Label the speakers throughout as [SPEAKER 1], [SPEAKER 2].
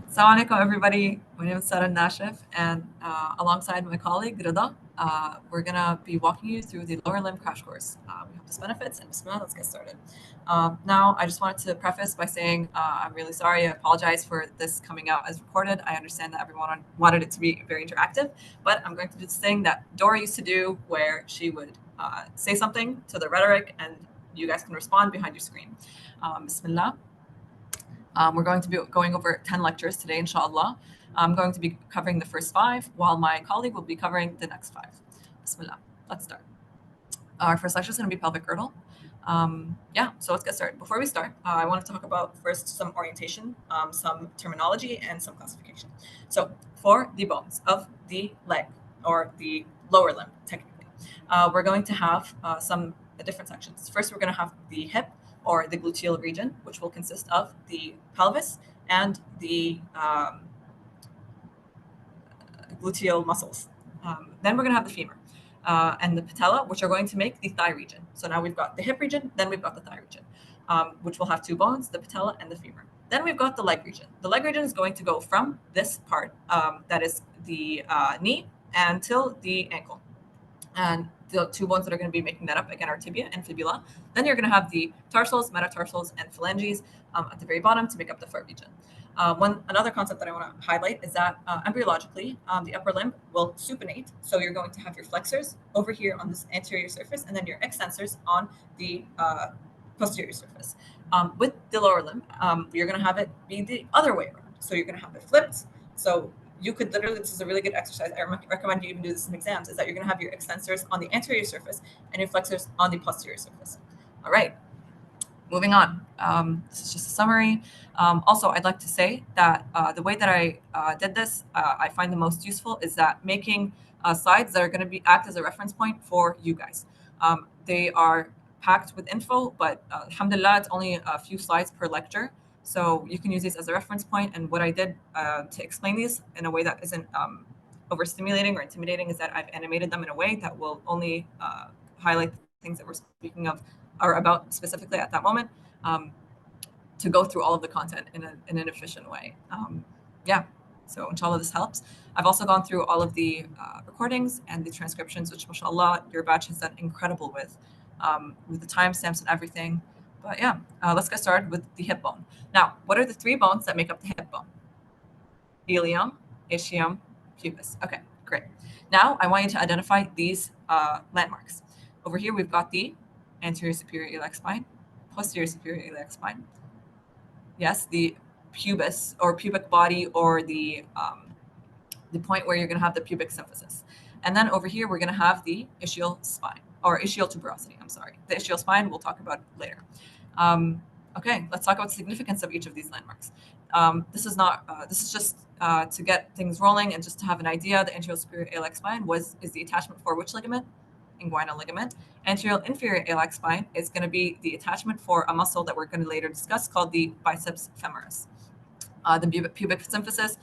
[SPEAKER 1] Assalamu alaikum, everybody. My name is Sara Alnachef, and alongside my colleague Rida, we're gonna be walking you through the lower limb crash course. We hope this benefits, and bismillah, let's get started. Now, I just wanted to preface by saying I'm really sorry. I apologize for this coming out as recorded. I understand that everyone wanted it to be very interactive, but I'm going to do this thing that Dora used to do, where she would say something to the rhetoric, and you guys can respond behind your screen. Bismillah. We're going to be going over 10 lectures today, inshallah. I'm going to be covering the first 5, while my colleague will be covering the next 5. Bismillah. Let's start. Our first lecture is going to be pelvic girdle. So let's get started. Before we start, I want to talk about first some orientation, some terminology, and some classification. So for the bones of the leg, or the lower limb, technically, we're going to have some different sections. First, we're going to have the hip, or the gluteal region, which will consist of the pelvis and the gluteal muscles. Then we're going to have the femur and the patella, which are going to make the thigh region. So now we've got the hip region, then we've got the thigh region, which will have 2 bones, the patella and the femur. Then we've got the leg region. The leg region is going to go from this part, that is the knee, until the ankle. And the 2 bones that are going to be making that up, again, are tibia and fibula. Then you're going to have the tarsals, metatarsals, and phalanges at the very bottom to make up the foot region. Another concept that I want to highlight is that embryologically, the upper limb will supinate. So you're going to have your flexors over here on this anterior surface, and then your extensors on the posterior surface. With the lower limb, you're going to have it be the other way around. So you're going to have it flipped. So you could literally, this is a really good exercise. I recommend you even do this in exams, is that you're going to have your extensors on the anterior surface and your flexors on the posterior surface. All right, moving on. This is just a summary. Also, I'd like to say that the way that I did this, I find the most useful is that making slides that are going to act as a reference point for you guys. They are packed with info, but alhamdulillah, it's only a few slides per lecture. So you can use these as a reference point. And what I did to explain these in a way that isn't overstimulating or intimidating is that I've animated them in a way that will only highlight the things that we're speaking of or about specifically at that moment, to go through all of the content in an efficient way. So inshallah, this helps. I've also gone through all of the recordings and the transcriptions, which mashallah, your batch has done incredible with the timestamps and everything. But let's get started with the hip bone. Now, what are the 3 bones that make up the hip bone? Ilium, ischium, pubis. Okay, great. Now, I want you to identify these landmarks. Over here, we've got the anterior superior iliac spine, posterior superior iliac spine. Yes, the pubis or pubic body, or the point where you're going to have the pubic symphysis. And then over here, we're going to have the ischial spine, or ischial tuberosity. I'm sorry. The ischial spine, we'll talk about later. Okay, let's talk about the significance of each of these landmarks. This is just to get things rolling and just to have an idea. The anterior superior iliac spine is the attachment for which ligament? Inguinal ligament. Anterior inferior iliac spine is going to be the attachment for a muscle that we're going to later discuss called the biceps femoris. The pubic symphysis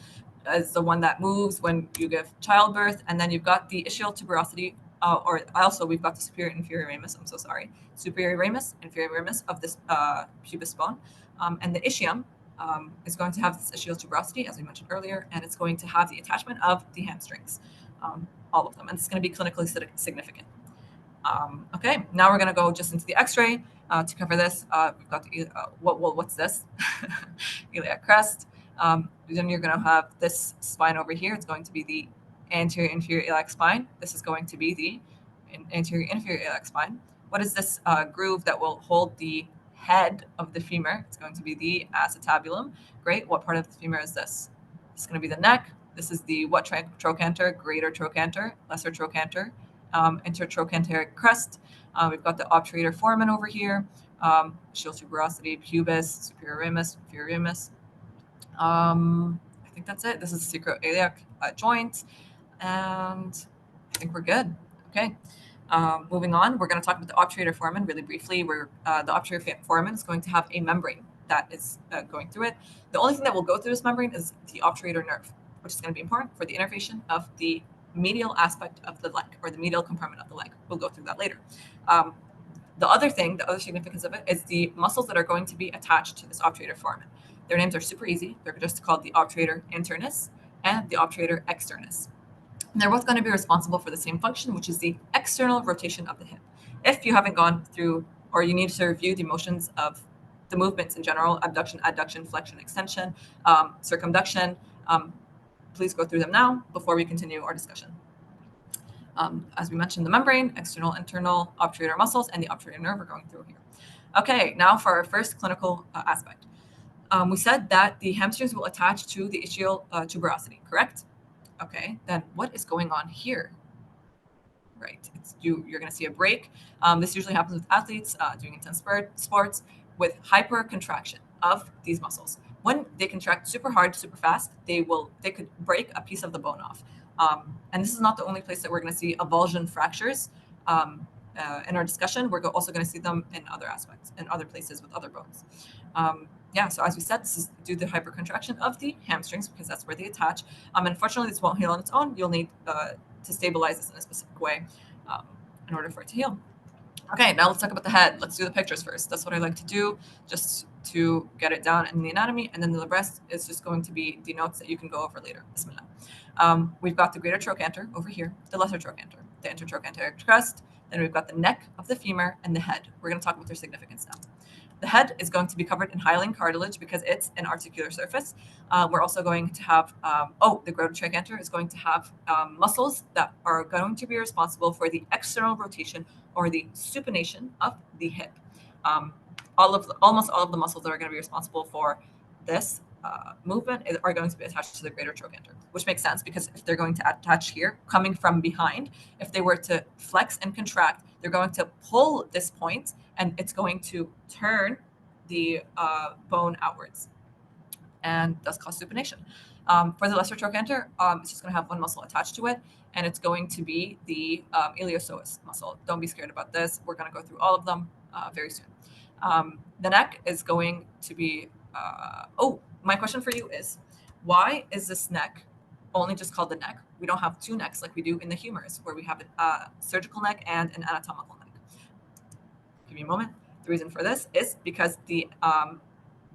[SPEAKER 1] is the one that moves when you give childbirth, and then you've got the ischial tuberosity, or also we've got the superior inferior ramus. I'm so sorry, superior ramus, inferior ramus of this pubis bone, and the ischium is going to have this ischial tuberosity, as we mentioned earlier, and it's going to have the attachment of the hamstrings, all of them, and it's going to be clinically significant. Okay, now we're going to go just into the X-ray to cover this. We've got the what's this? Iliac crest. Then you're going to have this spine over here. It's going to be the anterior inferior iliac spine. This is going to be the anterior inferior iliac spine. What is this groove that will hold the head of the femur? It's going to be the acetabulum. Great. What part of the femur is this? It's going to be the neck. This is the what trochanter? Greater trochanter, lesser trochanter, intertrochanteric crest. We've got the obturator foramen over here. Ischial tuberosity, pubis, superior ramus, inferior ramus. I think that's it. This is the sacroiliac joint, and I think we're good. Okay. Moving on, we're going to talk about the obturator foramen really briefly. Where the obturator foramen is going to have a membrane that is going through it. The only thing that will go through this membrane is the obturator nerve, which is going to be important for the innervation of the medial aspect of the leg, or the medial compartment of the leg. We'll go through that later. The other significance of it is the muscles that are going to be attached to this obturator foramen. Their names are super easy. They're just called the obturator internus and the obturator externus. And they're both going to be responsible for the same function, which is the external rotation of the hip. If you haven't gone through or you need to review the motions of the movements in general, abduction, adduction, flexion, extension, circumduction, please go through them now before we continue our discussion. As we mentioned, the membrane, external, internal, obturator muscles, and the obturator nerve we're going through here. Okay, now for our first clinical aspect. We said that the hamstrings will attach to the ischial tuberosity, correct? Okay, then what is going on here? Right, you're going to see a break. This usually happens with athletes doing intense sports with hypercontraction of these muscles. When they contract super hard, super fast, they could break a piece of the bone off. And this is not the only place that we're going to see avulsion fractures. In our discussion, we're also going to see them in other aspects, in other places with other bones. So as we said, this is due to hypercontraction of the hamstrings because that's where they attach. Unfortunately, this won't heal on its own. You'll need to stabilize this in a specific way in order for it to heal. Okay, now let's talk about the head. Let's do the pictures first. That's what I like to do, just to get it down in the anatomy, and then the rest is just going to be the notes that you can go over later. Bismillah. We've got the greater trochanter over here, the lesser trochanter, the intertrochanteric crest, then we've got the neck of the femur and the head. We're going to talk about their significance now. The head is going to be covered in hyaline cartilage because it's an articular surface. We're also going to have, the greater trochanter is going to have muscles that are going to be responsible for the external rotation or the supination of the hip. Almost all of the muscles that are going to be responsible for this movement are going to be attached to the greater trochanter, which makes sense because if they're going to attach here, coming from behind, if they were to flex and contract, they're going to pull this point and it's going to turn the bone outwards and thus cause supination. For the lesser trochanter, it's just going to have one muscle attached to it, and it's going to be the iliopsoas muscle. Don't be scared about this. We're going to go through all of them very soon. The neck is going to be, my question for you is, why is this neck only just called the neck? We don't have two necks like we do in the humerus, where we have a surgical neck and an anatomical neck. Give me a moment. The reason for this is because the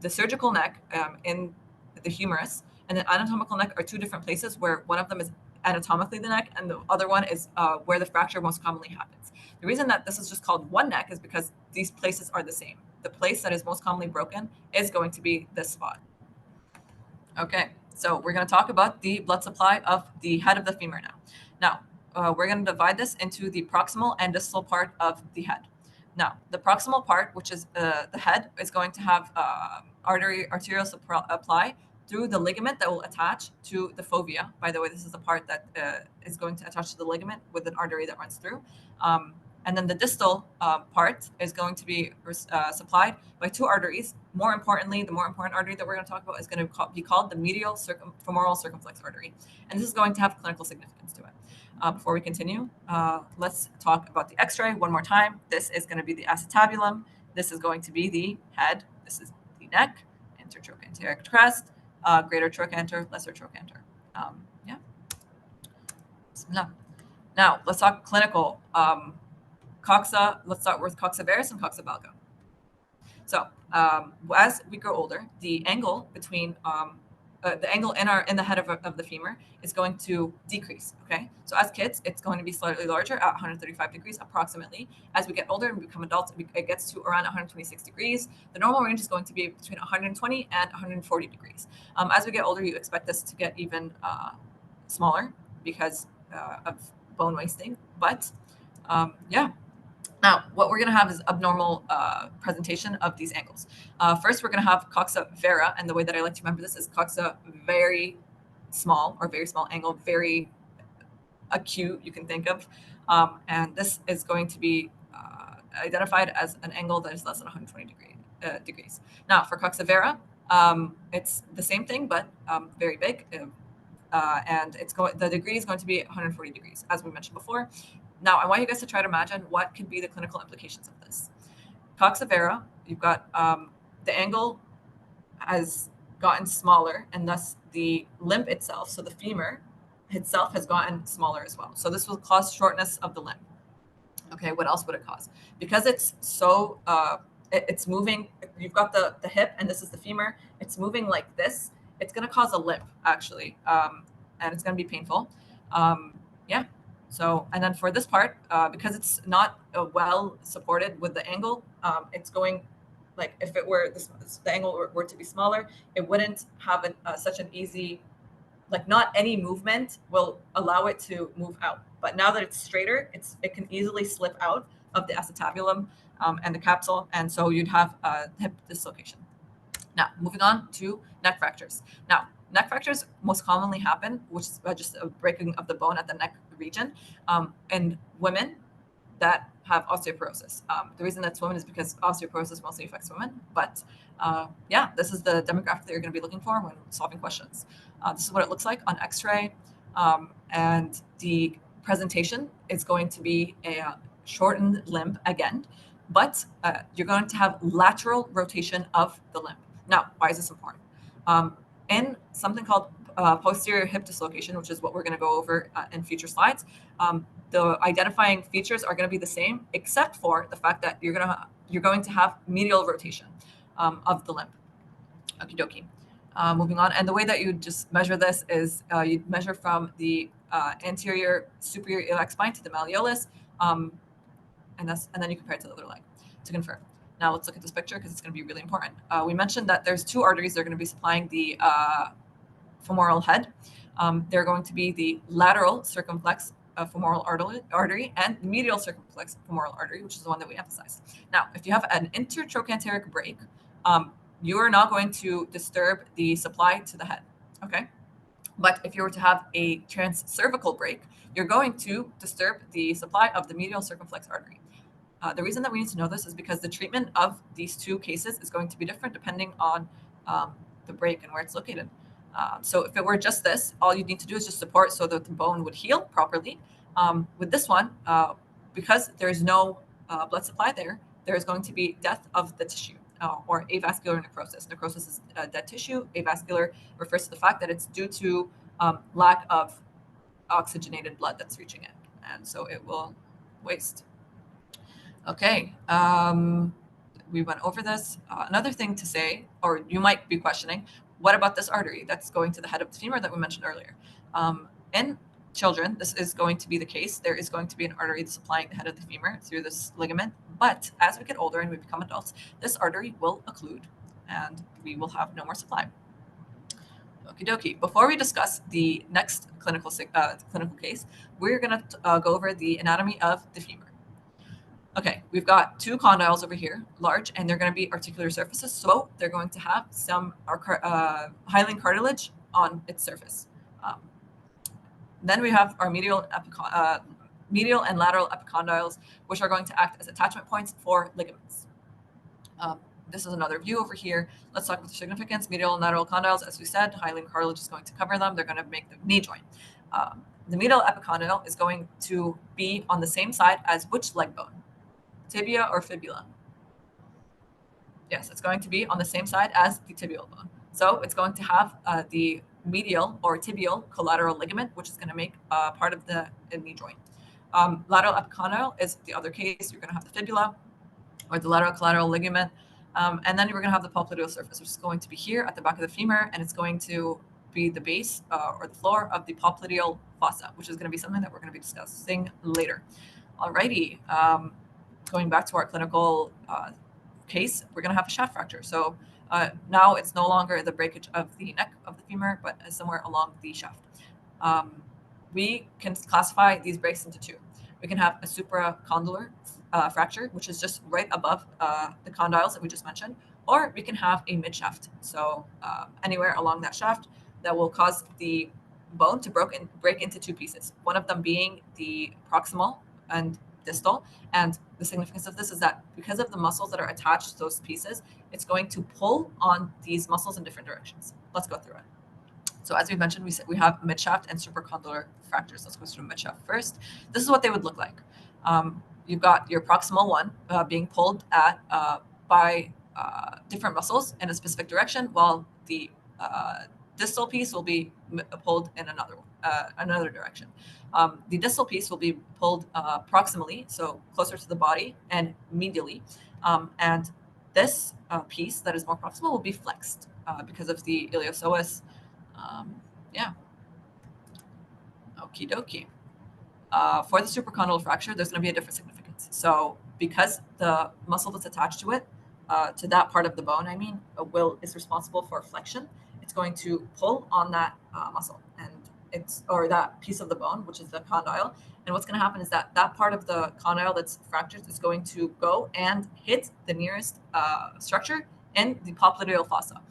[SPEAKER 1] surgical neck in the humerus and the anatomical neck are two different places, where one of them is anatomically the neck and the other one is where the fracture most commonly happens. The reason that this is just called one neck is because these places are the same. The place that is most commonly broken is going to be this spot. Okay, so we're going to talk about the blood supply of the head of the femur now. Now, we're going to divide this into the proximal and distal part of the head. Now, the proximal part, which is the head, is going to have arterial supply through the ligament that will attach to the fovea. By the way, this is the part that is going to attach to the ligament with an artery that runs through. And then the distal part is going to be supplied by two arteries. More importantly, the more important artery that we're going to talk about is going to be called the medial femoral circumflex artery. And this is going to have clinical significance to it. Before we continue, let's talk about the x-ray one more time. This is going to be the acetabulum. This is going to be the head. This is the neck, intertrochanteric crest, greater trochanter, lesser trochanter. Bismillah. Now, let's talk clinical. Coxa, let's start with coxa varus and coxa valga. So as we grow older, the angle between the angle in the head of the femur is going to decrease. Okay, so as kids, it's going to be slightly larger at 135 degrees approximately. As we get older and become adults, it gets to around 126 degrees. The normal range is going to be between 120 and 140 degrees. As we get older, you expect this to get even smaller because of bone wasting. But Now, what we're going to have is abnormal presentation of these angles. First, we're going to have coxa vera, and the way that I like to remember this is coxa very small angle, very acute, you can think of. And this is going to be identified as an angle that is less than 120 degrees. Now, for coxa vera, it's the same thing, but very big. And the degree is going to be 140 degrees, as we mentioned before. Now, I want you guys to try to imagine what could be the clinical implications of this. Coxa vera, you've got the angle has gotten smaller, and thus the limb itself, so the femur itself, has gotten smaller as well. So this will cause shortness of the limb. Okay, what else would it cause? Because it's so it's moving you've got the hip, and this is the femur. It's moving like this. It's going to cause a limp, actually, and it's going to be painful. Yeah. So, and then for this part, because it's not well supported with the angle, it's going like if it were this, the angle were to be smaller, it wouldn't have such an easy, like not any movement will allow it to move out. But now that it's straighter, it can easily slip out of the acetabulum and the capsule, and so you'd have a hip dislocation. Now, moving on to neck fractures. Now, neck fractures most commonly happen, which is just a breaking of the bone at the neck region, in women that have osteoporosis. The reason that's women is because osteoporosis mostly affects women. But yeah, this is the demographic that you're going to be looking for when solving questions. This is what it looks like on X-ray, and the presentation is going to be a shortened limb again, but you're going to have lateral rotation of the limb. Now, why is this important? In something called posterior hip dislocation, which is what we're going to go over in future slides, the identifying features are going to be the same, except for the fact that you're going to have medial rotation of the limb. Okie dokie. Moving on, and the way that you just measure this is you measure from the anterior superior iliac spine to the malleolus, and then you compare it to the other leg to confirm. Now let's look at this picture because it's going to be really important. We mentioned that there's two arteries that are going to be supplying the femoral head. They're going to be the lateral circumflex femoral artery and the medial circumflex femoral artery, which is the one that we emphasized. Now, if you have an intertrochanteric break, you are not going to disturb the supply to the head, okay? But if you were to have a transcervical break, you're going to disturb the supply of the medial circumflex artery. The reason that we need to know this is because the treatment of these two cases is going to be different depending on the break and where it's located. So if it were just this, all you need to do is just support so that the bone would heal properly. With this one, because there's no blood supply there, there is going to be death of the tissue or avascular necrosis. Necrosis is dead tissue. Avascular refers to the fact that it's due to lack of oxygenated blood that's reaching it, and so it will waste. Okay, we went over this. Another thing to say, or you might be questioning, what about this artery that's going to the head of the femur that we mentioned earlier? In children, this is going to be the case. There is going to be an artery supplying the head of the femur through this ligament. But as we get older and we become adults, this artery will occlude and we will have no more supply. Okie dokie. Before we discuss the next clinical case, we're going to go over the anatomy of the femur. Okay, we've got two condyles over here, large, and they're going to be articular surfaces. So they're going to have some hyaline cartilage on its surface. Then we have our medial and lateral epicondyles, which are going to act as attachment points for ligaments. This is another view over here. Let's talk about the significance. Medial and lateral condyles, as we said, hyaline cartilage is going to cover them. They're going to make the knee joint. The medial epicondyle is going to be on the same side as which leg bone? Tibia or fibula? Yes, it's going to be on the same side as the tibial bone. So it's going to have the medial or tibial collateral ligament, which is going to make part of the knee joint. Lateral epicondyle is the other case. You're going to have the fibula or the lateral collateral ligament. And then we're going to have the popliteal surface, which is going to be here at the back of the femur, and it's going to be the base or the floor of the popliteal fossa, which is going to be something that we're going to be discussing later. Alrighty, going back to our clinical case, we're going to have a shaft fracture. So now it's no longer the breakage of the neck of the femur, but somewhere along the shaft. We can classify these breaks into two. We can have a supracondylar fracture, which is just right above the condyles that we just mentioned, or we can have a midshaft. So anywhere along that shaft that will cause the bone to break into two pieces, one of them being the proximal and distal. And the significance of this is that because of the muscles that are attached to those pieces, it's going to pull on these muscles in different directions. Let's go through it. So as we mentioned, we have midshaft and supracondylar fractures. Let's go through midshaft first. This is what they would look like. You've got your proximal one being pulled at by different muscles in a specific direction, while the distal piece will be pulled in another direction. The distal piece will be pulled proximally, so closer to the body, and medially. And this piece that is more proximal will be flexed because of the iliopsoas. Yeah, okie dokie. For the supracondylar fracture, there's going to be a different significance. So because the muscle that's attached to it, to that part of the bone, is responsible for flexion. It's going to pull on that muscle and or that piece of the bone, which is the condyle. And what's going to happen is that that part of the condyle that's fractured is going to go and hit the nearest structure in the popliteal fossa.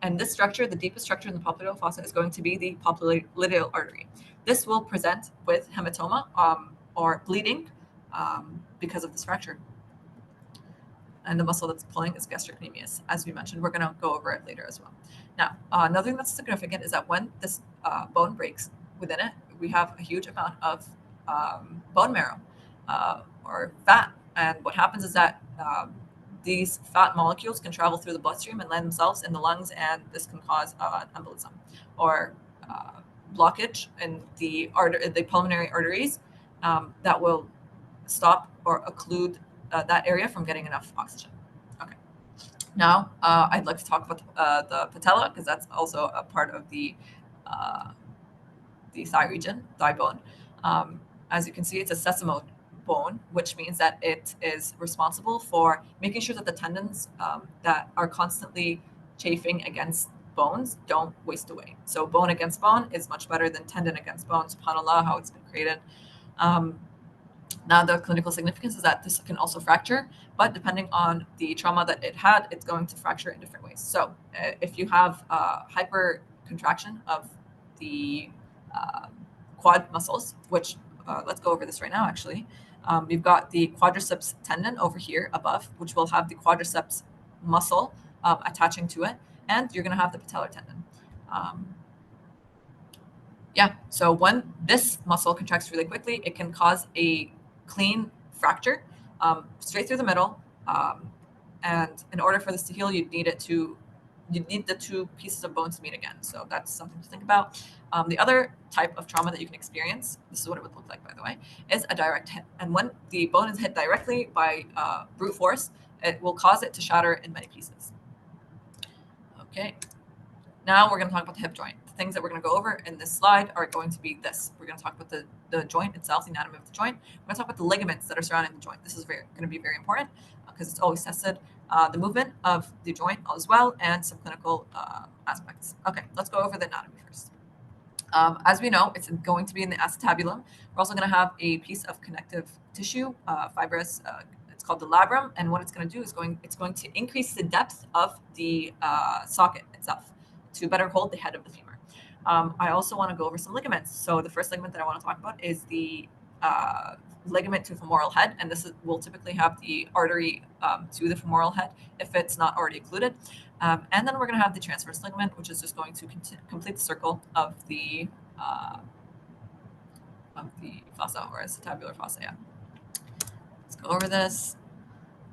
[SPEAKER 1] And this structure, the deepest structure in the popliteal fossa, is going to be the popliteal artery. This will present with hematoma or bleeding because of this fracture. And the muscle that's pulling is gastrocnemius. As we mentioned, we're going to go over it later as well. Now, another thing that's significant is that when this bone breaks within it, we have a huge amount of bone marrow or fat. And what happens is that these fat molecules can travel through the bloodstream and land themselves in the lungs, and this can cause embolism or blockage in the pulmonary arteries that will stop or occlude that area from getting enough oxygen. Okay. Now, I'd like to talk about the patella because that's also a part of the thigh region, thigh bone. As you can see, it's a sesamoid bone, which means that it is responsible for making sure that the tendons that are constantly chafing against bones don't waste away. So bone against bone is much better than tendon against bone. SubhanAllah, how it's been created. Now, the clinical significance is that this can also fracture, but depending on the trauma that it had, it's going to fracture in different ways. So if you have hyper contraction of the quad muscles, which let's go over this right now, actually. You've got the quadriceps tendon over here above, which will have the quadriceps muscle attaching to it, and you're going to have the patellar tendon. So when this muscle contracts really quickly, it can cause a clean fracture straight through the middle. And in order for this to heal, you'd need the two pieces of bone to meet again. So that's something to think about. The other type of trauma that you can experience, this is what it would look like, by the way, is a direct hit. And when the bone is hit directly by brute force, it will cause it to shatter in many pieces. Okay. Now we're going to talk about the hip joint. The things that we're going to go over in this slide are going to be this. We're going to talk about the joint itself, the anatomy of the joint. We're going to talk about the ligaments that are surrounding the joint. This is going to be very important because it's always tested. The movement of the joint as well, and some clinical aspects. Okay, let's go over the anatomy first. As we know, it's going to be in the acetabulum. We're also going to have a piece of connective tissue, fibrous. It's called the labrum, and what it's going to do is it's going to increase the depth of the socket itself to better hold the head of the femur. I also want to go over some ligaments. So the first ligament that I want to talk about is the ligament to femoral head, and will typically have the artery to the femoral head if it's not already occluded. And then we're going to have the transverse ligament, which is just going to complete the circle of the fossa or acetabular fossa. Yeah. Let's go over this.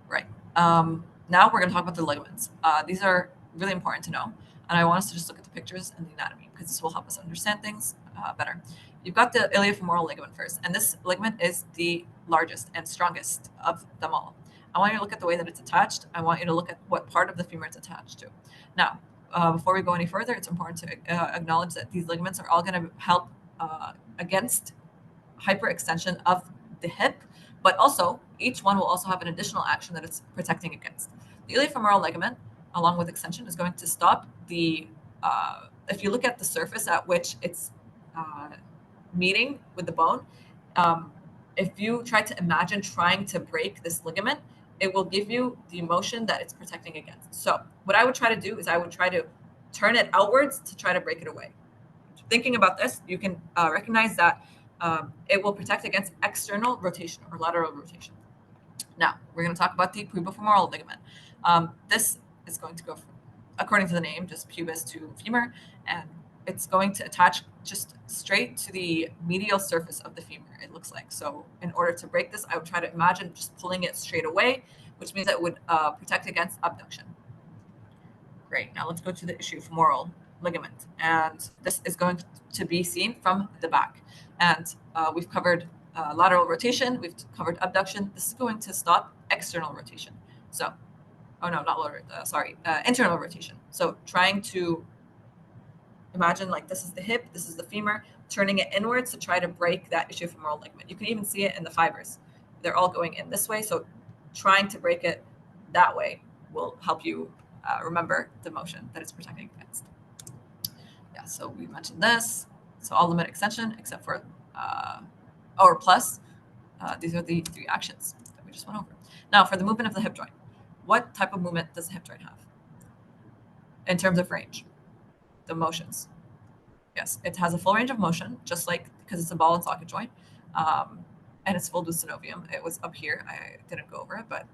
[SPEAKER 1] Right. Now we're going to talk about the ligaments. These are really important to know. And I want us to just look at the pictures and the anatomy because this will help us understand things better. You've got the iliofemoral ligament first, and this ligament is the largest and strongest of them all. I want you to look at the way that it's attached. I want you to look at what part of the femur it's attached to. Now, before we go any further, it's important to acknowledge that these ligaments are all going to help against hyperextension of the hip, but also each one will also have an additional action that it's protecting against. The iliofemoral ligament, along with extension, is going to stop if you look at the surface at which it's meeting with the bone, if you try to imagine trying to break this ligament, it will give you the motion that it's protecting against. So what I would try to do is I would try to turn it outwards to try to break it away. Thinking about this, you can recognize that it will protect against external rotation or lateral rotation. Now, we're going to talk about the pubofemoral ligament. This is going to go, according to the name, just pubis to femur, and it's going to attach just straight to the medial surface of the femur, it looks like. So in order to break this, I would try to imagine just pulling it straight away, which means that it would protect against abduction. Great. Now let's go to the iliofemoral ligament. And this is going to be seen from the back. And we've covered lateral rotation. We've covered abduction. This is going to stop external rotation. So Oh no, not lower. Sorry, internal rotation. So trying to imagine like this is the hip, this is the femur, turning it inwards to try to break that ischiofemoral ligament. You can even see it in the fibers. They're all going in this way. So trying to break it that way will help you remember the motion that it's protecting against. Yeah, so we mentioned this. So all limit extension except for or plus. These are the three actions that we just went over. Now for the movement of the hip joint, what type of movement does the hip joint have in terms of range? The motions. Yes, it has a full range of motion, just like because it's a ball and socket joint, and it's filled with synovium. It was up here. I didn't go over it, but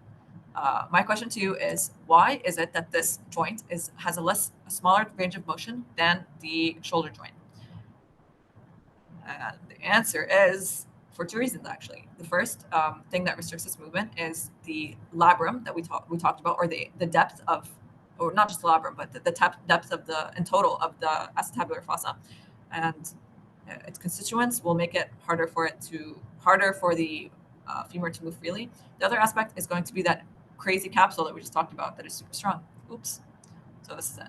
[SPEAKER 1] my question to you is, why is it that this joint has a smaller range of motion than the shoulder joint? And the answer is for two reasons, actually. The first thing that restricts this movement is the labrum that we talked about, or the depth of, or not just the labrum, but the depth of the in total of the acetabular fossa, and its constituents will make it harder for the femur to move freely. The other aspect is going to be that crazy capsule that we just talked about that is super strong. Oops. So this is it.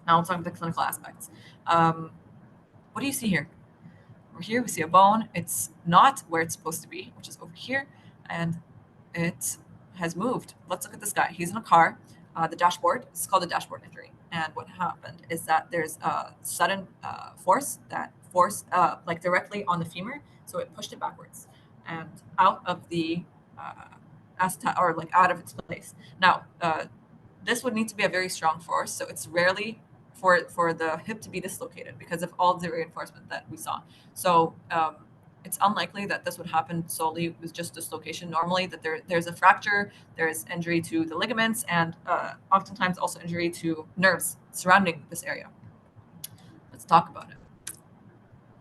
[SPEAKER 1] Now let's talk about the clinical aspects. What do you see here? Over here, we see a bone. It's not where it's supposed to be, which is over here, and it has moved. Let's look at this guy. He's in a car. The dashboard. It's called a dashboard injury. And what happened is that there's a sudden force like directly on the femur, so it pushed it backwards and out of the or like out of its place. Now, this would need to be a very strong force, so it's rarely for the hip to be dislocated because of all the reinforcement that we saw. So it's unlikely that this would happen solely with just dislocation. Normally, that there's a fracture, there's injury to the ligaments, and oftentimes also injury to nerves surrounding this area. Let's talk about it.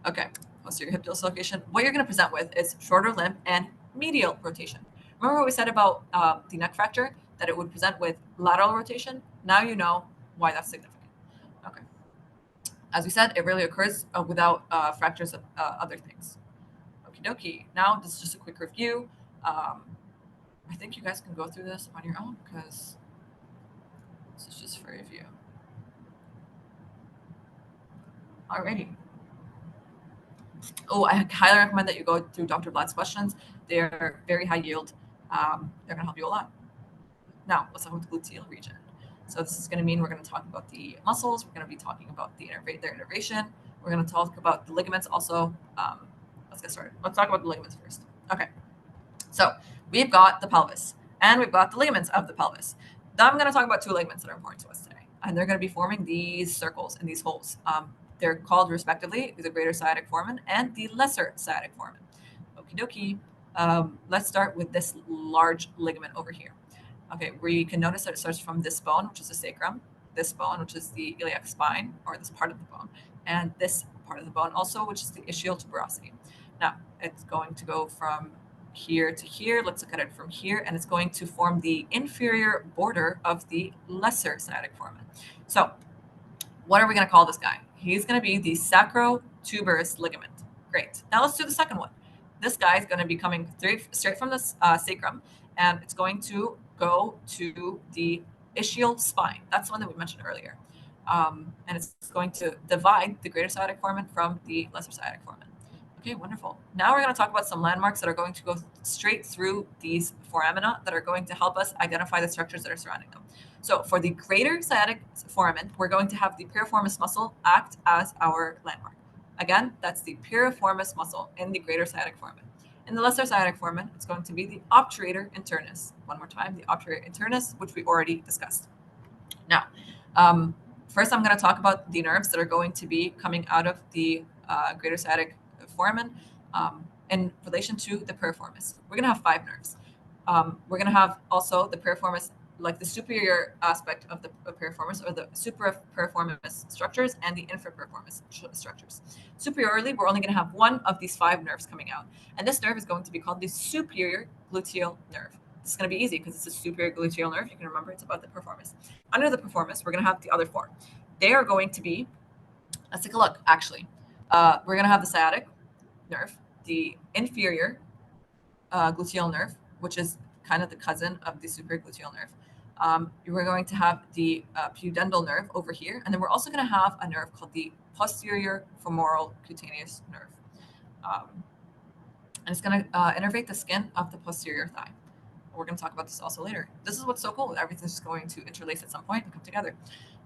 [SPEAKER 1] Okay, posterior hip dislocation. What you're going to present with is shorter limb and medial rotation. Remember what we said about the neck fracture, that it would present with lateral rotation? Now you know why that's significant. Okay. As we said, it rarely occurs without fractures of other things. Okie dokie. Now, this is just a quick review. I think you guys can go through this on your own because this is just for review. Alrighty. Oh, I highly recommend that you go through Dr. Blatt's questions. They're very high yield. They're going to help you a lot. Now, let's talk about the gluteal region. So this is going to mean we're going to talk about the muscles. We're going to be talking about their innervation. We're going to talk about the ligaments also. Let's get started. Let's talk about the ligaments first. Okay. So we've got the pelvis and we've got the ligaments of the pelvis. Now I'm going to talk about two ligaments that are important to us today. And they're going to be forming these circles and these holes. They're called respectively the greater sciatic foramen and the lesser sciatic foramen. Okie dokie. Let's start with this large ligament over here. Okay, we can notice that it starts from this bone, which is the sacrum, this bone, which is the iliac spine, or this part of the bone, and this part of the bone also, which is the ischial tuberosity. Now, it's going to go from here to here. Let's look at it from here, and it's going to form the inferior border of the lesser sciatic foramen. So, what are we going to call this guy? He's going to be the sacrotuberous ligament. Great. Now, let's do the second one. This guy is going to be coming straight from the sacrum, and it's going to go to the ischial spine. That's the one that we mentioned earlier. And it's going to divide the greater sciatic foramen from the lesser sciatic foramen. Okay, wonderful. Now we're going to talk about some landmarks that are going to go straight through these foramina that are going to help us identify the structures that are surrounding them. So for the greater sciatic foramen, we're going to have the piriformis muscle act as our landmark. Again, that's the piriformis muscle in the greater sciatic foramen. In the lesser sciatic foramen, it's going to be the obturator internus. One more time, the obturator internus, which we already discussed. Now, first I'm going to talk about the nerves that are going to be coming out of the greater sciatic foramen in relation to the piriformis. We're going to have 5 nerves. We're going to have also the piriformis, like the superior aspect of the piriformis, or the suprapiriformis structures and the infrapiriformis structures. Superiorly, we're only going to have one of these 5 nerves coming out, and this nerve is going to be called the superior gluteal nerve. This is going to be easy because it's a superior gluteal nerve. You can remember it's about the piriformis. Under the piriformis, we're going to have the other 4. They are going to be, let's take a look, actually. We're going to have the sciatic nerve, the inferior gluteal nerve, which is kind of the cousin of the superior gluteal nerve. We're going to have the pudendal nerve over here, and then we're also going to have a nerve called the posterior femoral cutaneous nerve. And it's going to innervate the skin of the posterior thigh. We're going to talk about this also later. This is what's so cool. Everything's just going to interlace at some point and come together.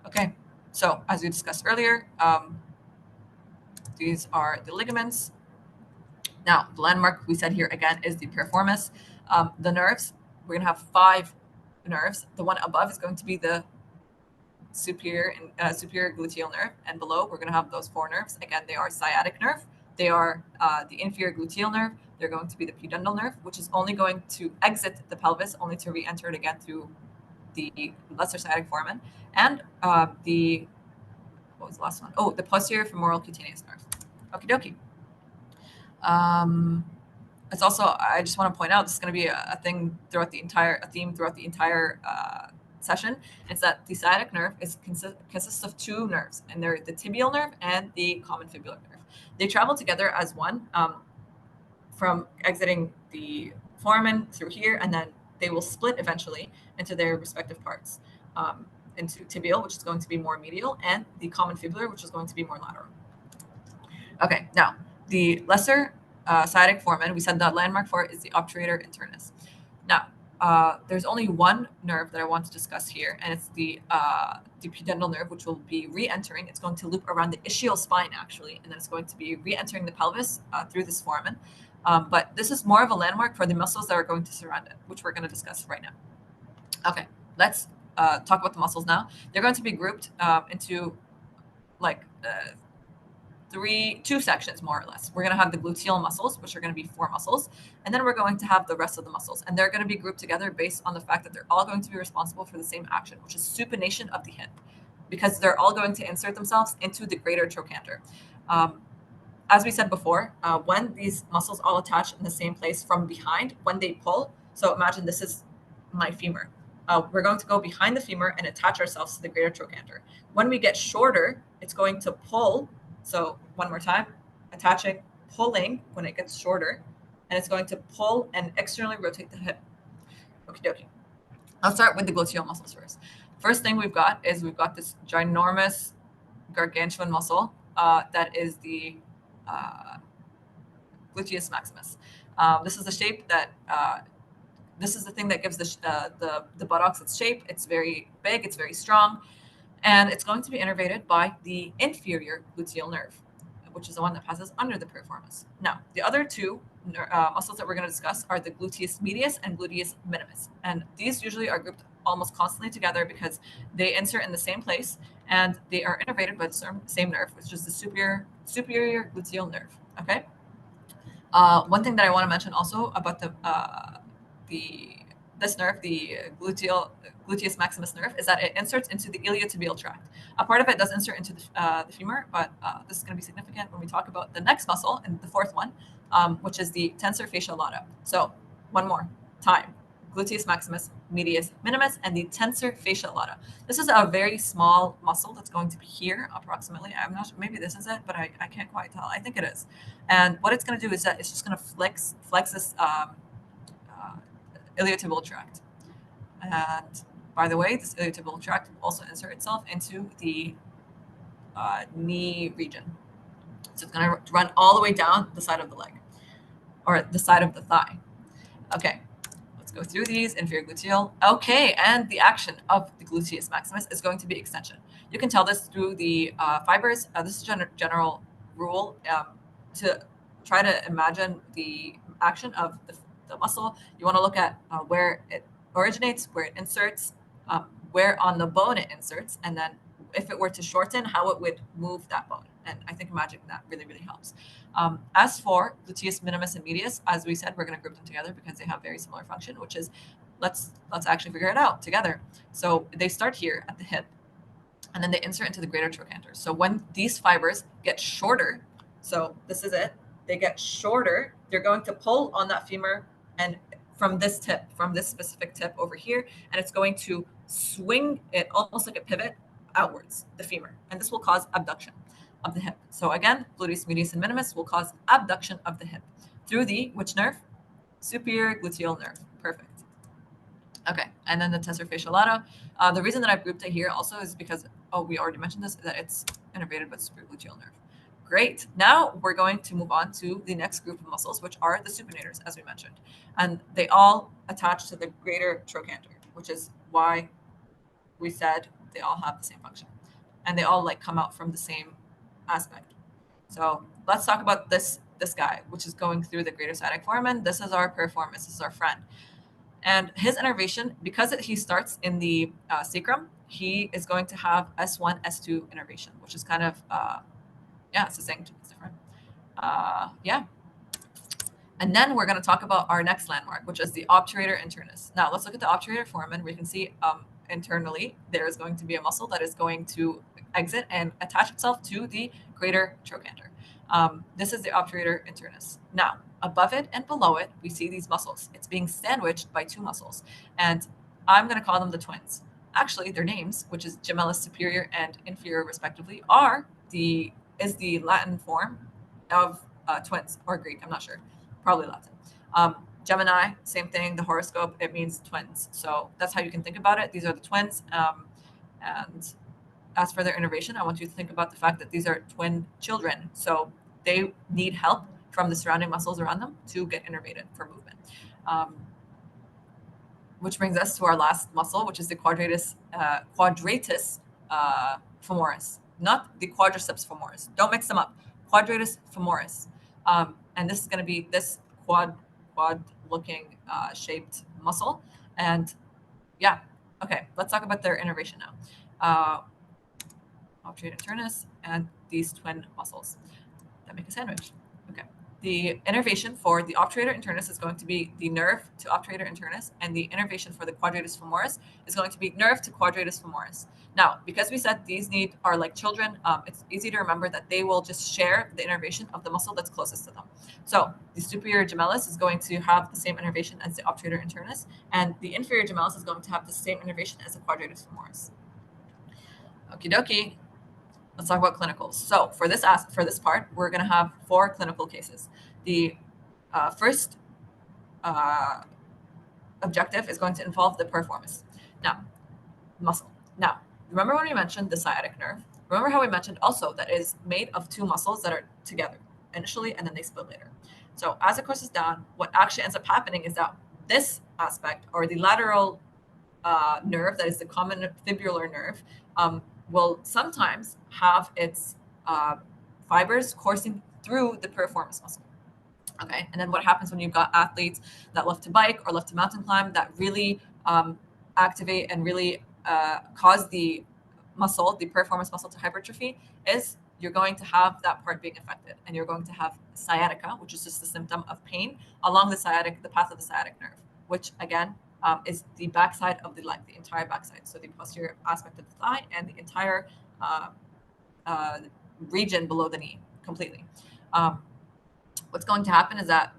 [SPEAKER 1] Okay, so as we discussed earlier, these are the ligaments. Now, the landmark we said here again is the piriformis. The nerves, we're going to have 5 nerves. The one above is going to be the superior gluteal nerve, and below we're going to have those 4 nerves. Again, they are sciatic nerve. They are the inferior gluteal nerve. They're going to be the pudendal nerve, which is only going to exit the pelvis, only to re-enter it again through the lesser sciatic foramen, and the what was the last one? Oh, the posterior femoral cutaneous nerve. Okie dokie. It's also, I just want to point out, this is going to be a theme throughout the entire session. It's that the sciatic nerve consists of 2 nerves, and they're the tibial nerve and the common fibular nerve. They travel together as one from exiting the foramen through here, and then they will split eventually into their respective parts, into tibial, which is going to be more medial, and the common fibular, which is going to be more lateral. Okay, now the lesser sciatic foramen, we said that landmark for it is the obturator internus. Now, there's only one nerve that I want to discuss here, and it's the pudendal nerve, which will be re-entering. It's going to loop around the ischial spine, actually, and then it's going to be re-entering the pelvis through this foramen. But this is more of a landmark for the muscles that are going to surround it, which we're going to discuss right now. Okay, let's talk about the muscles now. They're going to be grouped into like 2 sections, more or less. We're going to have the gluteal muscles, which are going to be 4 muscles, and then we're going to have the rest of the muscles, and they're going to be grouped together based on the fact that they're all going to be responsible for the same action, which is supination of the hip, because they're all going to insert themselves into the greater trochanter. As we said before, when these muscles all attach in the same place from behind, when they pull, so imagine this is my femur. We're going to go behind the femur and attach ourselves to the greater trochanter. When we get shorter, it's going to pull. So one more time, attaching, pulling when it gets shorter, and it's going to pull and externally rotate the hip. Okie dokie. I'll start with the gluteal muscles first. First thing we've got this ginormous gargantuan muscle that is the gluteus maximus. This is the shape that this is the thing that gives the buttocks its shape. It's very big, it's very strong, and it's going to be innervated by the inferior gluteal nerve, which is the one that passes under the piriformis. Now, the other 2 muscles that we're going to discuss are the gluteus medius and gluteus minimus, and these usually are grouped almost constantly together because they insert in the same place and they are innervated by the same nerve, which is the superior gluteal nerve. Okay. One thing that I want to mention also about this nerve, the gluteus maximus nerve, is that it inserts into the iliotibial tract. A part of it does insert into the femur, but this is going to be significant when we talk about the next muscle and the 4th one, which is the tensor fascia lata. So one more time. Gluteus maximus, medius minimus, and the tensor fascia lata. This is a very small muscle that's going to be here approximately. I'm not sure, maybe this is it, but I can't quite tell. I think it is. And what it's going to do is that it's just going to flex this iliotibial tract. And by the way, this iliotibial tract will also insert itself into the knee region. So it's going to run all the way down the side of the leg, or the side of the thigh. Okay, let's go through these. Inferior gluteal. Okay, and the action of the gluteus maximus is going to be extension. You can tell this through the fibers. This is a general rule to try to imagine the action of the muscle. You want to look at where it originates, where it inserts, where on the bone it inserts, and then if it were to shorten, how it would move that bone. And I think imagining that really, really helps. As for gluteus minimus and medius, as we said, we're going to group them together because they have very similar function, which is let's actually figure it out together. So they start here at the hip, and then they insert into the greater trochanter. So when these fibers get shorter, so this is it, they get shorter, they're going to pull on that femur and from this tip, from this specific tip over here, and it's going to swing it almost like a pivot outwards, the femur, and this will cause abduction of the hip. So again, gluteus medius and minimus will cause abduction of the hip through the which nerve? Superior gluteal nerve. Perfect. Okay, and then the tensor fasciolata. The reason that I've grouped it here also is because, oh, we already mentioned this, that it's innervated by the supragluteal nerve. Great. Now we're going to move on to the next group of muscles, which are the supinators, as we mentioned. And they all attach to the greater trochanter, which is why we said they all have the same function. And they all like come out from the same aspect. So let's talk about this guy, which is going through the greater sciatic foramen. This is our piriformis. This is our friend. And his innervation, because he starts in the sacrum, he is going to have S1, S2 innervation, which is kind of, yeah, it's succinct. It's different. Yeah. And then we're going to talk about our next landmark, which is the obturator internus. Now, let's look at the obturator foramen. We can see internally there is going to be a muscle that is going to exit and attach itself to the greater trochanter. This is the obturator internus. Now, above it and below it, we see these muscles. It's being sandwiched by two muscles, and I'm going to call them the twins. Actually, their names, which is gemellus superior and inferior respectively, is the Latin form of twins, or Greek. I'm not sure, probably Latin. Gemini, same thing. The horoscope, it means twins. So that's how you can think about it. These are the twins. And as for their innervation, I want you to think about the fact that these are twin children. So they need help from the surrounding muscles around them to get innervated for movement. Which brings us to our last muscle, which is the quadratus femoris, not the quadriceps femoris. Don't mix them up. Quadratus femoris. And this is going to be this quad looking shaped muscle. And yeah, okay, let's talk about their innervation now. Obturator internus and these twin muscles that make a sandwich. Okay. The innervation for the obturator internus is going to be the nerve to obturator internus, and the innervation for the quadratus femoris is going to be nerve to quadratus femoris. Now, because we said these are like children, it's easy to remember that they will just share the innervation of the muscle that's closest to them. So the superior gemellus is going to have the same innervation as the obturator internus, and the inferior gemellus is going to have the same innervation as the quadratus femoris. Okie dokie. Let's talk about clinicals. So for this part, we're going to have 4 clinical cases. The first objective is going to involve the piriformis. Now, muscle. Now, remember when we mentioned the sciatic nerve? Remember how we mentioned also that it is made of 2 muscles that are together initially and then they split later. So as it courses down, what actually ends up happening is that this aspect, or the lateral nerve, that is the common fibular nerve, will sometimes have its fibers coursing through the piriformis muscle. Okay, and then what happens when you've got athletes that love to bike or love to mountain climb that really activate and really cause the piriformis muscle to hypertrophy, is you're going to have that part being affected, and you're going to have sciatica, which is just a symptom of pain along the path of the sciatic nerve, which again is the backside of the leg, the entire backside. So the posterior aspect of the thigh and the entire region below the knee completely. What's going to happen is that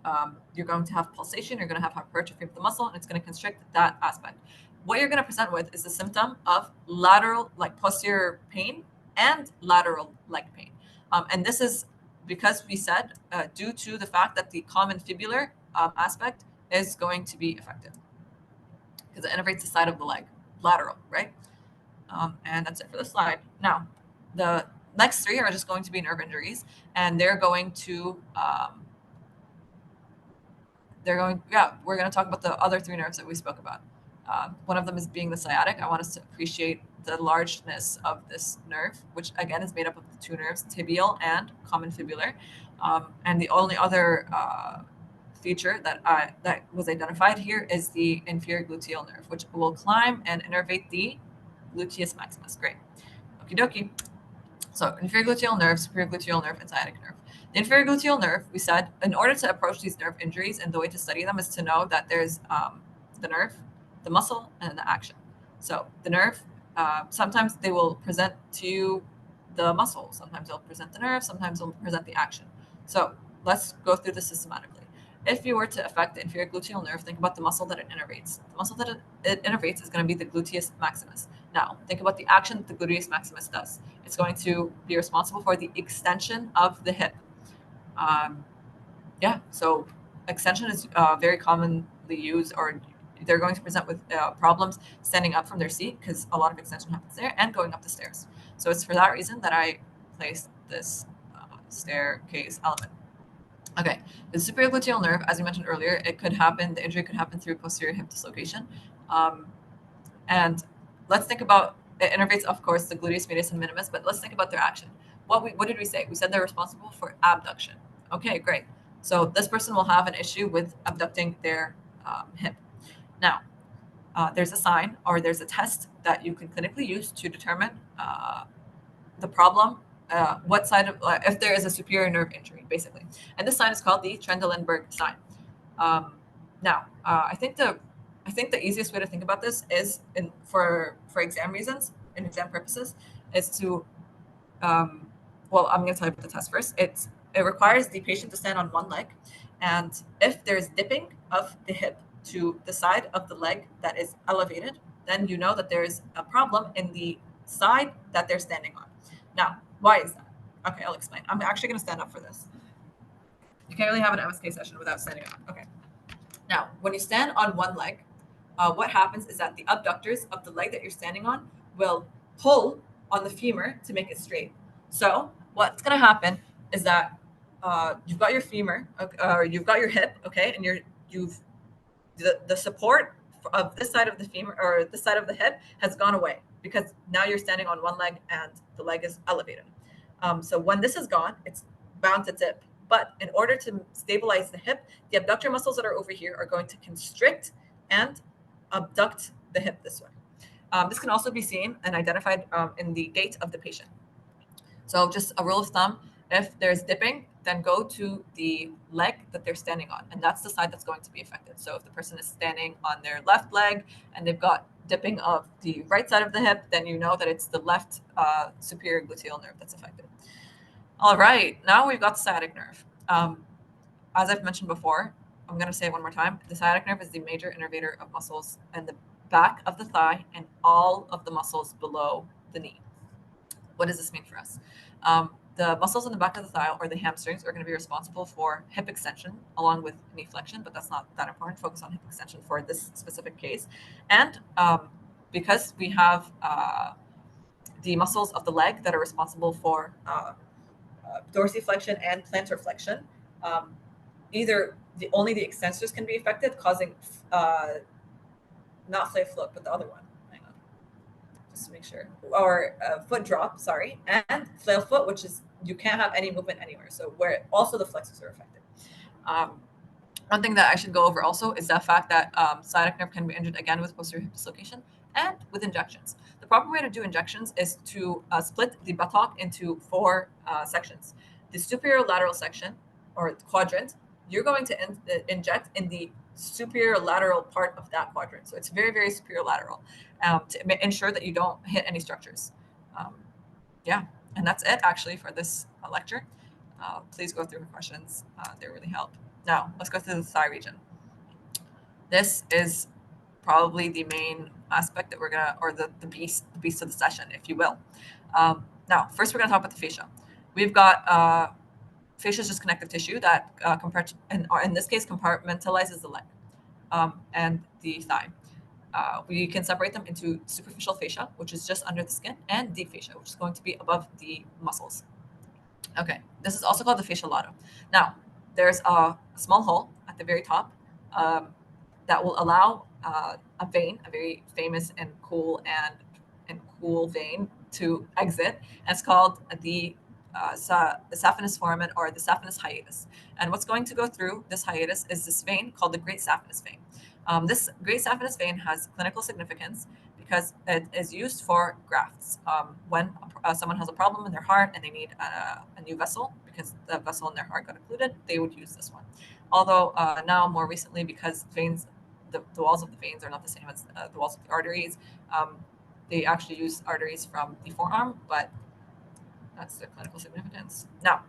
[SPEAKER 1] you're going to have pulsation, you're going to have hypertrophy of the muscle, and it's going to constrict that aspect. What you're going to present with is a symptom of lateral, like posterior pain and lateral leg pain. And this is because we said due to the fact that the common fibular aspect is going to be affected because it innervates the side of the leg, lateral, right? And that's it for the slide. Now, the next 3 are just going to be nerve injuries, and we're going to talk about the other 3 nerves that we spoke about. One of them is being the sciatic. I want us to appreciate the largeness of this nerve, which again is made up of the 2 nerves, tibial and common fibular. And the only other feature that was identified here is the inferior gluteal nerve, which will climb and innervate the gluteus maximus. Great. Okie dokie. So inferior gluteal nerve, superior gluteal nerve, and sciatic nerve. The inferior gluteal nerve, we said, in order to approach these nerve injuries, and the way to study them is to know that there's the nerve, the muscle, and the action. So the nerve, sometimes they will present to you the muscle. Sometimes they'll present the nerve. Sometimes they'll present the action. So let's go through this systematically. If you were to affect the inferior gluteal nerve, think about the muscle that it innervates. The muscle that it innervates is going to be the gluteus maximus. Now, think about the action that the gluteus maximus does. It's going to be responsible for the extension of the hip. So extension is very commonly used, or they're going to present with problems standing up from their seat because a lot of extension happens there and going up the stairs. So it's for that reason that I placed this staircase element. Okay, the superior gluteal nerve, as you mentioned earlier, it could happen, the injury could happen through posterior hip dislocation. And let's think about, it innervates, of course, the gluteus medius and minimus, but let's think about their action. What did we say? We said they're responsible for abduction. Okay, great. So this person will have an issue with abducting their hip. Now, there's a sign or there's a test that you can clinically use to determine the problem, what side of, if there is a superior nerve injury, basically. And this sign is called the Trendelenburg sign. Now, I think the easiest way to think about this is, for exam reasons, in exam purposes, is to well, I'm going to tell you about the test first. It requires the patient to stand on one leg, and if there's dipping of the hip to the side of the leg that is elevated, then you know that there is a problem in the side that they're standing on. Now, why is that? Okay, I'll explain. I'm actually going to stand up for this. You can't really have an MSK session without standing up. Okay. Now, when you stand on one leg, what happens is that the abductors of the leg that you're standing on will pull on the femur to make it straight. So what's going to happen is that you've got your femur, or you've got your hip, okay, and you've the support of this side of the femur or this side of the hip has gone away because now you're standing on one leg and the leg is elevated. So when this is gone, it's bound to tip. But in order to stabilize the hip, the abductor muscles that are over here are going to constrict and abduct the hip this way. This can also be seen and identified in the gait of the patient. So just a rule of thumb, if there's dipping, then go to the leg that they're standing on, and that's the side that's going to be affected. So if the person is standing on their left leg and they've got dipping of the right side of the hip, then you know that it's the left superior gluteal nerve that's affected. All right, now we've got sciatic nerve. As I've mentioned before, I'm going to say it one more time. The sciatic nerve is the major innervator of muscles in the back of the thigh and all of the muscles below the knee. What does this mean for us? The muscles in the back of the thigh or the hamstrings are going to be responsible for hip extension along with knee flexion, but that's not that important. Focus on hip extension for this specific case. And because we have the muscles of the leg that are responsible for dorsiflexion and plantar flexion, either only the extensors can be affected, causing not flail foot, but the other one. Hang on, just to make sure. Or foot drop, sorry, and flail foot, which is you can't have any movement anywhere. So where also the flexors are affected. One thing that I should go over also is the fact that sciatic nerve can be injured again with posterior hip dislocation and with injections. The proper way to do injections is to split the buttock into 4 sections. The superior lateral section or quadrant, you're going to inject in the superior lateral part of that quadrant. So it's very, very superior lateral to ensure that you don't hit any structures. Yeah, and that's it actually for this lecture. Please go through the questions. They really help. Now, let's go through the thigh region. This is probably the main aspect that we're gonna, or the beast of the session, if you will. Now, first we're gonna talk about the fascia. We've got fascia is just connective tissue that in this case compartmentalizes the leg and the thigh. We can separate them into superficial fascia, which is just under the skin, and deep fascia, which is going to be above the muscles. Okay, this is also called the fascia lata. Now, there's a small hole at the very top that will allow a vein, a very famous and cool vein, to exit. And it's called the saphenous foramen or the saphenous hiatus. And what's going to go through this hiatus is this vein called the great saphenous vein. This great saphenous vein has clinical significance because it is used for grafts. When someone has a problem in their heart and they need a new vessel because the vessel in their heart got occluded, they would use this one. Although now, more recently, because veins, the walls of the veins are not the same as the walls of the arteries, they actually use arteries from the forearm, but that's the clinical significance. Now,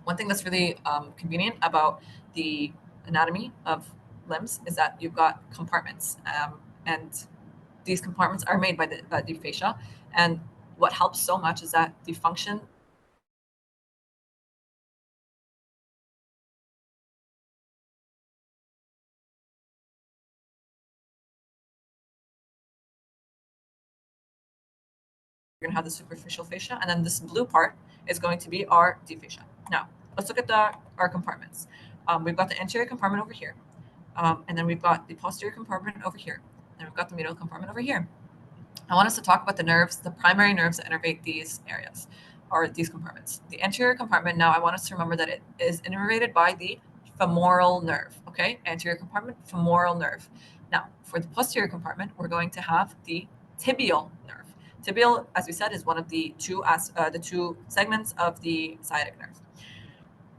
[SPEAKER 1] one thing that's really convenient about the anatomy of limbs is that you've got compartments, and these compartments are made by the fascia. And what helps so much is that the function going to have the superficial fascia, and then this blue part is going to be our deep fascia. Now, let's look at our compartments. We've got the anterior compartment over here, and then we've got the posterior compartment over here, and we've got the medial compartment over here. I want us to talk about the nerves, the primary nerves that innervate these areas, or these compartments. The anterior compartment, now I want us to remember that it is innervated by the femoral nerve, okay? Anterior compartment, femoral nerve. Now, for the posterior compartment, we're going to have the tibial nerve. Tibial, as we said, is one of the two segments of the sciatic nerve.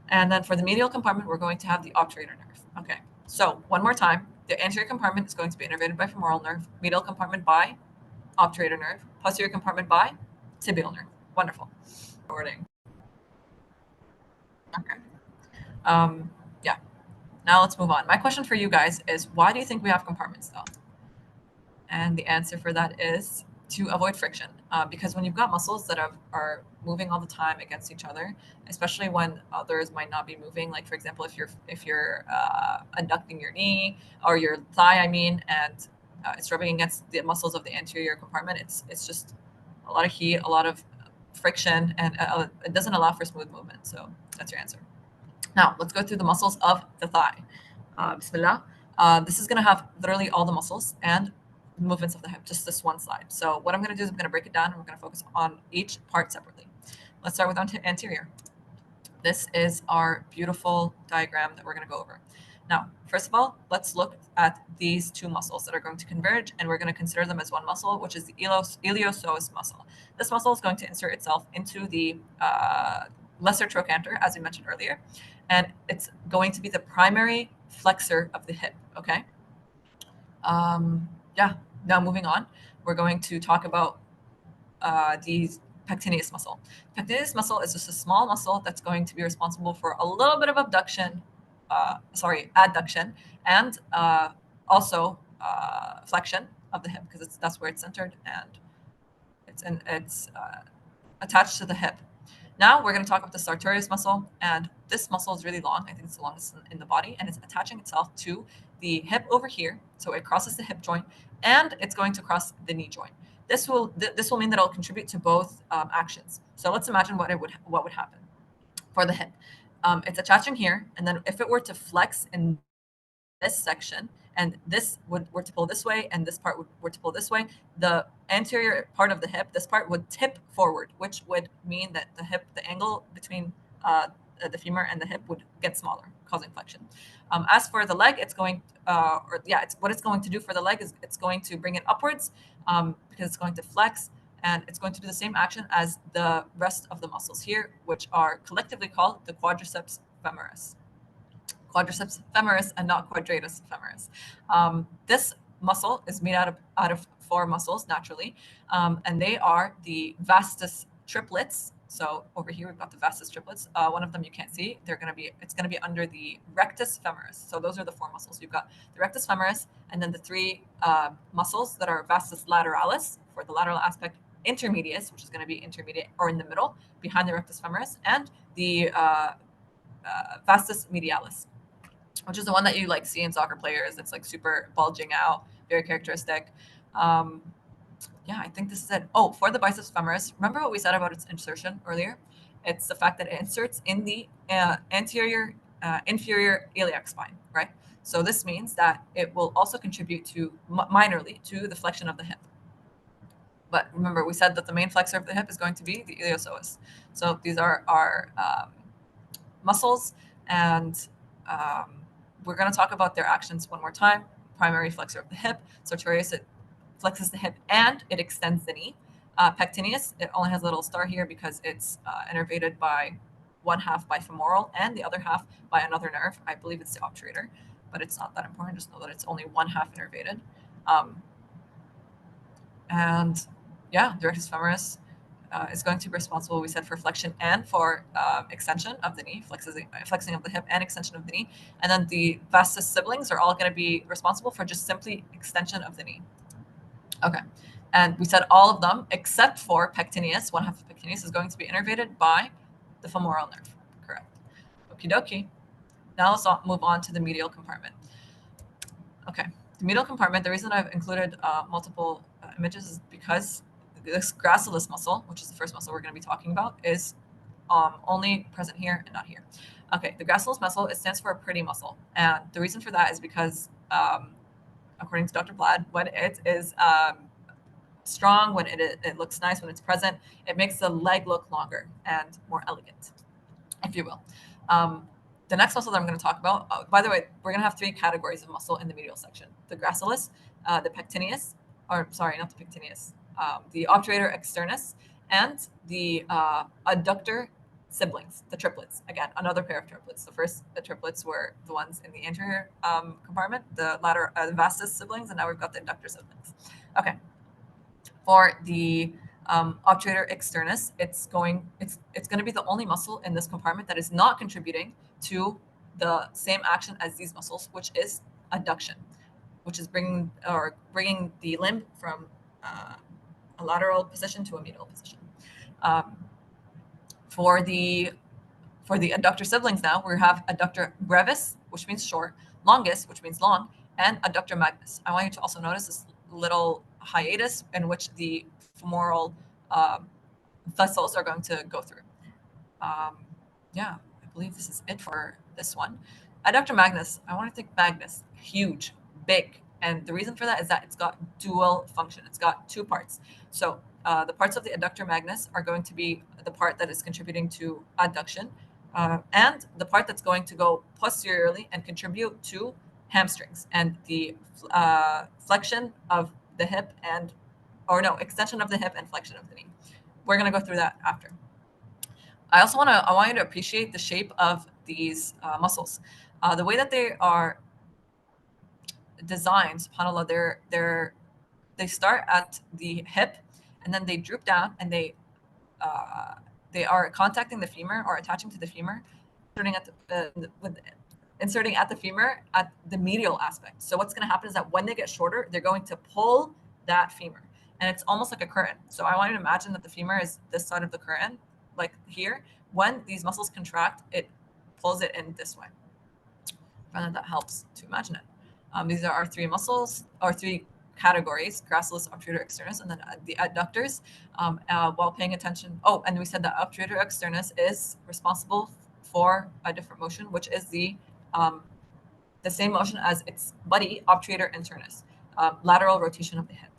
[SPEAKER 1] And then for the medial compartment, we're going to have the obturator nerve. Okay, so one more time, the anterior compartment is going to be innervated by femoral nerve, medial compartment by obturator nerve, posterior compartment by tibial nerve. Wonderful. Recording. Okay. Yeah. Now let's move on. My question for you guys is, why do you think we have compartments though? And the answer for that is to avoid friction. Because when you've got muscles that are moving all the time against each other, especially when others might not be moving, like for example, if you're adducting your knee or your thigh, I mean, and it's rubbing against the muscles of the anterior compartment, it's just a lot of heat, a lot of friction, and it doesn't allow for smooth movement. So that's your answer. Now let's go through the muscles of the thigh. Bismillah. This is going to have literally all the muscles and movements of the hip, just this one slide. So what I'm going to do is I'm going to break it down and we're going to focus on each part separately. Let's start with anterior. This is our beautiful diagram that we're going to go over. Now, first of all, let's look at these two muscles that are going to converge, and we're going to consider them as one muscle, which is the iliopsoas muscle. This muscle is going to insert itself into the lesser trochanter, as we mentioned earlier, and it's going to be the primary flexor of the hip, okay? Yeah, now moving on, we're going to talk about the pectineus muscle. Pectineus muscle is just a small muscle that's going to be responsible for a little bit of adduction, and also flexion of the hip, because that's where it's centered and it's attached to the hip. Now we're going to talk about the sartorius muscle, and this muscle is really long. I think it's the longest in the body, and it's attaching itself to the hip over here. So it crosses the hip joint, and it's going to cross the knee joint. This will mean that it'll contribute to both actions. So let's imagine what would happen for the hip. It's attaching here, and then if it were to flex in this section, and this were to pull this way, and this part were to pull this way, the anterior part of the hip, this part would tip forward, which would mean that the angle between the femur and the hip would get smaller, causing flexion. As for the leg, it's going to do for the leg is it's going to bring it upwards, because it's going to flex, and it's going to do the same action as the rest of the muscles here, which are collectively called the quadriceps femoris. Quadriceps femoris and not quadratus femoris. This muscle is made out of four muscles naturally, and they are the vastus triplets. So over here we've got the vastus triplets. One of them you can't see. It's gonna be under the rectus femoris. So those are the four muscles. You've got the rectus femoris, and then the three muscles that are vastus lateralis for the lateral aspect, intermedius, which is going to be intermediate or in the middle behind the rectus femoris, and the vastus medialis, which is the one that you like see in soccer players. It's like super bulging out, very characteristic. Yeah, I think this is it. Oh, for the biceps femoris, remember what we said about its insertion earlier? It's the fact that it inserts in the inferior iliac spine, right? So this means that it will also contribute to minorly to the flexion of the hip. But remember, we said that the main flexor of the hip is going to be the iliopsoas. So these are our muscles, and we're going to talk about their actions one more time. Primary flexor of the hip, sartorius, it flexes the hip and it extends the knee. Pectineus, it only has a little star here because it's innervated by one half by femoral and the other half by another nerve. I believe it's the obturator, but it's not that important. Just know that it's only one half innervated. And yeah, the rectus femoris is going to be responsible, we said, for flexion and for extension of the knee, flexing of the hip and extension of the knee. And then the vastus siblings are all going to be responsible for just simply extension of the knee. Okay. And we said all of them except for pectineus, one half of pectineus is going to be innervated by the femoral nerve. Correct. Okie dokie. Now let's move on to the medial compartment. Okay. The medial compartment, the reason I've included multiple images is because this gracilis muscle, which is the first muscle we're going to be talking about, is only present here and not here. Okay, the gracilis muscle, it stands for a pretty muscle. And the reason for that is because, according to Dr. Vlad, when it is strong, when it looks nice, when it's present, it makes the leg look longer and more elegant, if you will. The next muscle that I'm going to talk about, by the way, we're going to have three categories of muscle in the medial section: the gracilis, the pectineus, or sorry, not the pectineus, the obturator externus, and the adductor siblings, the triplets. Again, another pair of triplets. The first the triplets were the ones in the anterior compartment, the the vastus siblings, and now we've got the adductor siblings. Okay, for the obturator externus, it's going to be the only muscle in this compartment that is not contributing to the same action as these muscles, which is adduction, which is bringing the limb from a lateral position to a medial position. Um, for the adductor siblings now, we have adductor brevis, which means short, longus, which means long, and adductor magnus. I want you to also notice this little hiatus in which the femoral vessels are going to go through. Yeah, I believe this is it for this one. Adductor magnus, I want to think magnus, huge, big. And the reason for that is that it's got dual function. It's got two parts. So the parts of the adductor magnus are going to be the part that is contributing to adduction, and the part that's going to go posteriorly and contribute to hamstrings and the flexion of the hip extension of the hip and flexion of the knee. We're going to go through that after. I want you to appreciate the shape of these muscles. The way that they are designed, subhanAllah, they start at the hip and then they droop down and they are contacting the femur or attaching to the femur, inserting at the femur at the medial aspect. So what's going to happen is that when they get shorter, they're going to pull that femur, and it's almost like a curtain. So I want you to imagine that the femur is this side of the curtain, like here. When these muscles contract, it pulls it in this way. I find that helps to imagine it. These are our three muscles, or three categories: gracilis, obturator externus, and then the adductors. While paying attention, and we said that obturator externus is responsible for a different motion, which is the same motion as its buddy, obturator internus, lateral rotation of the hip.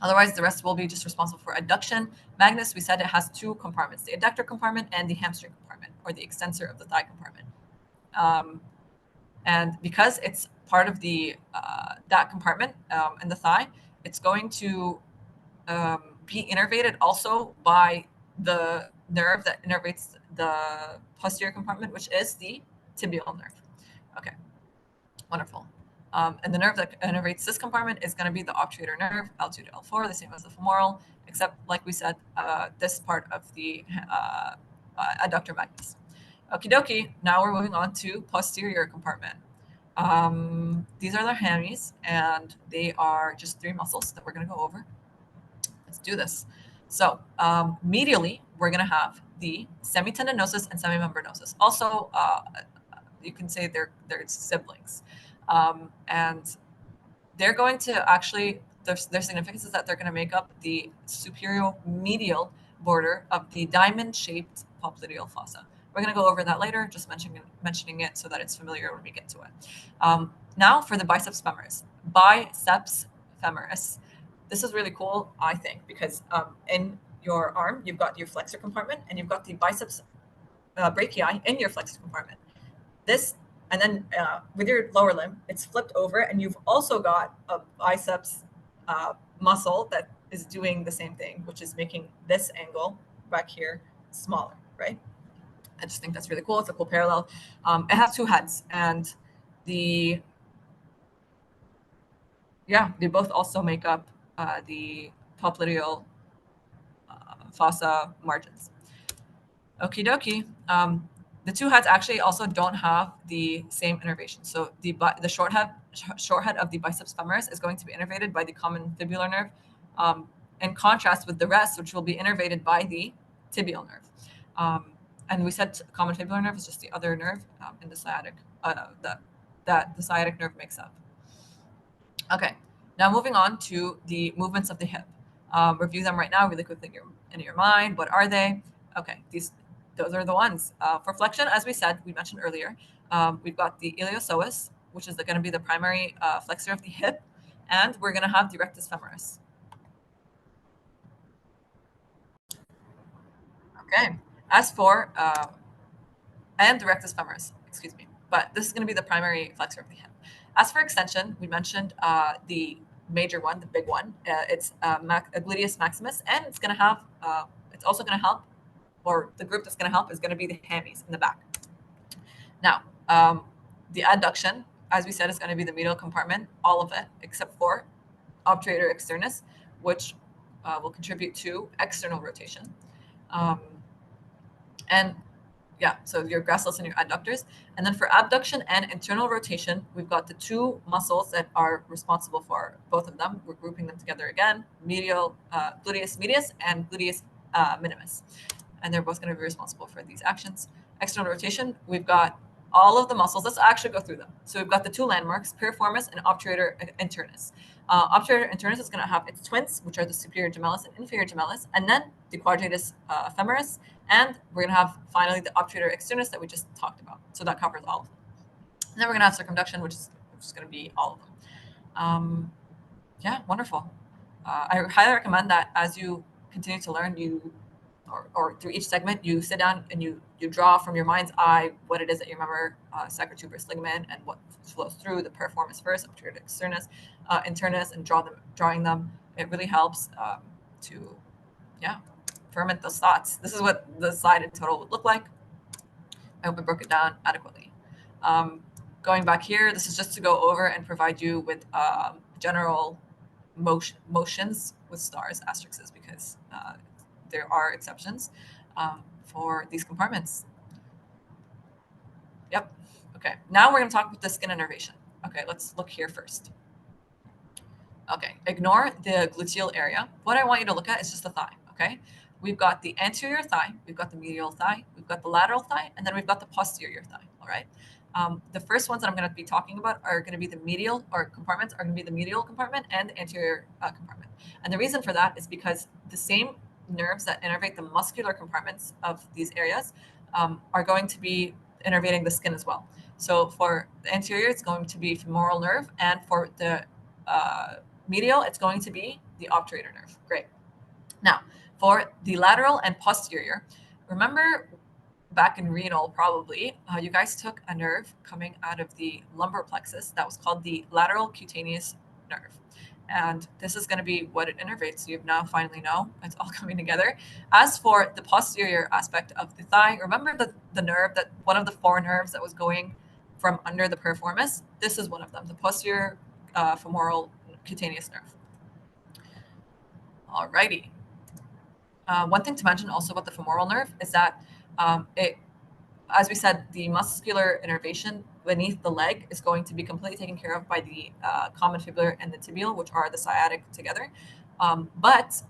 [SPEAKER 1] Otherwise, the rest will be just responsible for adduction. Magnus, we said it has two compartments: the adductor compartment and the hamstring compartment, or the extensor of the thigh compartment. And because it's part of the that compartment in the thigh, it's going to be innervated also by the nerve that innervates the posterior compartment, which is the tibial nerve. Okay, wonderful. And the nerve that innervates this compartment is going to be the obturator nerve, L2 to L4, the same as the femoral, except, like we said, this part of the adductor magnus. Okie dokie, now we're moving on to posterior compartment. These are their hammies, and they are just three muscles that we're going to go over. Let's do this. So medially, we're going to have the semitendinosus and semimembranosus. Also, you can say they're siblings. And they're going to actually, their significance is that they're going to make up the superior medial border of the diamond-shaped popliteal fossa. We're going to go over that later, just mentioning it so that it's familiar when we get to it. Now for the biceps femoris. Biceps femoris. This is really cool, I think, because in your arm, you've got your flexor compartment and you've got the biceps brachii in your flexor compartment. And then with your lower limb, it's flipped over, and you've also got a biceps muscle that is doing the same thing, which is making this angle back here smaller, right? I just think that's really cool. It's a cool parallel. It has two heads, and they both also make up the popliteal fossa margins. Okie dokie. The two heads actually also don't have the same innervation. So the short head of the biceps femoris is going to be innervated by the common fibular nerve, in contrast with the rest, which will be innervated by the tibial nerve. And we said common fibular nerve is just the other nerve in the sciatic that the sciatic nerve makes up. Okay, Now moving on to the movements of the hip. Review them right now really quickly in your mind. What are they? Okay, those are the ones. For flexion, as we said, we mentioned earlier, we've got the iliopsoas, which is going to be the primary flexor of the hip, and we're going to have the rectus femoris. Okay. As for and the rectus femoris, excuse me, but this is going to be the primary flexor of the hip. As for extension, we mentioned the major one, the big one. It's gluteus maximus, and it's going to have. It's also going to help, or the group that's going to help is going to be the hammies in the back. Now, the adduction, as we said, is going to be the medial compartment, all of it except for obturator externus, which will contribute to external rotation. And yeah, so your gracilis and your adductors. And then for abduction and internal rotation, we've got the two muscles that are responsible for both of them. We're grouping them together again, medial gluteus medius and gluteus minimus. And they're both going to be responsible for these actions. External rotation, we've got all of the muscles. Let's actually go through them. So we've got the two landmarks, piriformis and obturator internus. Obturator internus is going to have its twins, which are the superior gemellus and inferior gemellus, and then the quadratus femoris, and we're going to have finally the obturator externus that we just talked about. So that covers all of them. And then we're going to have circumduction, which is going to be all of them. Yeah, wonderful. I highly recommend that as you continue to learn, or through each segment, you sit down and you draw from your mind's eye what it is that you remember, sacrotuberous ligament and what flows through the piriformis first, obturator externus, internus, and drawing them. It really helps to, ferment those thoughts. This is what the slide in total would look like. I hope I broke it down adequately. Going back here, this is just to go over and provide you with general motions with stars, asterisks, because there are exceptions for these compartments. Yep. Okay. Now we're going to talk about the skin innervation. Okay, let's look here first. Okay, ignore the gluteal area. What I want you to look at is just the thigh. Okay, we've got the anterior thigh, we've got the medial thigh, we've got the lateral thigh, and then we've got the posterior thigh. All right. The first ones that I'm going to be talking about are going to be the medial, or compartments are going to be the medial compartment and the anterior compartment. And the reason for that is because the same nerves that innervate the muscular compartments of these areas are going to be innervating the skin as well. So for the anterior, it's going to be femoral nerve, and for the medial, it's going to be the obturator nerve. Great. Now, for the lateral and posterior, remember back in renal, probably, you guys took a nerve coming out of the lumbar plexus that was called the lateral cutaneous nerve. And this is going to be what it innervates. So you now finally know it's all coming together. As for the posterior aspect of the thigh, remember the nerve, that one of the four nerves that was going from under the piriformis? This is one of them, the posterior femoral cutaneous nerve. Alrighty. One thing to mention also about the femoral nerve is that it, as we said, the muscular innervation beneath the leg is going to be completely taken care of by the common fibular and the tibial, which are the sciatic together. But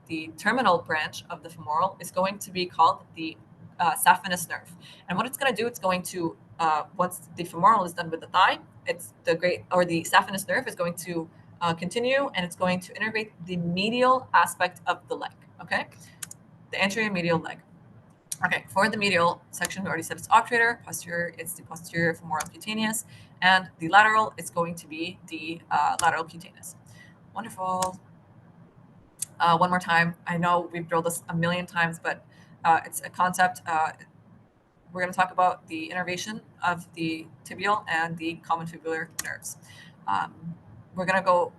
[SPEAKER 1] the terminal branch of the femoral is going to be called the saphenous nerve. And what it's going to do, it's going to, once the femoral is done with the thigh, it's the saphenous nerve is going to continue, and it's going to innervate the medial aspect of the leg. Okay, the anterior medial leg. Okay, for the medial section, we already said it's obturator. Posterior, it's the posterior femoral cutaneous, and the lateral is going to be the lateral cutaneous. Wonderful. One more time. I know we've drilled this a million times, but it's a concept. We're going to talk about the innervation of the tibial and the common fibular nerves. We're going to go,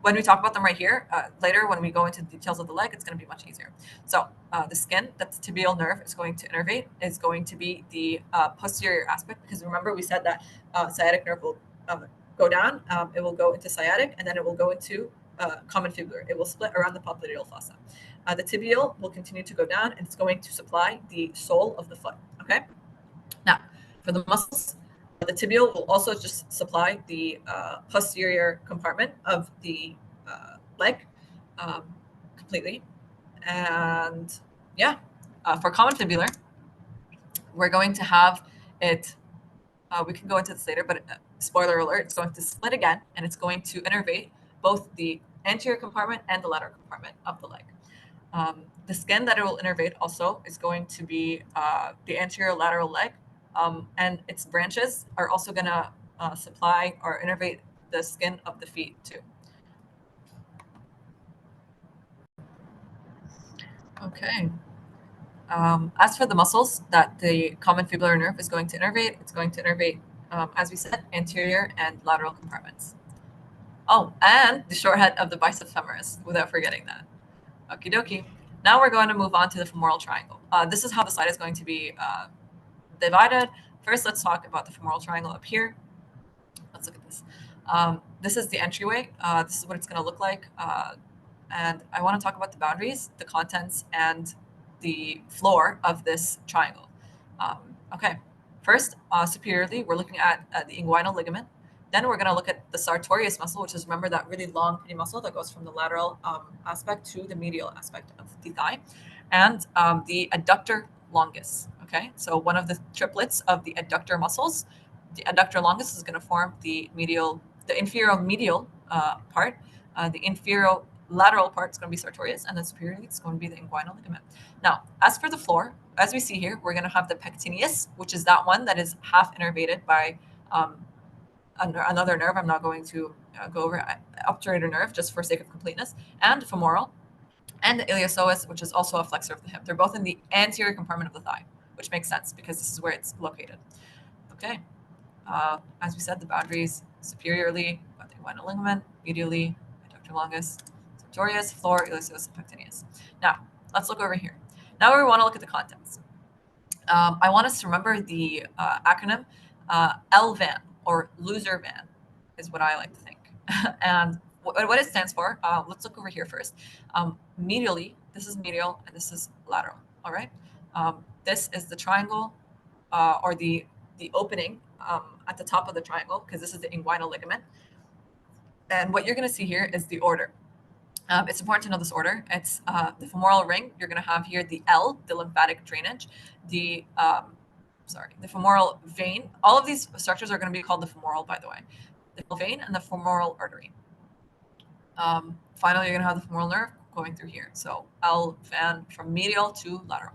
[SPEAKER 1] when we talk about them right here, later when we go into the details of the leg, it's going to be much easier. So the skin that the tibial nerve is going to innervate is going to be the posterior aspect, because remember we said that sciatic nerve will go down, it will go into sciatic, and then it will go into common fibular. It will split around the popliteal fossa. The tibial will continue to go down, and it's going to supply the sole of the foot. Okay. Now, for the muscles, the tibial will also just supply the posterior compartment of the leg completely. And yeah, for common fibular, we're going to have it, we can go into this later, but spoiler alert, it's going to split again, and it's going to innervate both the anterior compartment and the lateral compartment of the leg. The skin that it will innervate also is going to be the anterior lateral leg, and its branches are also going to supply or innervate the skin of the feet too. Okay. As for the muscles that the common fibular nerve is going to innervate, it's going to innervate, as we said, anterior and lateral compartments. Oh, and the short head of the biceps femoris, without forgetting that. Okie dokie. Now we're going to move on to the femoral triangle. This is how the slide is going to be divided. First, let's talk about the femoral triangle up here. Let's look at this. This is the entryway. This is what it's going to look like. And I want to talk about the boundaries, the contents, and the floor of this triangle. Okay. First, superiorly, we're looking at the inguinal ligament. Then we're going to look at the sartorius muscle, which is, remember, that really long, pretty muscle that goes from the lateral aspect to the medial aspect of the thigh, and the adductor longus. Okay, so one of the triplets of the adductor muscles, the adductor longus, is going to form the inferior medial part. The inferior lateral part is going to be sartorius, and then superiorly it's going to be the inguinal ligament. Now, as for the floor, as we see here, we're going to have the pectineus, which is that one that is half innervated by another nerve. I'm not going to go over obturator nerve just for sake of completeness, and femoral, and the iliopsoas, which is also a flexor of the hip. They're both in the anterior compartment of the thigh, which makes sense because this is where it's located. Okay. As we said, the boundaries superiorly, got the inguinal ligament, medially, adductor longus, sartorius, floor, iliopsoas, and pectineus. Now, let's look over here. Now we want to look at the contents. I want us to remember the acronym LVAN, or loser van, is what I like to think. And what it stands for, let's look over here first. Medially, this is medial, and this is lateral. All right. This is the triangle, or the opening at the top of the triangle, because this is the inguinal ligament. And what you're going to see here is the order. It's important to know this order. It's the femoral ring. You're going to have here the L, the lymphatic drainage, the femoral vein. All of these structures are going to be called the femoral, by the way. The femoral vein and the femoral artery. Finally, you're going to have the femoral nerve going through here. So L, van, from medial to lateral.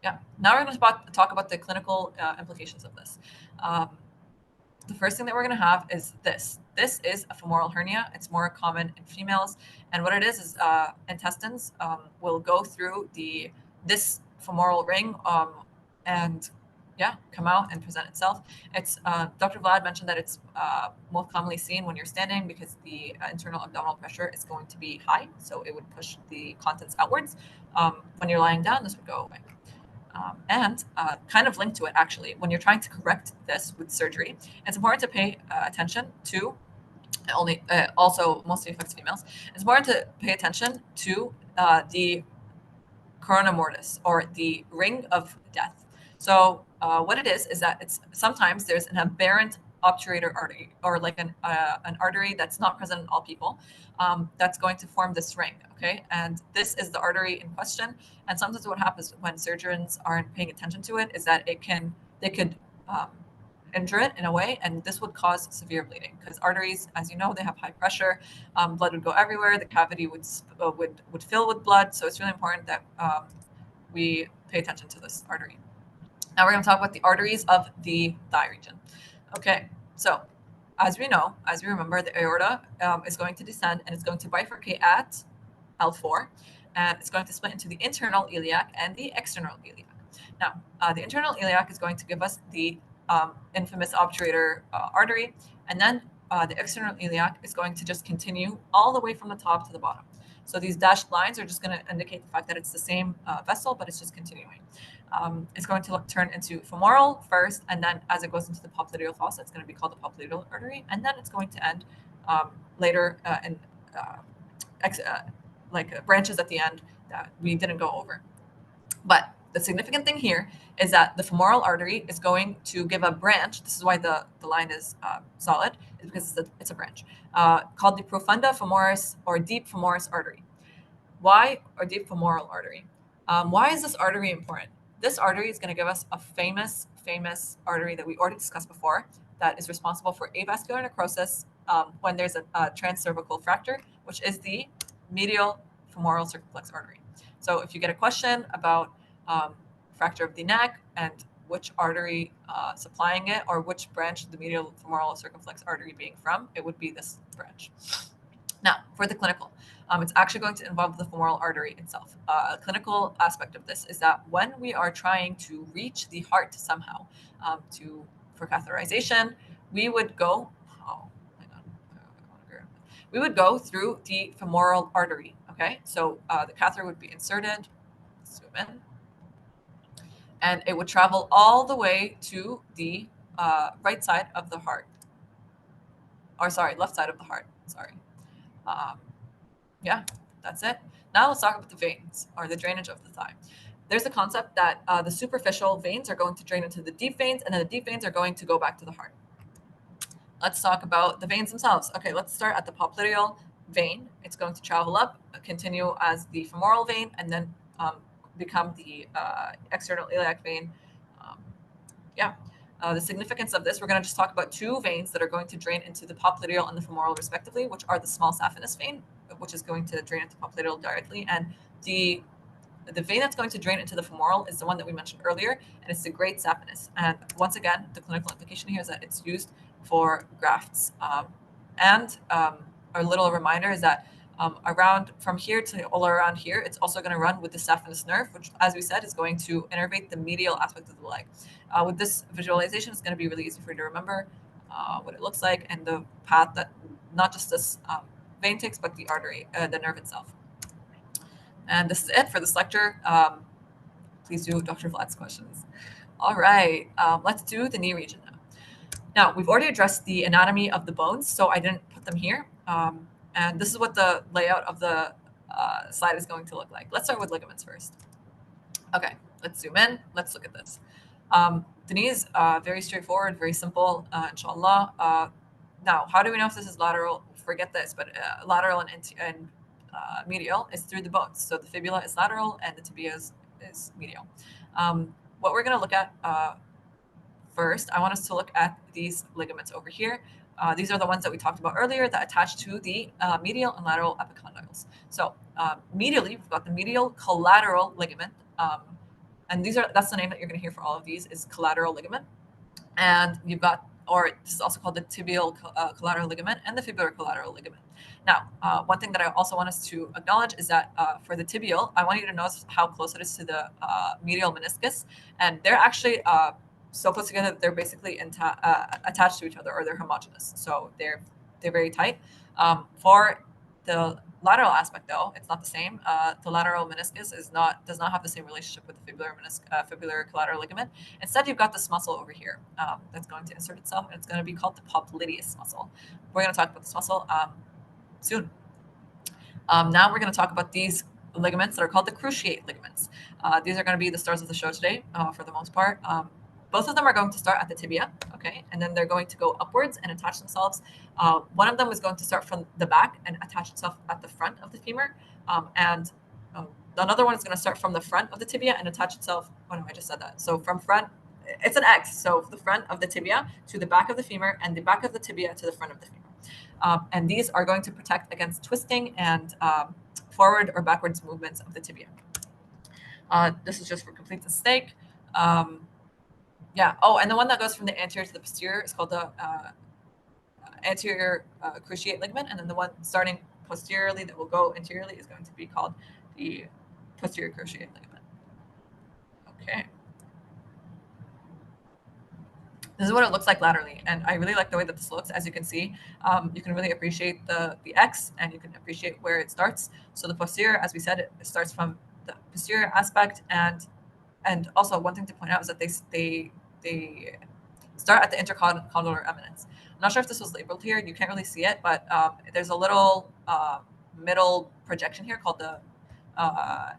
[SPEAKER 1] Yeah. Now we're going to talk about the clinical implications of this. The first thing that we're going to have is this. This is a femoral hernia. It's more common in females, and what it is intestines will go through this femoral ring and come out and present itself. It's Dr. Vlad mentioned that it's most commonly seen when you're standing because the internal abdominal pressure is going to be high, so it would push the contents outwards. When you're lying down, this would go away. And kind of linked to it, actually, when you're trying to correct this with surgery, it's important to pay attention to also mostly affects females. It's important to pay attention to the corona mortis, or the ring of death. So what it is that it's sometimes there's an aberrant obturator artery, or like an artery that's not present in all people, that's going to form this ring. Okay, and this is the artery in question. And sometimes what happens when surgeons aren't paying attention to it is that they could injure it in a way, and this would cause severe bleeding, because arteries, as you know, they have high pressure. Blood would go everywhere. The cavity would fill with blood. So it's really important that we pay attention to this artery. Now we're going to talk about the arteries of the thigh region. Okay, so as we remember, the aorta is going to descend, and it's going to bifurcate at L4, and it's going to split into the internal iliac and the external iliac. Now, the internal iliac is going to give us the infamous obturator artery, and then the external iliac is going to just continue all the way from the top to the bottom. So these dashed lines are just going to indicate the fact that it's the same vessel, but it's just continuing. It's going to turn into femoral first, and then as it goes into the popliteal fossa, it's going to be called the popliteal artery, and then it's going to end later in branches at the end that we didn't go over. But the significant thing here is that the femoral artery is going to give a branch. This is why the line is solid, is because it's a branch called the profunda femoris, or deep femoris artery. Why, or deep femoral artery? Why is this artery important? This artery is going to give us a famous artery that we already discussed before, that is responsible for avascular necrosis when there's a transcervical fracture, which is the medial femoral circumflex artery. So if you get a question about fracture of the neck and which artery supplying it, or which branch of the medial femoral circumflex artery being from, it would be this branch. Now, for the clinical, it's actually going to involve the femoral artery itself. A clinical aspect of this is that when we are trying to reach the heart somehow for catheterization, we would go. Oh, hang on. We would go through the femoral artery. Okay, so the catheter would be inserted. Zoom in, and it would travel all the way to the right side of the heart, or sorry, left side of the heart. Sorry. Um, Yeah, that's it. Now let's talk about the veins or the drainage of the thigh. There's a concept that the superficial veins are going to drain into the deep veins, and then the deep veins are going to go back to the heart. Let's talk about the veins themselves. Okay, let's start at the popliteal vein. It's going to travel up, continue as the femoral vein, and then become the external iliac vein. Um, yeah. The significance of this, we're going to just talk about two veins that are going to drain into the popliteal and the femoral respectively, which are the small saphenous vein, which is going to drain into popliteal directly, and the vein that's going to drain into the femoral is the one that we mentioned earlier, and it's the great saphenous. And once again, the clinical implication here is that it's used for grafts. And our little reminder is that around from here to all around here, it's also going to run with the saphenous nerve, which, as we said, is going to innervate the medial aspect of the leg. With this visualization, it's going to be really easy for you to remember what it looks like and the path that not just this vein takes, but the artery, the nerve itself. And this is it for this lecture. Please do Dr. Vlad's questions. All right, let's do the knee region now. Now, we've already addressed the anatomy of the bones, so I didn't put them here. And this is what the layout of the slide is going to look like. Let's start with ligaments first. Okay, let's zoom in. Let's look at this. The knee is very straightforward, very simple, inshallah. Now, how do we know if this is lateral? Forget this, but lateral and medial is through the bones. So the fibula is lateral and the tibia is medial. What we're going to look at first, I want us to look at these ligaments over here. These are the ones that we talked about earlier that attach to the medial and lateral epicondyles. So medially, we've got the medial collateral ligament. And that's the name that you're going to hear for all of these is collateral ligament. And you've got, or this is also called the tibial collateral ligament and the fibular collateral ligament. Now, one thing that I also want us to acknowledge is that for the tibial, I want you to notice how close it is to the medial meniscus. And they're actually so close together that they're basically attached to each other, or they're homogeneous. So they're very tight. For the lateral aspect, though, it's not the same. The lateral meniscus does not have the same relationship with the fibular collateral ligament. Instead, you've got this muscle over here that's going to insert itself, and it's going to be called the popliteus muscle. We're going to talk about this muscle soon. Now we're going to talk about these ligaments that are called the cruciate ligaments. These are going to be the stars of the show today, for the most part. Both of them are going to start at the tibia, okay, and then they're going to go upwards and attach themselves. One of them is going to start from the back and attach itself at the front of the femur, and another one is going to start from the front of the tibia and attach itself. Oh no, I just said that. So from front, it's an X. So the front of the tibia to the back of the femur, and the back of the tibia to the front of the femur. And these are going to protect against twisting and forward or backwards movements of the tibia. This is just for complete mistake. Yeah. Oh, and the one that goes from the anterior to the posterior is called the anterior cruciate ligament, and then the one starting posteriorly that will go anteriorly is going to be called the posterior cruciate ligament. Okay. This is what it looks like laterally, and I really like the way that this looks. As you can see, you can really appreciate the X, and you can appreciate where it starts. So the posterior, as we said, it starts from the posterior aspect, and also one thing to point out is that they start at the intercondylar eminence. I'm not sure if this was labeled here. You can't really see it, but there's a little middle projection here called the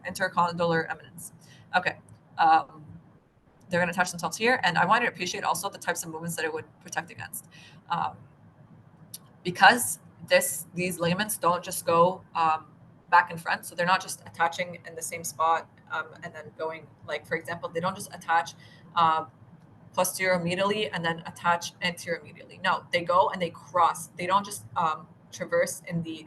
[SPEAKER 1] intercondylar eminence. Okay. They're going to attach themselves here, and I want you to appreciate also the types of movements that it would protect against. Because these ligaments don't just go back and front, so they're not just attaching in the same spot and then going, like, for example, they don't just attach posterior-medially and then attach anterior-medially. No, they go and they cross. They don't just traverse in the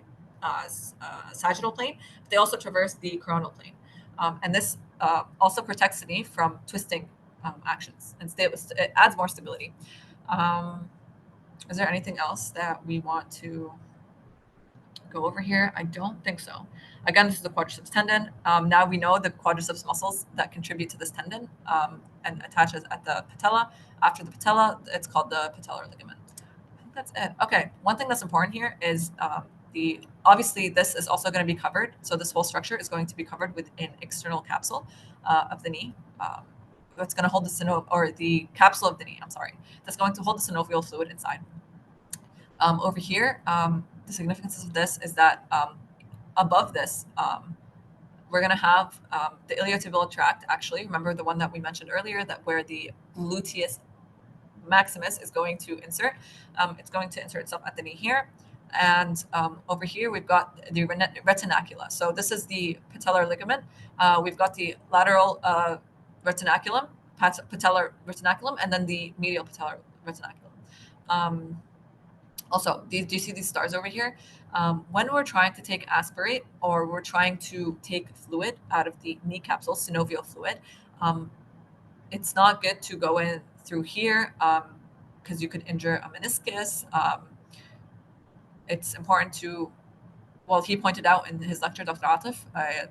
[SPEAKER 1] sagittal plane, but they also traverse the coronal plane. And this also protects the knee from twisting actions, and it adds more stability. Is there anything else that we want to go over here? I don't think so. Again, this is the quadriceps tendon. Now we know the quadriceps muscles that contribute to this tendon and attaches at the patella. After the patella, it's called the patellar ligament. I think that's it. Okay, one thing that's important here is obviously this is also going to be covered. So this whole structure is going to be covered with an external capsule of the knee. That's going to hold the capsule of the knee. I'm sorry. That's going to hold the synovial fluid inside. Over here, the significance of this is that above this, we're going to have the iliotibial tract. Actually, remember the one that we mentioned earlier, that where the gluteus maximus is going to insert. It's going to insert itself at the knee here. And over here, we've got the retinacula. So this is the patellar ligament. We've got the lateral retinaculum, patellar retinaculum, and then the medial patellar retinaculum. Also, do you see these stars over here? When we're trying to aspirate or we're trying to take fluid out of the knee capsule, synovial fluid, it's not good to go in through here because you could injure a meniscus. It's important to, well, he pointed out in his lecture, Dr. Atif,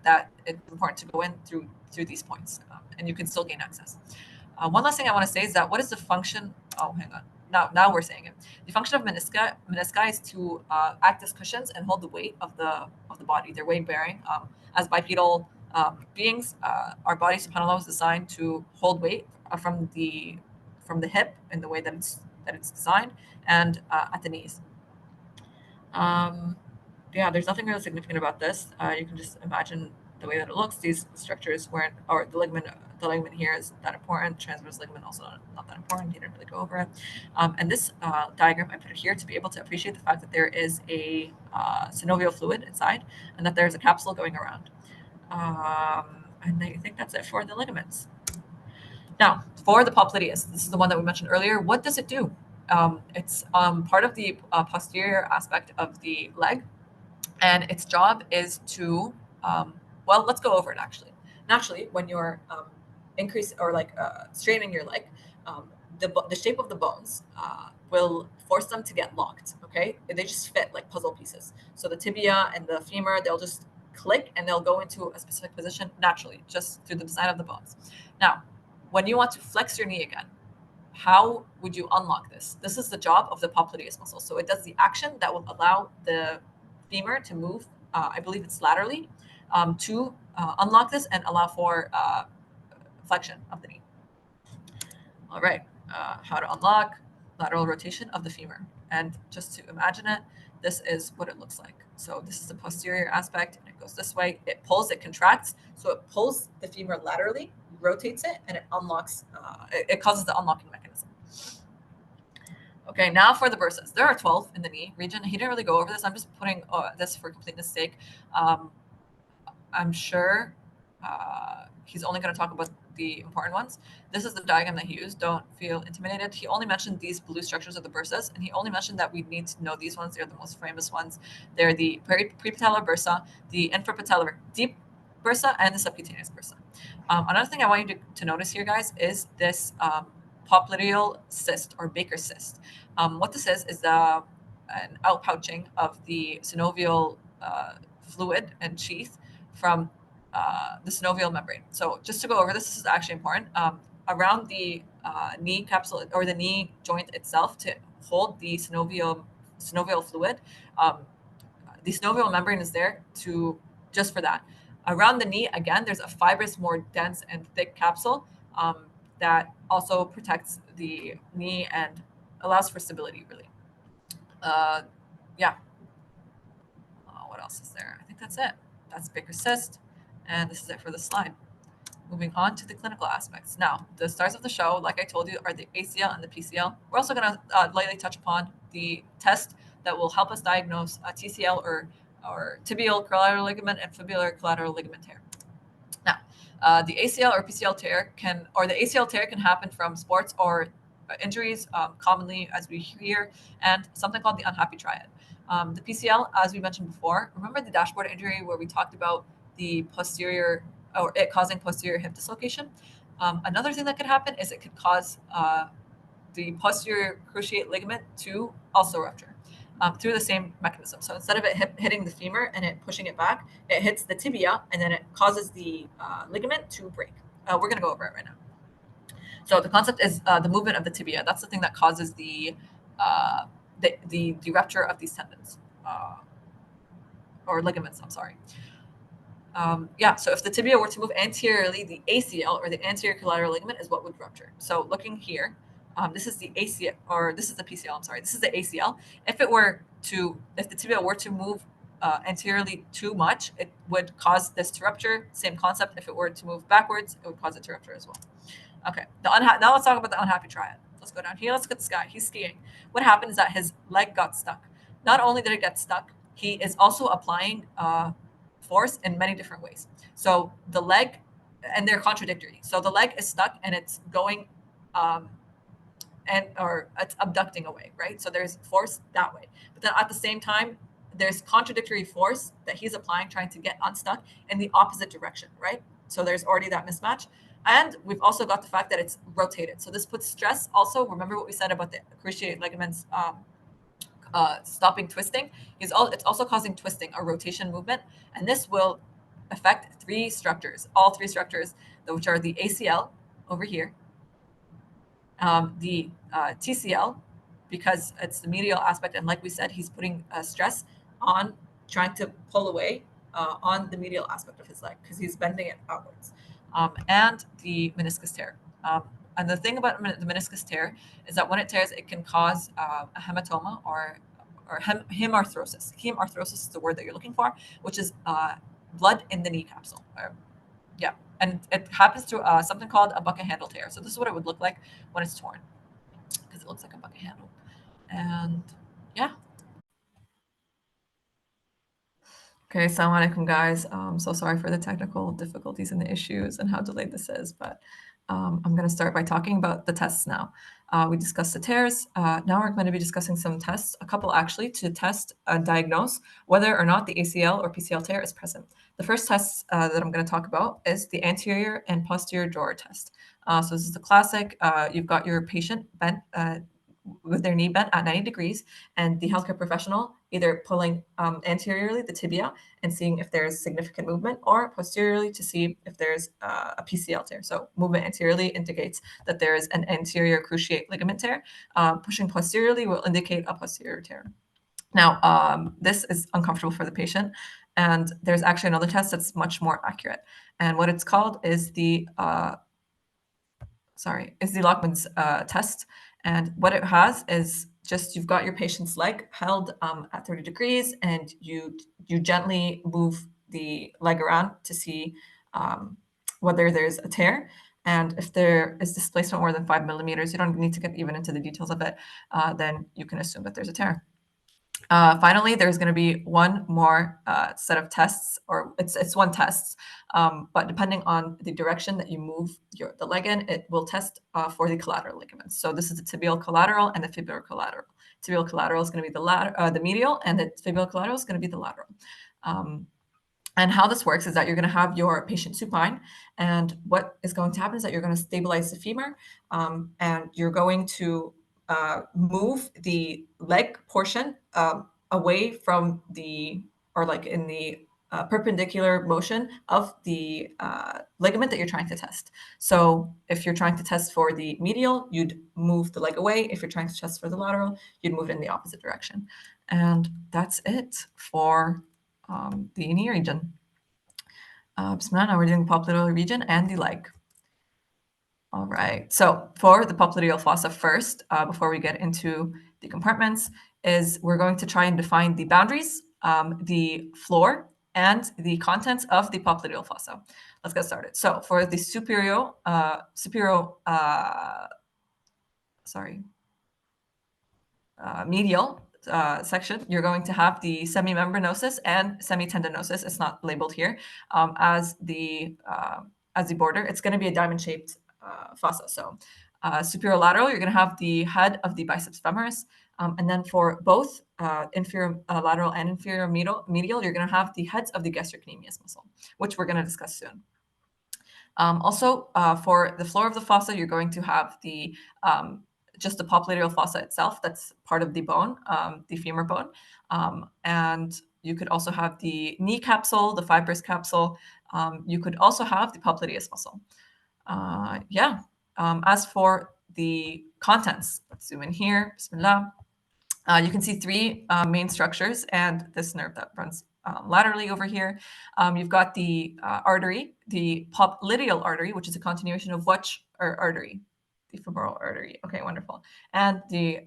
[SPEAKER 1] that it's important to go in through these points, and you can still gain access. One last thing I want to say is that what is the function? Oh, hang on. Now we're saying it. The function of menisci is to act as cushions and hold the weight of the body. They're weight bearing. As bipedal beings, our body, subhanAllah, was designed to hold weight from the hip in the way that it's designed, and at the knees. Yeah, there's nothing really significant about this. You can just imagine the way that it looks. These structures weren't, or the ligament here is that important. Transverse ligament also not that important. He didn't really go over it. And this diagram, I put it here to be able to appreciate the fact that there is a synovial fluid inside and that there's a capsule going around. And I think that's it for the ligaments. Now, for the popliteus, this is the one that we mentioned earlier. What does it do? It's part of the posterior aspect of the leg, and its job is to, well, let's go over it actually. Naturally, when you're straightening your leg, the shape of the bones will force them to get locked. Okay, they just fit like puzzle pieces. So the tibia and the femur, they'll just click and they'll go into a specific position naturally, just through the design of the bones. Now, when you want to flex your knee again, how would you unlock this? This is the job of the popliteus muscle. So it does the action that will allow the femur to move, I believe it's laterally, to unlock this and allow for flexion of the knee. All right, how to unlock lateral rotation of the femur. And just to imagine it, this is what it looks like. So this is the posterior aspect, and it goes this way. It pulls, it contracts. So it pulls the femur laterally, rotates it, and it unlocks, it causes the unlocking mechanism. Okay, now for the bursas. There are 12 in the knee region. He didn't really go over this. I'm just putting this for completeness sake. I'm sure he's only going to talk about the important ones. This is the diagram that he used. Don't feel intimidated. He only mentioned these blue structures of the bursas, and he only mentioned that we need to know these ones. They're the most famous ones. They're the prepatellar bursa, the infrapatellar deep bursa, and the subcutaneous bursa. Another thing I want you to notice here, guys, is this popliteal cyst or Baker's cyst. What this is an outpouching of the synovial fluid and sheath from the synovial membrane. So just to go over this is actually important. Around the knee capsule or the knee joint itself to hold the synovial fluid, the synovial membrane is there just for that. Around the knee, again, there's a fibrous, more dense and thick capsule that also protects the knee and allows for stability, really. Yeah. What else is there? I think that's it. That's Baker's cyst. And this is it for the slide. Moving on to the clinical aspects. Now, the stars of the show, like I told you, are the ACL and the PCL. We're also going to lightly touch upon the test that will help us diagnose a TCL or tibial collateral ligament and fibular collateral ligament tear. Now, the ACL or PCL tear the ACL tear can happen from sports or injuries, commonly as we hear, and something called the unhappy triad. The PCL, as we mentioned before, remember the dashboard injury where we talked about the posterior or it causing posterior hip dislocation? Another thing that could happen is it could cause the posterior cruciate ligament to also rupture through the same mechanism. So instead of it hitting the femur and it pushing it back, it hits the tibia and then it causes the ligament to break. We're going to go over it right now. So the concept is the movement of the tibia. That's the thing that causes the rupture of these tendons or ligaments. I'm sorry. Yeah, so if the tibia were to move anteriorly, the ACL or the anterior collateral ligament is what would rupture. So looking here, this is the ACL, or this is the PCL, I'm sorry, this is the ACL. If the tibia were to move anteriorly too much, it would cause this to rupture. Same concept. If it were to move backwards, it would cause it to rupture as well. Okay, now let's talk about the unhappy triad. Let's go down here. Let's look at this guy. He's skiing. What happened is that his leg got stuck. Not only did it get stuck, he is also applying force in many different ways. So the leg, and they're contradictory. So the leg is stuck and it's going, um, or it's abducting away, right? So there's force that way. But then at the same time, there's contradictory force that he's applying, trying to get unstuck in the opposite direction, right? So there's already that mismatch. And we've also got the fact that it's rotated. So this puts stress. Also, remember what we said about the cruciate ligaments stopping twisting. It's also causing twisting, a rotation movement. And this will affect all three structures, which are the ACL over here, the TCL, because it's the medial aspect. And like we said, he's putting stress on trying to pull away on the medial aspect of his leg because he's bending it outwards. And the meniscus tear. And the thing about the meniscus tear is that when it tears, it can cause a hematoma or hemarthrosis. Hemarthrosis is the word that you're looking for, which is blood in the knee capsule. Yeah, and it happens through something called a bucket handle tear. So this is what it would look like when it's torn, because it looks like a bucket handle. And yeah. Okay, assalamu alaikum, guys. So sorry for the technical difficulties and the issues and how delayed this is, but I'm going to start by talking about the tests now. We discussed the tears. Now we're going to be discussing some tests, a couple actually, to test and diagnose whether or not the ACL or PCL tear is present. The first test that I'm going to talk about is the anterior and posterior drawer test. So this is the classic. You've got your patient bent with their knee bent at 90 degrees, and the healthcare professional either pulling anteriorly the tibia and seeing if there's significant movement, or posteriorly to see if there's a PCL tear. So movement anteriorly indicates that there is an anterior cruciate ligament tear. Pushing posteriorly will indicate a posterior tear. Now, this is uncomfortable for the patient, and there's actually another test that's much more accurate. And what it's called is the Lockman's test. And what it has is just you've got your patient's leg held at 30 degrees, and you gently move the leg around to see whether there's a tear. And if there is displacement more than 5 millimeters, you don't need to get even into the details of it, then you can assume that there's a tear. Finally, there's going to be one more set of tests, or it's one test, but depending on the direction that you move the leg in, it will test for the collateral ligaments. So this is the tibial collateral and the fibular collateral. Tibial collateral is going to be the medial, and the fibular collateral is going to be the lateral. And how this works is that you're going to have your patient supine, and what is going to happen is that you're going to stabilize the femur, and you're going to move the leg portion away from in the perpendicular motion of the ligament that you're trying to test. So if you're trying to test for the medial, you'd move the leg away. If you're trying to test for the lateral, you'd move in the opposite direction. And that's it for the knee region. Bismillah, now we're doing the popliteal region and the leg. All right, so for the popliteal fossa first, before we get into the compartments, is we're going to try and define the boundaries, the floor, and the contents of the popliteal fossa. Let's get started. So for the medial section, you're going to have the semimembranosus and semitendinosus. It's not labeled here as the border. It's going to be a diamond-shaped fossa. So superior lateral, you're going to have the head of the biceps femoris. And then for both inferior lateral and inferior medial, you're going to have the heads of the gastrocnemius muscle, which we're going to discuss soon. Also, for the floor of the fossa, you're going to have the just the popliteal fossa itself. That's part of the bone, the femur bone. And you could also have the knee capsule, the fibrous capsule. You could also have the popliteus muscle. As for the contents, let's zoom in here. Bismillah. You can see three main structures and this nerve that runs laterally over here. You've got the artery, the popliteal artery, which is a continuation of which artery? The femoral artery. Okay, wonderful. And the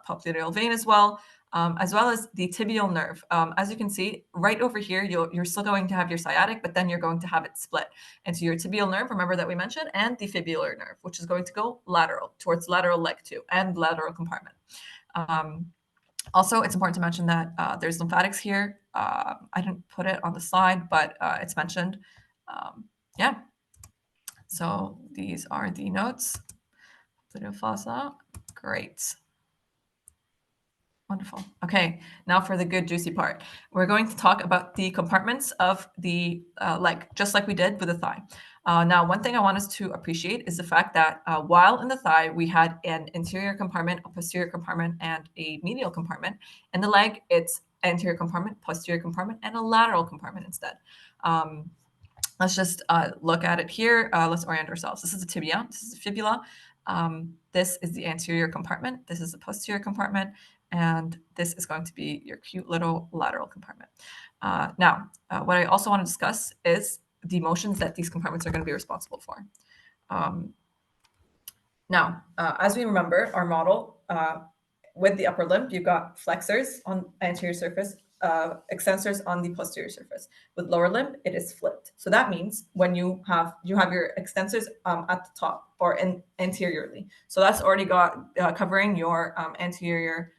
[SPEAKER 1] popliteal vein as well as the tibial nerve. As you can see, right over here, you're still going to have your sciatic, but then you're going to have it split into your tibial nerve, remember that we mentioned, and the fibular nerve, which is going to go lateral, towards lateral leg 2 and lateral compartment. Also, it's important to mention that there's lymphatics here. I didn't put it on the slide, but it's mentioned. Yeah. So these are the notes. Popliteal fossa. Great. Wonderful. Okay, now for the good juicy part. We're going to talk about the compartments of the leg, just like we did with the thigh. Now, one thing I want us to appreciate is the fact that while in the thigh, we had an interior compartment, a posterior compartment, and a medial compartment. In the leg, it's anterior compartment, posterior compartment, and a lateral compartment instead. Let's just look at it here. Let's orient ourselves. This is the tibia. This is the fibula. This is the anterior compartment. This is the posterior compartment. And this is going to be your cute little lateral compartment. Now, what I also want to discuss is the motions that these compartments are going to be responsible for. As we remember, our model, with the upper limb, you've got flexors on anterior surface, extensors on the posterior surface. With lower limb, it is flipped. So that means when you have your extensors at the top or anteriorly. So that's already got covering your anterior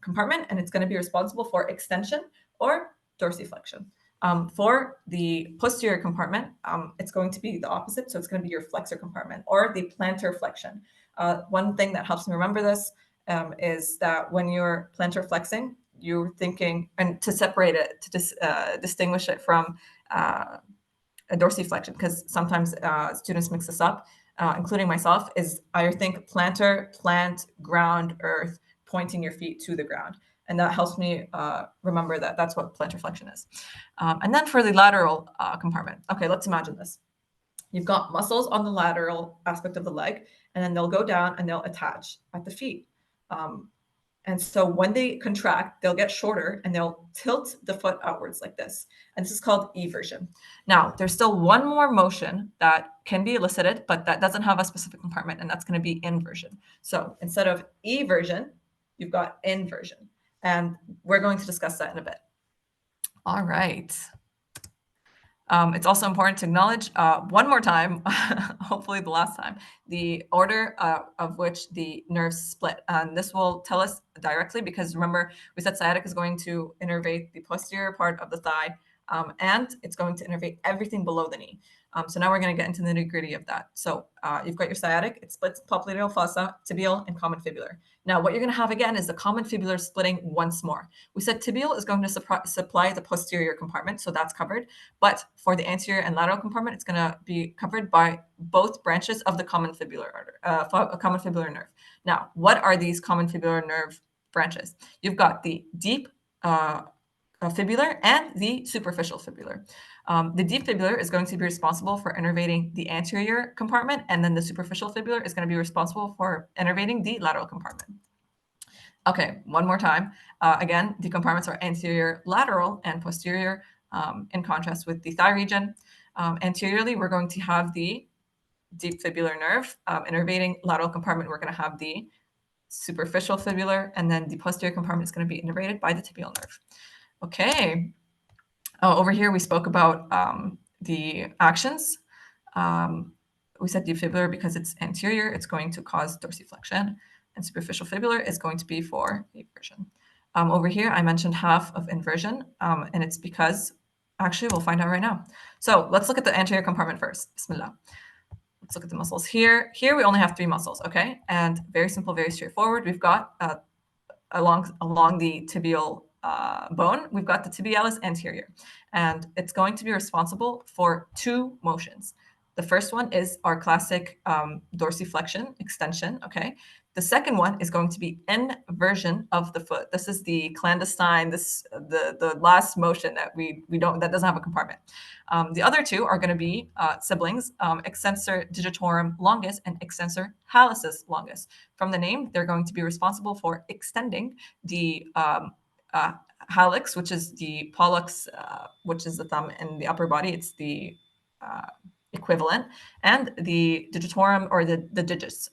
[SPEAKER 1] compartment, and it's going to be responsible for extension or dorsiflexion. For the posterior compartment, it's going to be the opposite. So it's going to be your flexor compartment or the plantar flexion. One thing that helps me remember this is that when you're plantar flexing, you're thinking, and to separate it, to distinguish it from a dorsiflexion, because sometimes students mix this up, including myself, is I think plantar, plant, ground, earth, pointing your feet to the ground. And that helps me remember that that's what plantar flexion is. And then for the lateral compartment, okay, let's imagine this. You've got muscles on the lateral aspect of the leg, and then they'll go down and they'll attach at the feet. And so when they contract, they'll get shorter and they'll tilt the foot outwards like this. And this is called eversion. Now, there's still one more motion that can be elicited, but that doesn't have a specific compartment, and that's going to be inversion. So instead of eversion, you've got inversion. And we're going to discuss that in a bit. All right. It's also important to acknowledge one more time, hopefully the last time, the order of which the nerves split. And this will tell us directly, because remember, we said sciatic is going to innervate the posterior part of the thigh, and it's going to innervate everything below the knee. So now we're going to get into the nitty-gritty of that. So you've got your sciatic. It splits popliteal fossa, tibial, and common fibular. Now, what you're going to have again is the common fibular splitting once more. We said tibial is going to supply the posterior compartment, so that's covered. But for the anterior and lateral compartment, it's going to be covered by both branches of the common fibular nerve. Now, what are these common fibular nerve branches? You've got the deep fibular and the superficial fibular. The deep fibular is going to be responsible for innervating the anterior compartment, and then the superficial fibular is going to be responsible for innervating the lateral compartment. Okay, one more time. Again, the compartments are anterior, lateral, and posterior, in contrast with the thigh region. Anteriorly, we're going to have the deep fibular nerve innervating lateral compartment. We're going to have the superficial fibular, and then the posterior compartment is going to be innervated by the tibial nerve. Okay. Over here, we spoke about the actions. We said deep fibular because it's anterior, it's going to cause dorsiflexion, and superficial fibular is going to be for eversion. Over here, I mentioned half of inversion, and it's because, actually, we'll find out right now. So let's look at the anterior compartment first. Bismillah. Let's look at the muscles here. Here we only have 3 muscles, okay? And very simple, very straightforward. We've got along the tibial bone, we've got the tibialis anterior, and it's going to be responsible for 2 motions. The first one is our classic dorsiflexion extension, okay? The second one is going to be inversion of the foot. This is the clandestine, the last motion that we don't, that doesn't have a compartment. The other 2 are going to be siblings, extensor digitorum longus and extensor hallucis longus. From the name, they're going to be responsible for extending the hallux, which is the pollux, which is the thumb in the upper body. It's the equivalent, and the digitorum, or the digits,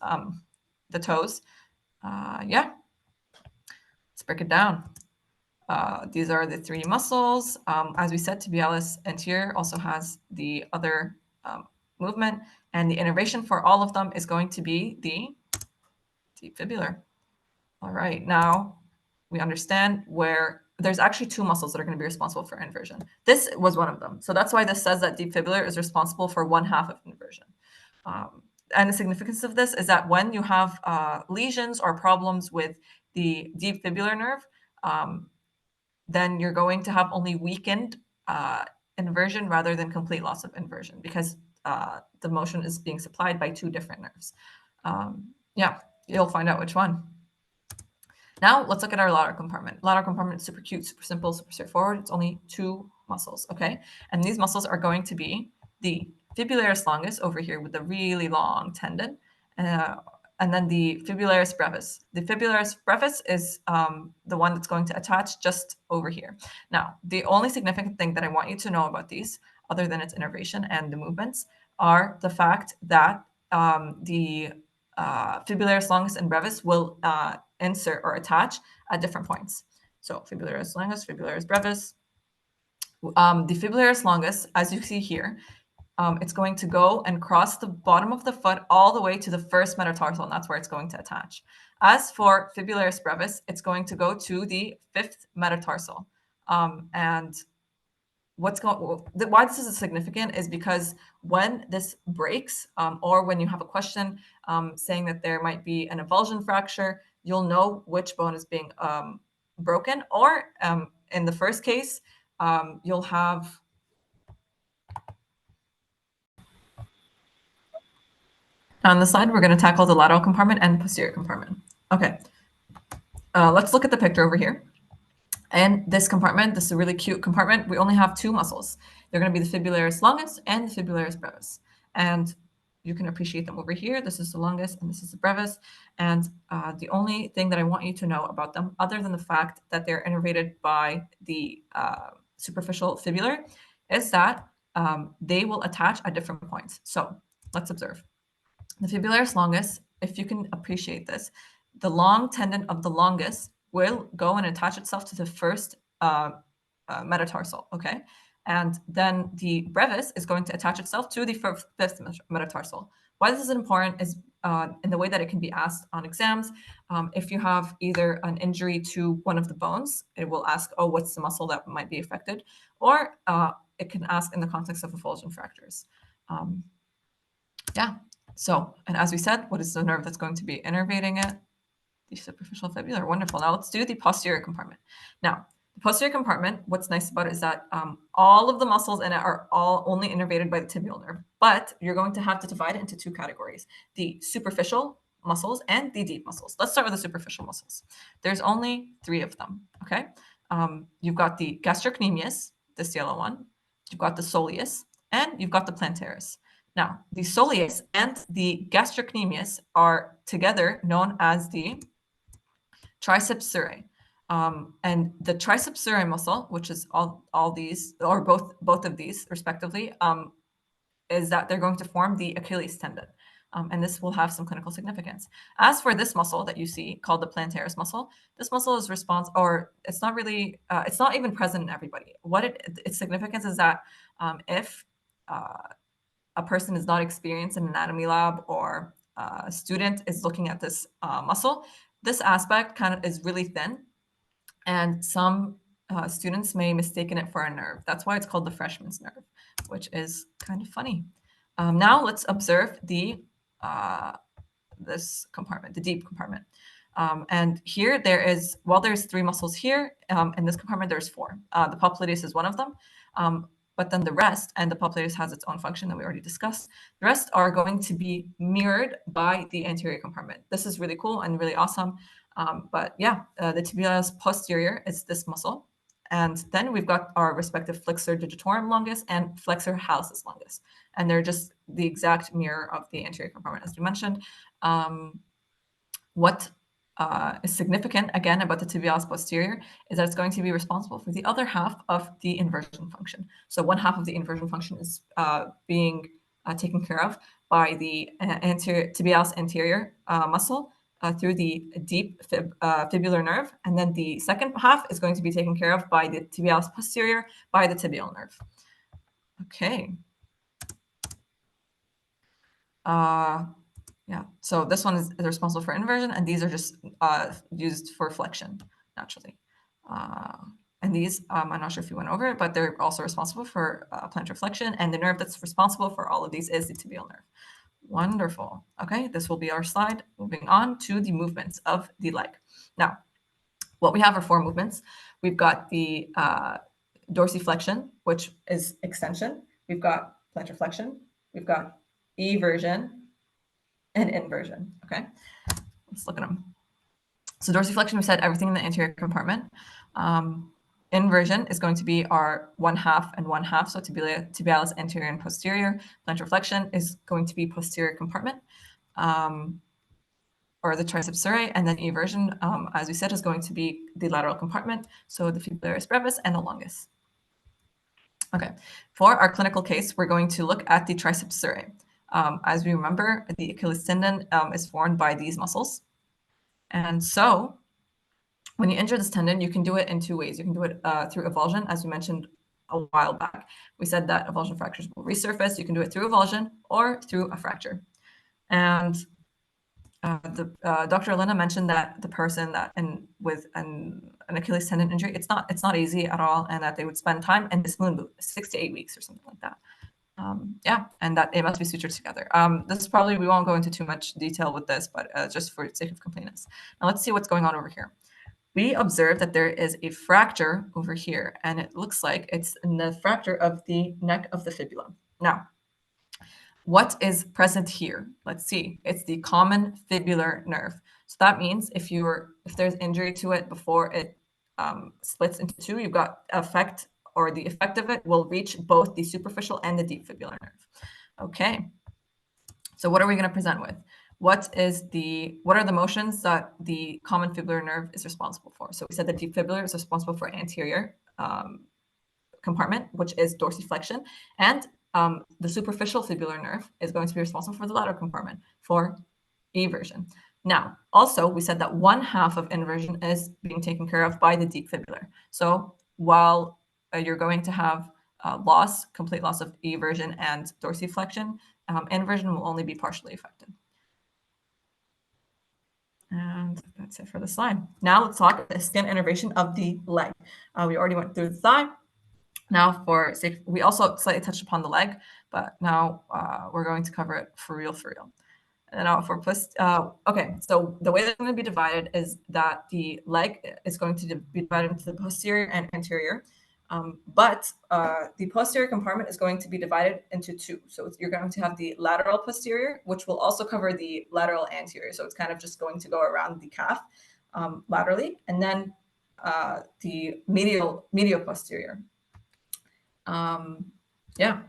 [SPEAKER 1] the toes. Yeah, let's break it down. These are the 3 muscles. As we said, tibialis anterior also has the other movement, and the innervation for all of them is going to be the deep fibular. All right, now we understand where there's actually 2 muscles that are going to be responsible for inversion. This was one of them. So that's why this says that deep fibular is responsible for 1/2 of inversion. And the significance of this is that when you have lesions or problems with the deep fibular nerve, then you're going to have only weakened inversion rather than complete loss of inversion, because the motion is being supplied by 2 different nerves. Yeah, you'll find out which one. Now let's look at our lateral compartment. Lateral compartment is super cute, super simple, super straightforward. It's only 2 muscles, okay? And these muscles are going to be the fibularis longus over here with the really long tendon, and then the fibularis brevis. The fibularis brevis is the one that's going to attach just over here. Now, the only significant thing that I want you to know about these, other than its innervation and the movements, are the fact that the fibularis longus and brevis will insert or attach at different points. So fibularis longus, fibularis brevis. The fibularis longus, as you see here, it's going to go and cross the bottom of the foot all the way to the first metatarsal, and that's where it's going to attach. As for fibularis brevis, it's going to go to the 5th metatarsal. And why this is significant is because when this breaks, or when you have a question saying that there might be an avulsion fracture, you'll know which bone is being broken. Or in the first case, you'll have on the slide, we're going to tackle the lateral compartment and posterior compartment. Okay, let's look at the picture over here. And this compartment, this is a really cute compartment. We only have 2 muscles. They're going to be the fibularis longus and the fibularis brevis. And you can appreciate them over here. This is the longus and this is the brevis. And the only thing that I want you to know about them, other than the fact that they're innervated by the superficial fibular, is that they will attach at different points. So let's observe. The fibularis longus, if you can appreciate this, the long tendon of the longus will go and attach itself to the first metatarsal, okay? And then the brevis is going to attach itself to the 5th metatarsal. Why this is important is in the way that it can be asked on exams. If you have either an injury to one of the bones, it will ask, oh, what's the muscle that might be affected? Or it can ask in the context of avulsion fractures. Yeah, so, and as we said, what is the nerve that's going to be innervating it? The superficial fibular. Wonderful. Now let's do the posterior compartment. Now, the posterior compartment, what's nice about it is that all of the muscles in it are all only innervated by the tibial nerve, but you're going to have to divide it into 2 categories, the superficial muscles and the deep muscles. Let's start with the superficial muscles. There's only 3 of them, okay? You've got the gastrocnemius, this yellow one, you've got the soleus, and you've got the plantaris. Now, the soleus and the gastrocnemius are together known as the triceps surae. And the triceps surae muscle, which is all these, or both of these respectively, is that they're going to form the Achilles tendon. And this will have some clinical significance. As for this muscle that you see called the plantaris muscle, this muscle is it's not really, it's not even present in everybody. Its significance is that if a person is not experienced in an anatomy lab, or a student is looking at this muscle, this aspect kind of is really thin. And some students may mistaken it for a nerve. That's why it's called the freshman's nerve, which is kind of funny. Now let's observe this compartment, the deep compartment. And here there is, well, there's 3 muscles here. In this compartment, there's 4. The popliteus is one of them. But then the rest, and the popliteus has its own function that we already discussed, the rest are going to be mirrored by the anterior compartment. This is really cool and really awesome. But yeah, the tibialis posterior is this muscle. And then we've got our respective flexor digitorum longus and flexor hallucis longus. And they're just the exact mirror of the anterior compartment, as we mentioned. What is significant, again, about the tibialis posterior is that it's going to be responsible for the other half of the inversion function. So one half of the inversion function is being taken care of by the tibialis anterior muscle through the deep fibular nerve. And then the second half is going to be taken care of by the tibialis posterior by the tibial nerve. Okay. Yeah, so this one is responsible for inversion, and these are just used for flexion, naturally. And these, I'm not sure if you went over it, but they're also responsible for plantar flexion, and the nerve that's responsible for all of these is the tibial nerve. Wonderful. Okay, this will be our slide. Moving on to the movements of the leg. Now, what we have are 4 movements. We've got the dorsiflexion, which is extension. We've got plantar flexion. We've got eversion and inversion. Okay, let's look at them. So dorsiflexion, we said everything in the anterior compartment. Inversion is going to be our 1/2 and 1/2, so tibialis anterior and posterior. Plantar flexion is going to be posterior compartment, or the triceps surae, and then eversion, as we said, is going to be the lateral compartment, so the fibularis brevis and the longus. Okay, for our clinical case, we're going to look at the triceps surae. As we remember, the Achilles tendon is formed by these muscles. And so when you injure this tendon, you can do it in 2 ways. You can do it through avulsion, as we mentioned a while back. We said that avulsion fractures will resurface. You can do it through avulsion or through a fracture. And Dr. Elena mentioned that the person that with an Achilles tendon injury, it's not easy at all, and that they would spend time in this moon boot, 6 to 8 weeks or something like that. Yeah, and that it must be sutured together. This is probably, we won't go into too much detail with this, but just for sake of completeness. Now let's see what's going on over here. We observe that there is a fracture over here, and it looks like it's in the fracture of the neck of the fibula. Now, what is present here? Let's see. It's the common fibular nerve. So that means if there's injury to it before it splits into 2, you've got effect, or the effect of it will reach both the superficial and the deep fibular nerve. Okay. So what are we going to present with? What are the motions that the common fibular nerve is responsible for? So we said the deep fibular is responsible for anterior compartment, which is dorsiflexion, and the superficial fibular nerve is going to be responsible for the lateral compartment, for eversion. Now, also, we said that 1/2 of inversion is being taken care of by the deep fibular. So while you're going to have complete loss of eversion and dorsiflexion, inversion will only be partially affected. And that's it for the slide. Now let's talk about the skin innervation of the leg. We already went through the thigh. Now we also slightly touched upon the leg, but now we're going to cover it for real. And now okay, so the way that's going to be divided is that the leg is going to be divided into the posterior and anterior. But the posterior compartment is going to be divided into 2. So you're going to have the lateral posterior, which will also cover the lateral anterior. So it's kind of just going to go around the calf laterally, and then the medial posterior. Yeah.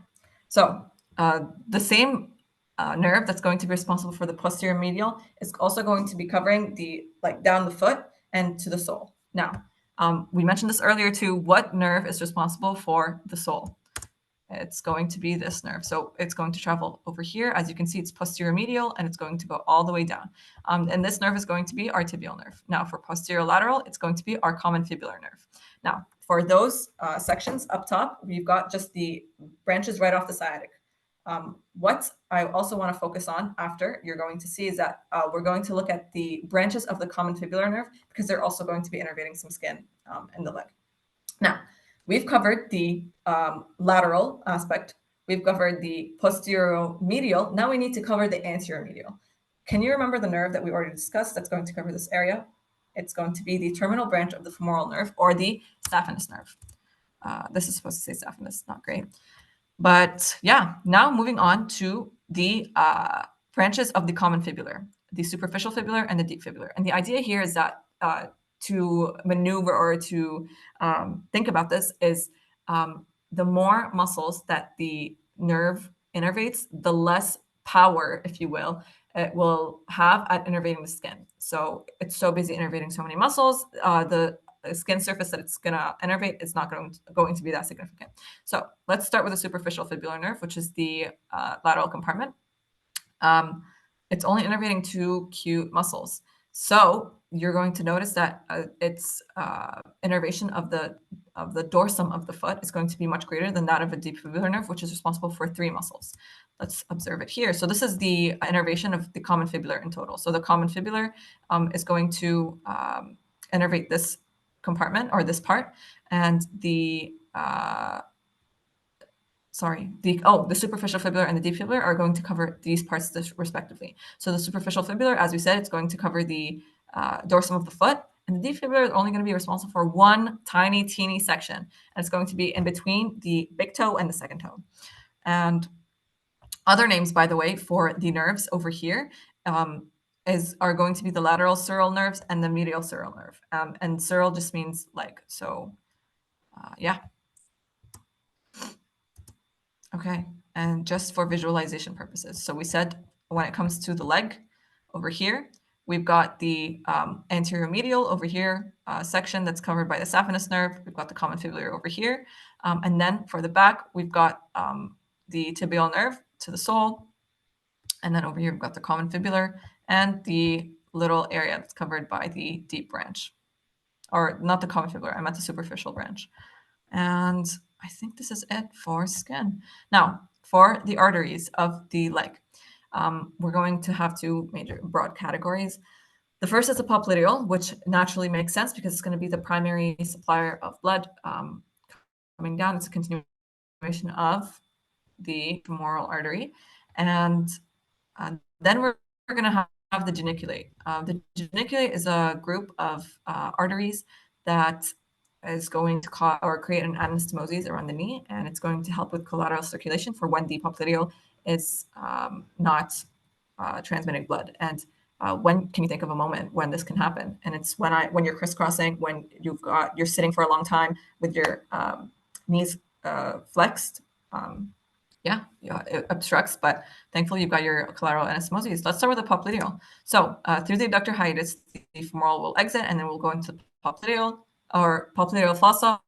[SPEAKER 1] So the same nerve that's going to be responsible for the posterior medial is also going to be covering down the foot and to the sole. Now, we mentioned this earlier too. What nerve is responsible for the sole? It's going to be this nerve. So it's going to travel over here. As you can see, it's posterior medial, and it's going to go all the way down. And this nerve is going to be our tibial nerve. Now, for posterior lateral, it's going to be our common fibular nerve. Now, for those sections up top, we've got just the branches right off the sciatic. What I also want to focus on after you're going to see is that we're going to look at the branches of the common fibular nerve because they're also going to be innervating some skin in the leg. Now, we've covered the lateral aspect. We've covered the posterior medial. Now we need to cover the anterior medial. Can you remember the nerve that we already discussed that's going to cover this area? It's going to be the terminal branch of the femoral nerve or the saphenous nerve. This is supposed to say saphenous, not great. But yeah, now moving on to the branches of the common fibular, the superficial fibular and the deep fibular. And the idea here is that to maneuver or to think about this is the more muscles that the nerve innervates, the less power, if you will, it will have at innervating the skin. So it's so busy innervating so many muscles, the skin surface that it's going to innervate is not going to be that significant. So let's start with the superficial fibular nerve, which is the lateral compartment. It's only innervating two cute muscles. So you're going to notice that its innervation of the dorsum of the foot is going to be much greater than that of a deep fibular nerve, which is responsible for three muscles. Let's observe it here. So this is the innervation of the common fibular in total. So the common fibular is going to innervate this compartment or this part, and the superficial fibular and the deep fibular are going to cover these parts respectively. So the superficial fibular, as we said, it's going to cover the dorsum of the foot, and the deep fibular is only going to be responsible for one tiny, teeny section, and it's going to be in between the big toe and the second toe. And other names, by the way, for the nerves over here are going to be the lateral sural nerves and the medial sural nerve. And sural just means leg. So yeah. Okay, and just for visualization purposes. So we said when it comes to the leg over here, we've got the anterior medial over here section that's covered by the saphenous nerve. We've got the common fibular over here. And then for the back, we've got the tibial nerve to the sole. And then over here, we've got the common fibular and the little area that's covered by the deep branch. Or not the common fibular, I meant the superficial branch. And I think this is it for skin. Now, for the arteries of the leg, we're going to have two major broad categories. The first is the popliteal, which naturally makes sense because it's going to be the primary supplier of blood coming down. It's a continuation of the femoral artery. And then we're going to have the geniculate. The geniculate is a group of arteries that is going to cause or create an anastomosis around the knee, and it's going to help with collateral circulation for when the popliteal is not transmitting blood. And when can you think of a moment when this can happen? And it's when you're crisscrossing, when you're sitting for a long time with your knees flexed. It obstructs, but thankfully you've got your collateral anastomosis. Let's start with the popliteal. So through the adductor hiatus, the femoral will exit, and then we'll go into the popliteal or popliteal fossa,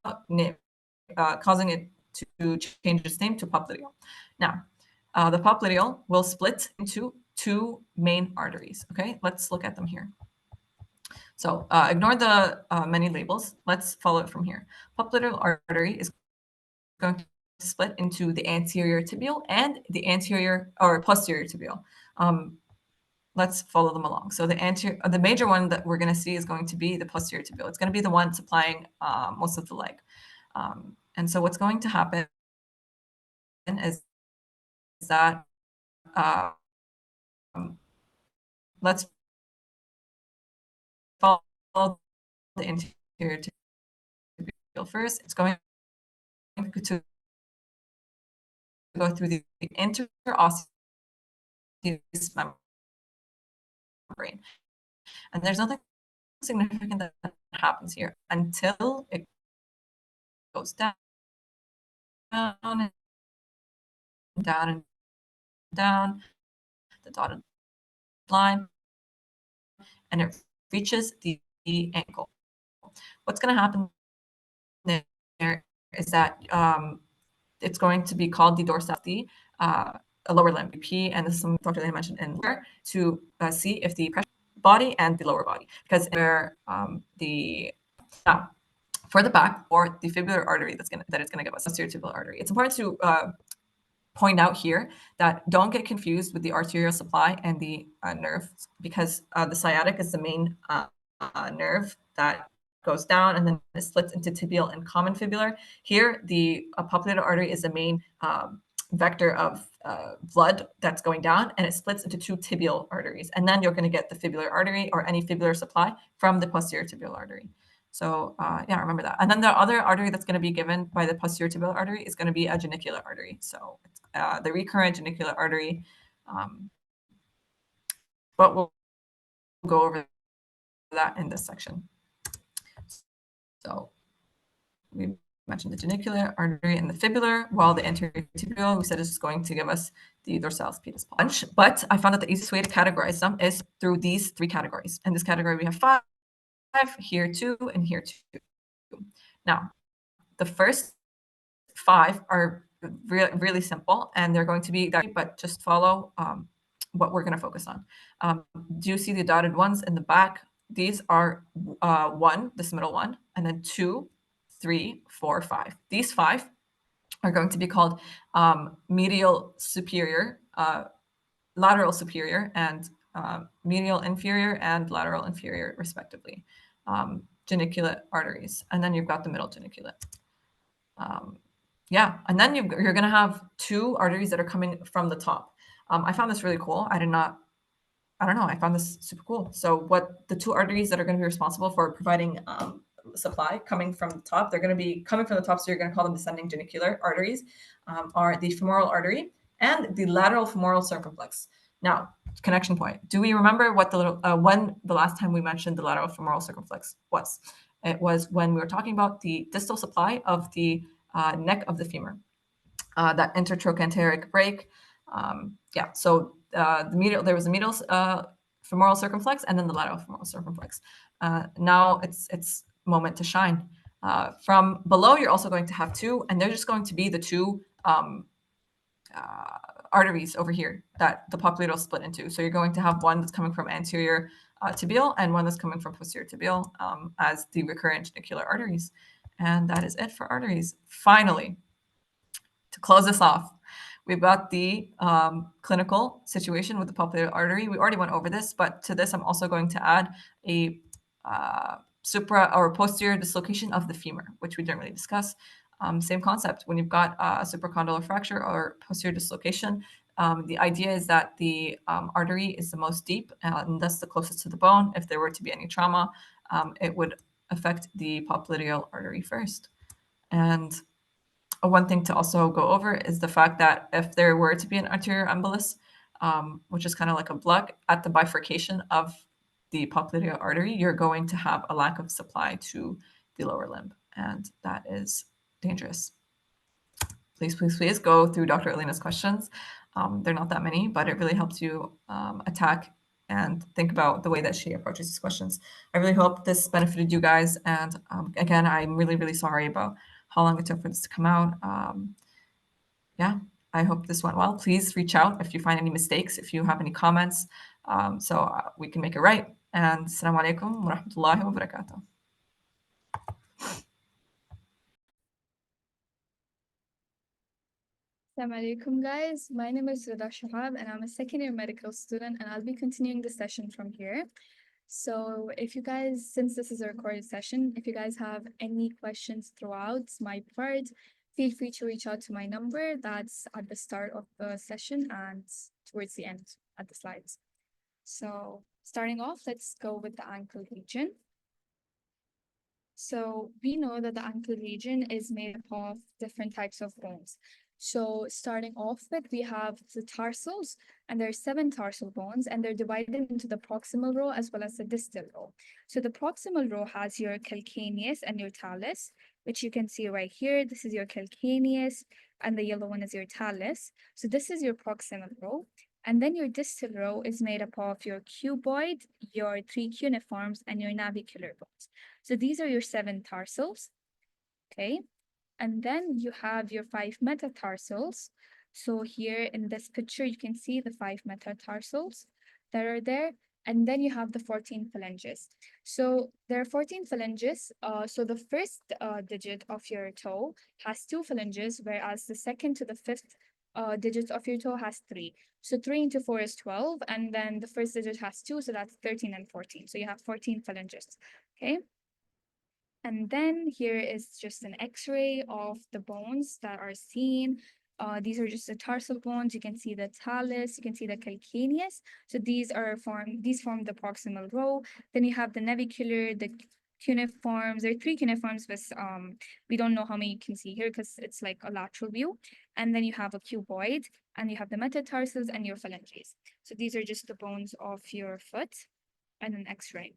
[SPEAKER 1] causing it to change its name to popliteal. Now, the popliteal will split into two main arteries. Okay, let's look at them here. So ignore the many labels. Let's follow it from here. Popliteal artery is going to split into the anterior tibial and the anterior or posterior tibial. Let's follow them along. So the major one that we're going to see is going to be the posterior tibial. It's going to be the one supplying most of the leg. And so what's going to happen is that let's follow the anterior tibial first. It's going to go through the interosseous membrane. And there's nothing significant that happens here until it goes down and down and down the dotted line, and it reaches the ankle. What's going to happen there is that it's going to be called the dorsal, a lower limb, BP, and this is something Dr. Lane mentioned in there to see if the pressure body and the lower body, because where now for the back or the fibular artery that it's going to give us, posterior tibial artery. It's important to point out here that don't get confused with the arterial supply and the nerve, because the sciatic is the main nerve that goes down and then it splits into tibial and common fibular. Here, the popliteal artery is the main vector of blood that's going down, and it splits into two tibial arteries. And then you're going to get the fibular artery or any fibular supply from the posterior tibial artery. So yeah, remember that. And then the other artery that's going to be given by the posterior tibial artery is going to be a genicular artery. So the recurrent genicular artery, but we'll go over that in this section. So we mentioned the genicular artery and the fibular, while the anterior tibial, we said, is going to give us the dorsalis pedis punch. But I found that the easiest way to categorize them is through these three categories. In this category, we have five, here two, and here two. Now, the first five are really simple, and they're going to be that, but just follow what we're going to focus on. Do you see the dotted ones in the back? These are one, this middle one, and then 2, 3, 4, 5. These five are going to be called medial superior, lateral superior, and medial inferior and lateral inferior, respectively, geniculate arteries. And then you've got the middle geniculate. Yeah, and then you're going to have two arteries that are coming from the top. I found this really cool. I don't know, I found this super cool. So what the two arteries that are going to be responsible for providing supply coming from the top, they're going to be coming from the top, so you're going to call them descending genicular arteries, are the femoral artery and the lateral femoral circumflex. Now, connection point. Do we remember what the little when the last time we mentioned the lateral femoral circumflex was? It was when we were talking about the distal supply of the neck of the femur, that intertrochanteric break. Yeah, so there was a medial femoral circumflex and then the lateral femoral circumflex. Now it's moment to shine. From below, you're also going to have two, and they're just going to be the two arteries over here that the popliteal split into. So you're going to have one that's coming from anterior tibial and one that's coming from posterior tibial as the recurrent genicular arteries. And that is it for arteries. Finally, to close this off, we've got the clinical situation with the popliteal artery. We already went over this, but to this, I'm also going to add a supra or posterior dislocation of the femur, which we didn't really discuss. Same concept. When you've got a supracondylar fracture or posterior dislocation, the idea is that the artery is the most deep and thus the closest to the bone. If there were to be any trauma, it would affect the popliteal artery first. And one thing to also go over is the fact that if there were to be an arterial embolus, which is kind of like a block at the bifurcation of the popliteal artery, you're going to have a lack of supply to the lower limb, and that is dangerous. Please, please, please go through Dr. Alina's questions. They're not that many, but it really helps you attack and think about the way that she approaches these questions. I really hope this benefited you guys. And again, I'm really, really sorry about how long it took for this to come out. Yeah, I hope this went well. Please reach out if you find any mistakes, if you have any comments, so we can make it right. And assalamu alaikum wa rahmatullahi wa barakatuh.
[SPEAKER 2] Assalamu alaikum, guys. My name is Rida Shahab, and I'm a second-year medical student, and I'll be continuing the session from here. So if you guys, since this is a recorded session, if you guys have any questions throughout my part, feel free to reach out to my number that's at the start of the session and towards the end at the slides. So starting off, let's go with the ankle region. So we know that the ankle region is made up of different types of bones. So starting off with, we have the tarsals, and there are 7 tarsal bones, and they're divided into the proximal row as well as the distal row. So the proximal row has your calcaneus and your talus, which you can see right here. This is your calcaneus, and the yellow one is your talus. So this is your proximal row. And then your distal row is made up of your cuboid, your 3 cuneiforms, and your navicular bones. So these are your 7 tarsals, okay? And then you have your 5 metatarsals. So here in this picture, you can see the 5 metatarsals that are there. And then you have the 14 phalanges. So there are 14 phalanges. So the first digit of your toe has 2 phalanges, whereas the second to the fifth digits of your toe has 3. So 3 into 4 is 12, and then the first digit has 2, so that's 13 and 14. So you have 14 phalanges. Okay. And then here is just an X-ray of the bones that are seen. These are just the tarsal bones. You can see the talus, you can see the calcaneus. So these form the proximal row. Then you have the navicular, the cuneiforms. There are 3 cuneiforms, but we don't know how many you can see here because it's like a lateral view. And then you have a cuboid, and you have the metatarsals and your phalanges. So these are just the bones of your foot and an X-ray.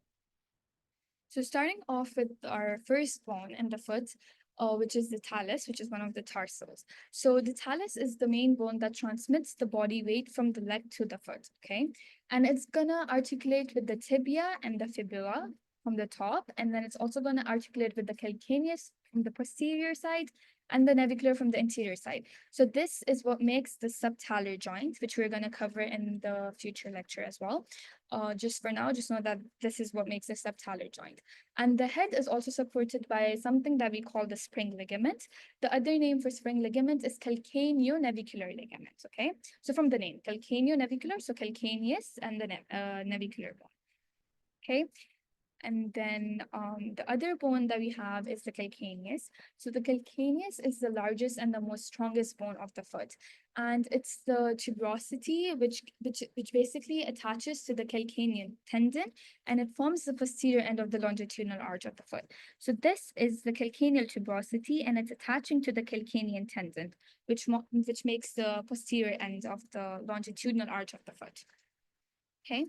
[SPEAKER 2] So starting off with our first bone in the foot, which is the talus, which is one of the tarsals. So the talus is the main bone that transmits the body weight from the leg to the foot, okay? And it's gonna articulate with the tibia and the fibula from the top, and then it's also gonna articulate with the calcaneus from the posterior side and the navicular from the anterior side. So this is what makes the subtalar joint, which we're gonna cover in the future lecture as well. Just for now, just know that this is what makes the subtalar joint. And the head is also supported by something that we call the spring ligament. The other name for spring ligament is calcaneonavicular ligament, okay? So from the name, calcaneonavicular, so calcaneus and the navicular bone, okay? And then the other bone that we have is the calcaneus. So the calcaneus is the largest and the most strongest bone of the foot. And it's the tuberosity which basically attaches to the calcanean tendon, and it forms the posterior end of the longitudinal arch of the foot. So this is the calcaneal tuberosity, and it's attaching to the calcanean tendon, which makes the posterior end of the longitudinal arch of the foot. Okay.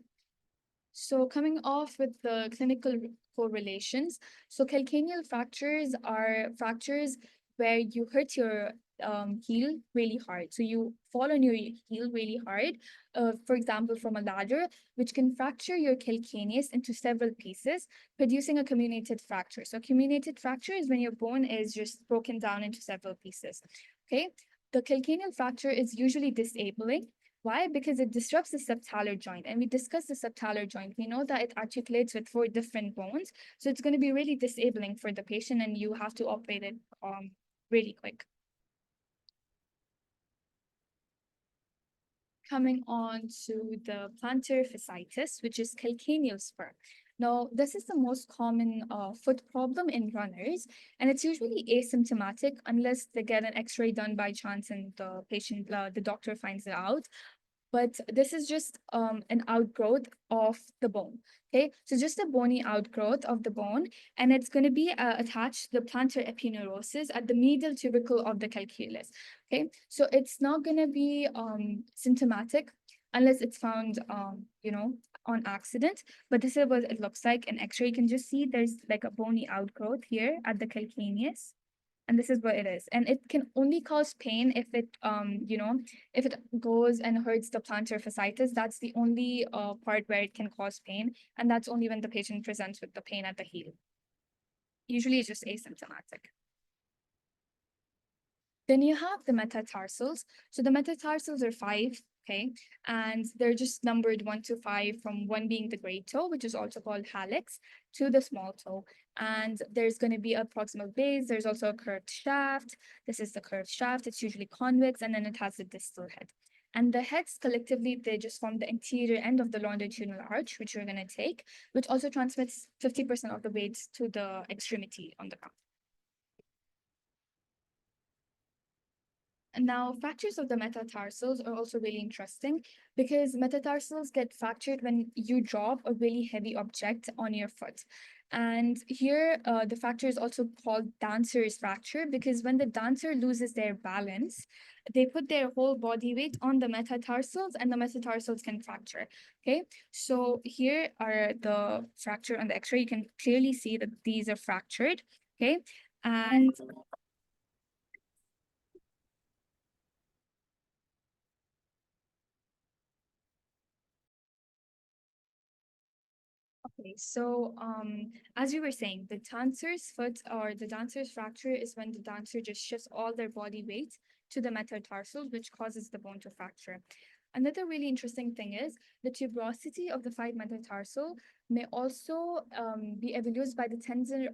[SPEAKER 2] So coming off with the clinical correlations, so calcaneal fractures are fractures where you hurt your heel really hard. So you fall on your heel really hard, for example, from a ladder, which can fracture your calcaneus into several pieces, producing a comminuted fracture. So comminuted fracture is when your bone is just broken down into several pieces. Okay, the calcaneal fracture is usually disabling. Why? Because it disrupts the subtalar joint. And we discussed the subtalar joint. We know that it articulates with 4 different bones. So it's going to be really disabling for the patient, and you have to operate it really quick. Coming on to the plantar fasciitis, which is calcaneal spur. Now, this is the most common foot problem in runners, and it's usually asymptomatic unless they get an X-ray done by chance and the doctor finds it out. But this is just an outgrowth of the bone. Okay, so just a bony outgrowth of the bone, and it's going to be attached to the plantar epineuritis at the medial tubercle of the calcaneus. Okay, so it's not going to be symptomatic unless it's found, on accident. But this is what it looks like in X-ray. You can just see there's like a bony outgrowth here at the calcaneus, and this is what it is. And it can only cause pain if it if it goes and hurts the plantar fasciitis. That's the only part where it can cause pain, and that's only when the patient presents with the pain at the heel. Usually it's just asymptomatic. Then you have the metatarsals. So the metatarsals are 5, okay? And they're just numbered 1 to 5, from 1 being the great toe, which is also called hallux, to the small toe. And there's going to be a proximal base. There's also a curved shaft. This is the curved shaft. It's usually convex, and then it has a distal head. And the heads collectively, they just form the anterior end of the longitudinal arch, which we're going to take, which also transmits 50% of the weight to the extremity on the ground. And now, fractures of the metatarsals are also really interesting because metatarsals get fractured when you drop a really heavy object on your foot. And here, the fracture is also called dancer's fracture because when the dancer loses their balance, they put their whole body weight on the metatarsals, and the metatarsals can fracture. Okay, so here are the fracture on the X-ray. You can clearly see that these are fractured. Okay, and okay, so as you were saying, the dancer's foot or the dancer's fracture is when the dancer just shifts all their body weight to the metatarsals, which causes the bone to fracture. Another really interesting thing is the tuberosity of the 5 metatarsal may also be evidenced by the tendon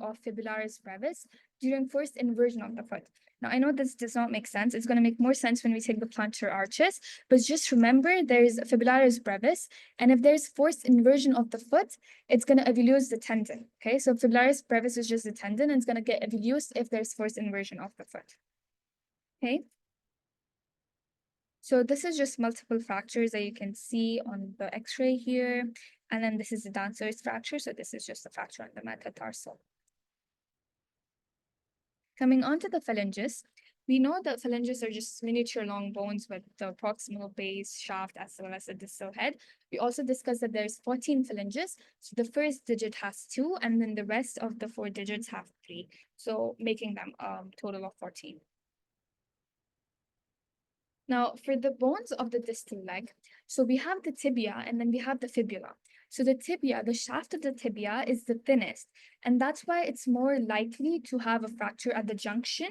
[SPEAKER 2] of fibularis brevis, during forced inversion of the foot. Now, I know this does not make sense. It's going to make more sense when we take the plantar arches, but just remember there's fibularis brevis, and if there's forced inversion of the foot, it's going to avulse the tendon, okay? So fibularis brevis is just the tendon, and it's going to get avulsed if there's forced inversion of the foot, okay? So this is just multiple fractures that you can see on the x-ray here, and then this is the dancer's fracture, so this is just a fracture on the metatarsal. Coming on to the phalanges, we know that phalanges are just miniature long bones with the proximal base, shaft, as well as a distal head. We also discussed that there's 14 phalanges. So the first digit has 2, and then the rest of the 4 digits have 3. So making them a total of 14. Now, for the bones of the distal leg, so we have the tibia and then we have the fibula. So the tibia, the shaft of the tibia is the thinnest, and that's why it's more likely to have a fracture at the junction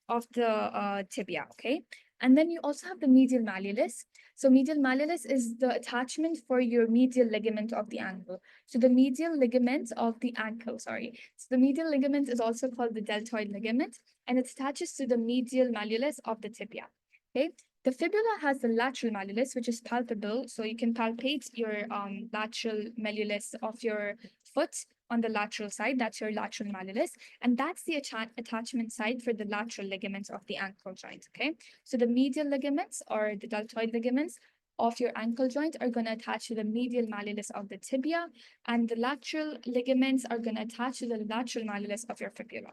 [SPEAKER 2] of the tibia, okay? And then you also have the medial malleolus. So medial malleolus is the attachment for your medial ligament of the ankle. So the medial ligament of the ankle, sorry. So the medial ligament is also called the deltoid ligament, and it attaches to the medial malleolus of the tibia, okay? The fibula has the lateral malleolus, which is palpable. So you can palpate your lateral malleolus of your foot on the lateral side. That's your lateral malleolus. And that's the attachment site for the lateral ligaments of the ankle joint, okay? So the medial ligaments or the deltoid ligaments of your ankle joint are going to attach to the medial malleolus of the tibia, and the lateral ligaments are going to attach to the lateral malleolus of your fibula.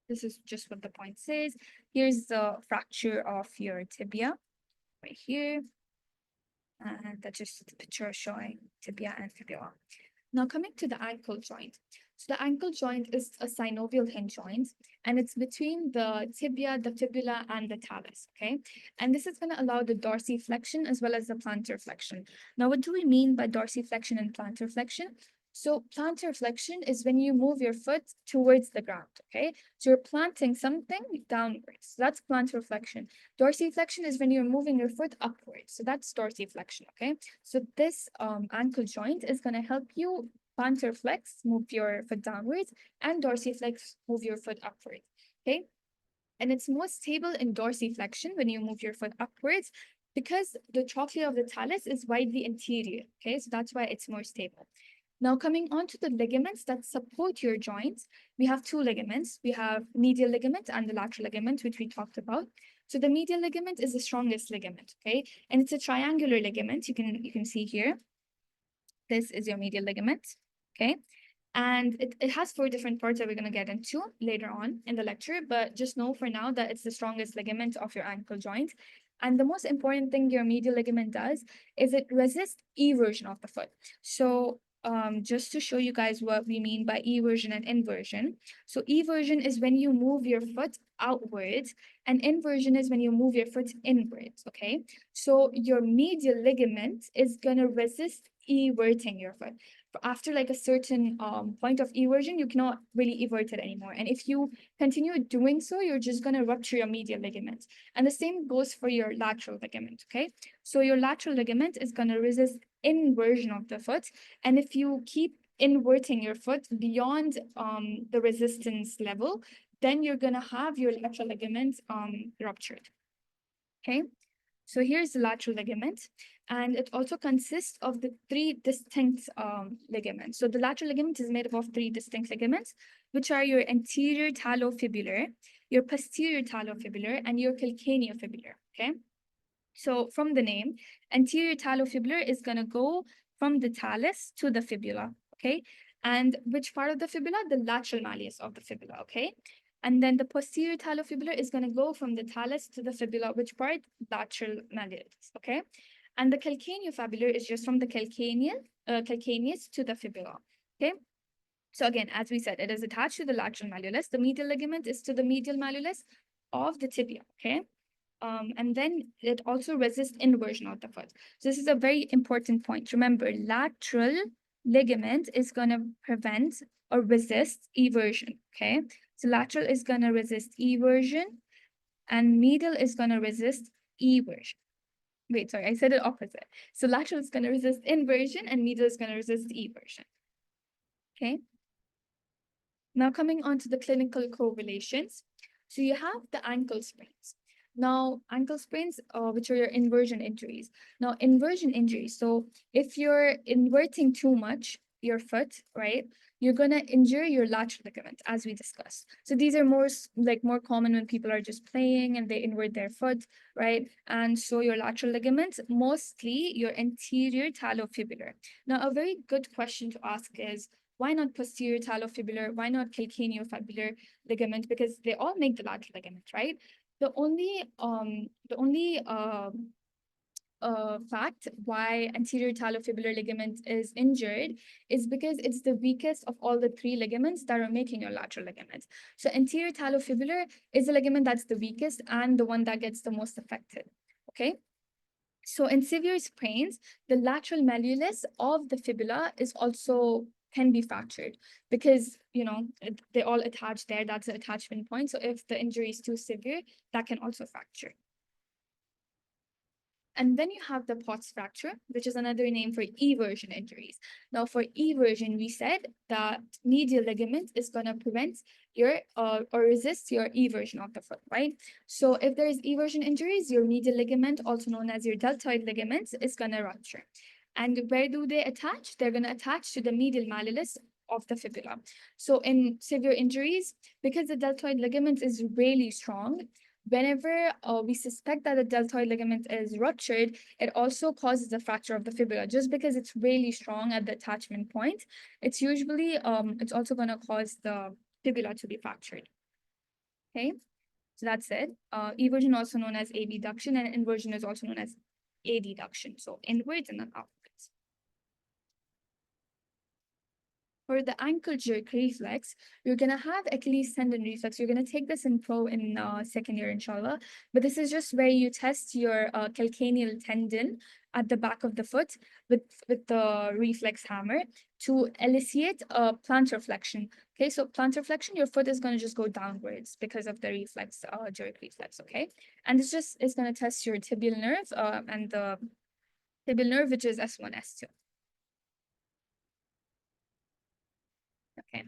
[SPEAKER 2] This is just what the point says. Here's the fracture of your tibia right here. And that's just the picture showing tibia and fibula. Now coming to the ankle joint. So the ankle joint is a synovial hinge joint, and it's between the tibia, the fibula, and the talus, okay? And this is going to allow the dorsiflexion as well as the plantar flexion. Now, what do we mean by dorsiflexion and plantar flexion? So plantar flexion is when you move your foot towards the ground, okay? So you're planting something downwards. That's plantar flexion. Dorsiflexion is when you're moving your foot upwards. So that's dorsiflexion, okay? So this ankle joint is going to help you plantar flex, move your foot downwards, and dorsiflex, move your foot upwards, okay? And it's most stable in dorsiflexion when you move your foot upwards because the trochlea of the talus is widely anterior, okay? So that's why it's more stable. Now, coming on to the ligaments that support your joints, we have 2 ligaments. We have medial ligament and the lateral ligament, which we talked about. So the medial ligament is the strongest ligament, okay? And it's a triangular ligament. You can see here. This is your medial ligament, okay? And it has 4 different parts that we're going to get into later on in the lecture, but just know for now that it's the strongest ligament of your ankle joint. And the most important thing your medial ligament does is it resists eversion of the foot. So just to show you guys what we mean by eversion and inversion. So eversion is when you move your foot outwards, and inversion is when you move your foot inwards, okay? So your medial ligament is going to resist everting your foot. After like a certain point of eversion, you cannot really evert it anymore. And if you continue doing so, you're just going to rupture your medial ligament. And the same goes for your lateral ligament, okay? So your lateral ligament is going to resist inversion of the foot. And if you keep inverting your foot beyond the resistance level, then you're going to have your lateral ligament ruptured, okay? So here's the lateral ligament, and it also consists of the 3 distinct ligaments. So the lateral ligament is made up of 3 distinct ligaments, which are your anterior talofibular, your posterior talofibular, and your calcaneofibular, okay? So from the name, anterior talofibular is going to go from the talus to the fibula, okay? And which part of the fibula? The lateral malleus of the fibula, okay? And then the posterior talofibular is going to go from the talus to the fibula, which part? Lateral malleus, okay? And the calcaneofibular is just from the calcaneus to the fibula, okay? So again, as we said, it is attached to the lateral malleolus. The medial ligament is to the medial malleolus of the tibia, okay? And then it also resists inversion of the foot. So this is a very important point. Remember, lateral ligament is going to prevent or resist eversion, okay? So lateral is going to resist eversion and medial is going to resist eversion. Wait, sorry, I said it opposite. So lateral is going to resist inversion and medial is going to resist eversion, okay? Now, coming on to the clinical correlations. So you have the ankle sprains. Now, ankle sprains, which are your inversion injuries. Now, inversion injuries. So if you're inverting too much your foot, right, you're gonna injure your lateral ligament, as we discussed. So these are more common when people are just playing and they invert their foot, right? And so your lateral ligaments, mostly your anterior talofibular. Now, a very good question to ask is, why not posterior talofibular? Why not calcaneofibular ligament? Because they all make the lateral ligament, right? The only fact why anterior talofibular ligament is injured is because it's the weakest of all the three ligaments that are making your lateral ligament. So anterior talofibular is the ligament that's the weakest and the one that gets the most affected. Okay. So in severe sprains, the lateral malleolus of the fibula is also can be fractured because they all attach there. That's the attachment point. So if the injury is too severe, that can also fracture. And then you have the POTS fracture, which is another name for eversion injuries. Now, for eversion, we said that medial ligament is going to prevent your or resist your eversion of the foot, right? So if there is eversion injuries, your medial ligament, also known as your deltoid ligaments, is going to rupture. And where do they attach? They're going to attach to the medial malleolus of the fibula. So in severe injuries, because the deltoid ligament is really strong, whenever we suspect that the deltoid ligament is ruptured, it also causes a fracture of the fibula. Just because it's really strong at the attachment point, it's also going to cause the fibula to be fractured. Okay, so that's it. Eversion, also known as abduction, and inversion is also known as adduction. So inwards and then outwards. For the ankle jerk reflex, you're gonna have Achilles tendon reflex. You're gonna take this in pro in second year, inshallah. But this is just where you test your calcaneal tendon at the back of the foot with the reflex hammer to elicit a plantar flexion. Okay, so plantar flexion, your foot is gonna just go downwards because of the reflex, jerk reflex. Okay, and it's gonna test your tibial nerve and the tibial nerve, which is S1, S2. Okay.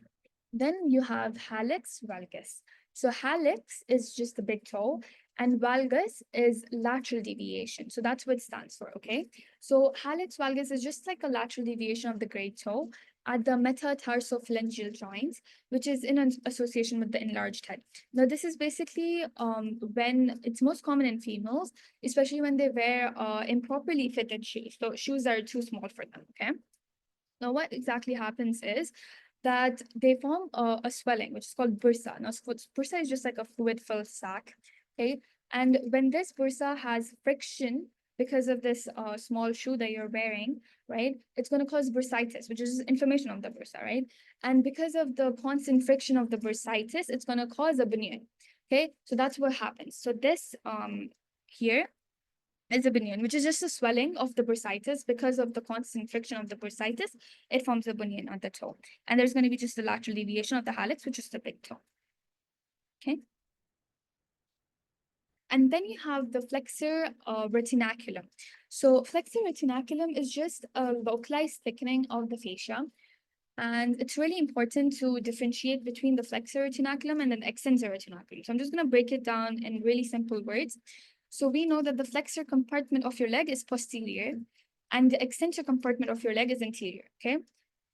[SPEAKER 2] Then you have hallux valgus. So hallux is just the big toe, and valgus is lateral deviation. So that's what it stands for, okay? So hallux valgus is just like a lateral deviation of the great toe at the metatarsophalangeal joint, which is in an association with the enlarged head. Now, this is basically when it's most common in females, especially when they wear improperly fitted shoes. So shoes that are too small for them, okay? Now, what exactly happens is that they form a swelling, which is called bursa. Now, bursa is just like a fluid-filled sac, okay? And when this bursa has friction because of this small shoe that you're wearing, right, it's going to cause bursitis, which is inflammation of the bursa, right? And because of the constant friction of the bursitis, it's going to cause a bunion, okay? So that's what happens. So this here is a bunion, which is just a swelling of the bursitis because of the constant friction of the bursitis. It forms a bunion on the toe. And there's going to be just a lateral deviation of the hallux, which is the big toe. Okay. And then you have the flexor retinaculum. So flexor retinaculum is just a localized thickening of the fascia. And it's really important to differentiate between the flexor retinaculum and the extensor retinaculum. So I'm just going to break it down in really simple words. So we know that the flexor compartment of your leg is posterior and the extensor compartment of your leg is anterior, okay?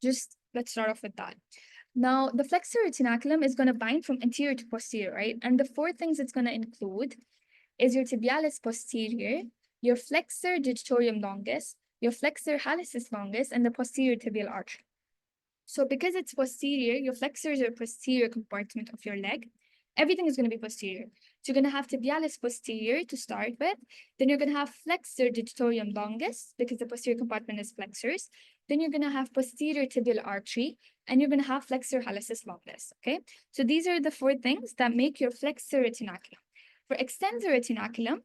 [SPEAKER 2] Just let's start off with that. Now, the flexor retinaculum is going to bind from anterior to posterior, right? And the four things it's going to include is your tibialis posterior, your flexor digitorum longus, your flexor hallucis longus, and the posterior tibial artery. So because it's posterior, your flexors are posterior compartment of your leg. Everything is going to be posterior. So you're going to have tibialis posterior to start with. Then you're going to have flexor digitorum longus because the posterior compartment is flexors. Then you're going to have posterior tibial artery, and you're going to have flexor hallucis longus. Okay. So these are the four things that make your flexor retinaculum. For extensor retinaculum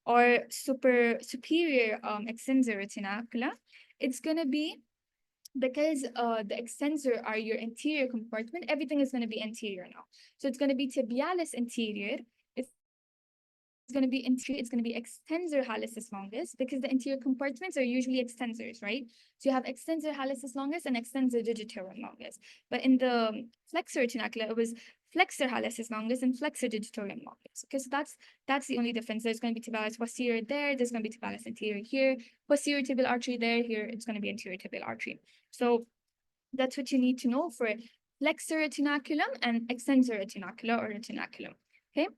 [SPEAKER 2] or superior extensor retinaculum, it's going to be because the extensor are your anterior compartment, everything is going to be anterior now. So it's going to be tibialis anterior, going to be anterior, it's going to be extensor hallucis longus because the anterior compartments are usually extensors, right? So you have extensor hallucis longus and extensor digitorum longus. But in the flexor retinaculum, it was flexor hallucis longus and flexor digitorum longus. Okay, so that's the only difference. There's going to be tibialis posterior there, there's going to be tibialis anterior here, posterior tibial artery there, here it's going to be anterior tibial artery. So that's what you need to know for flexor retinaculum and extensor retinacula or retinaculum. Okay.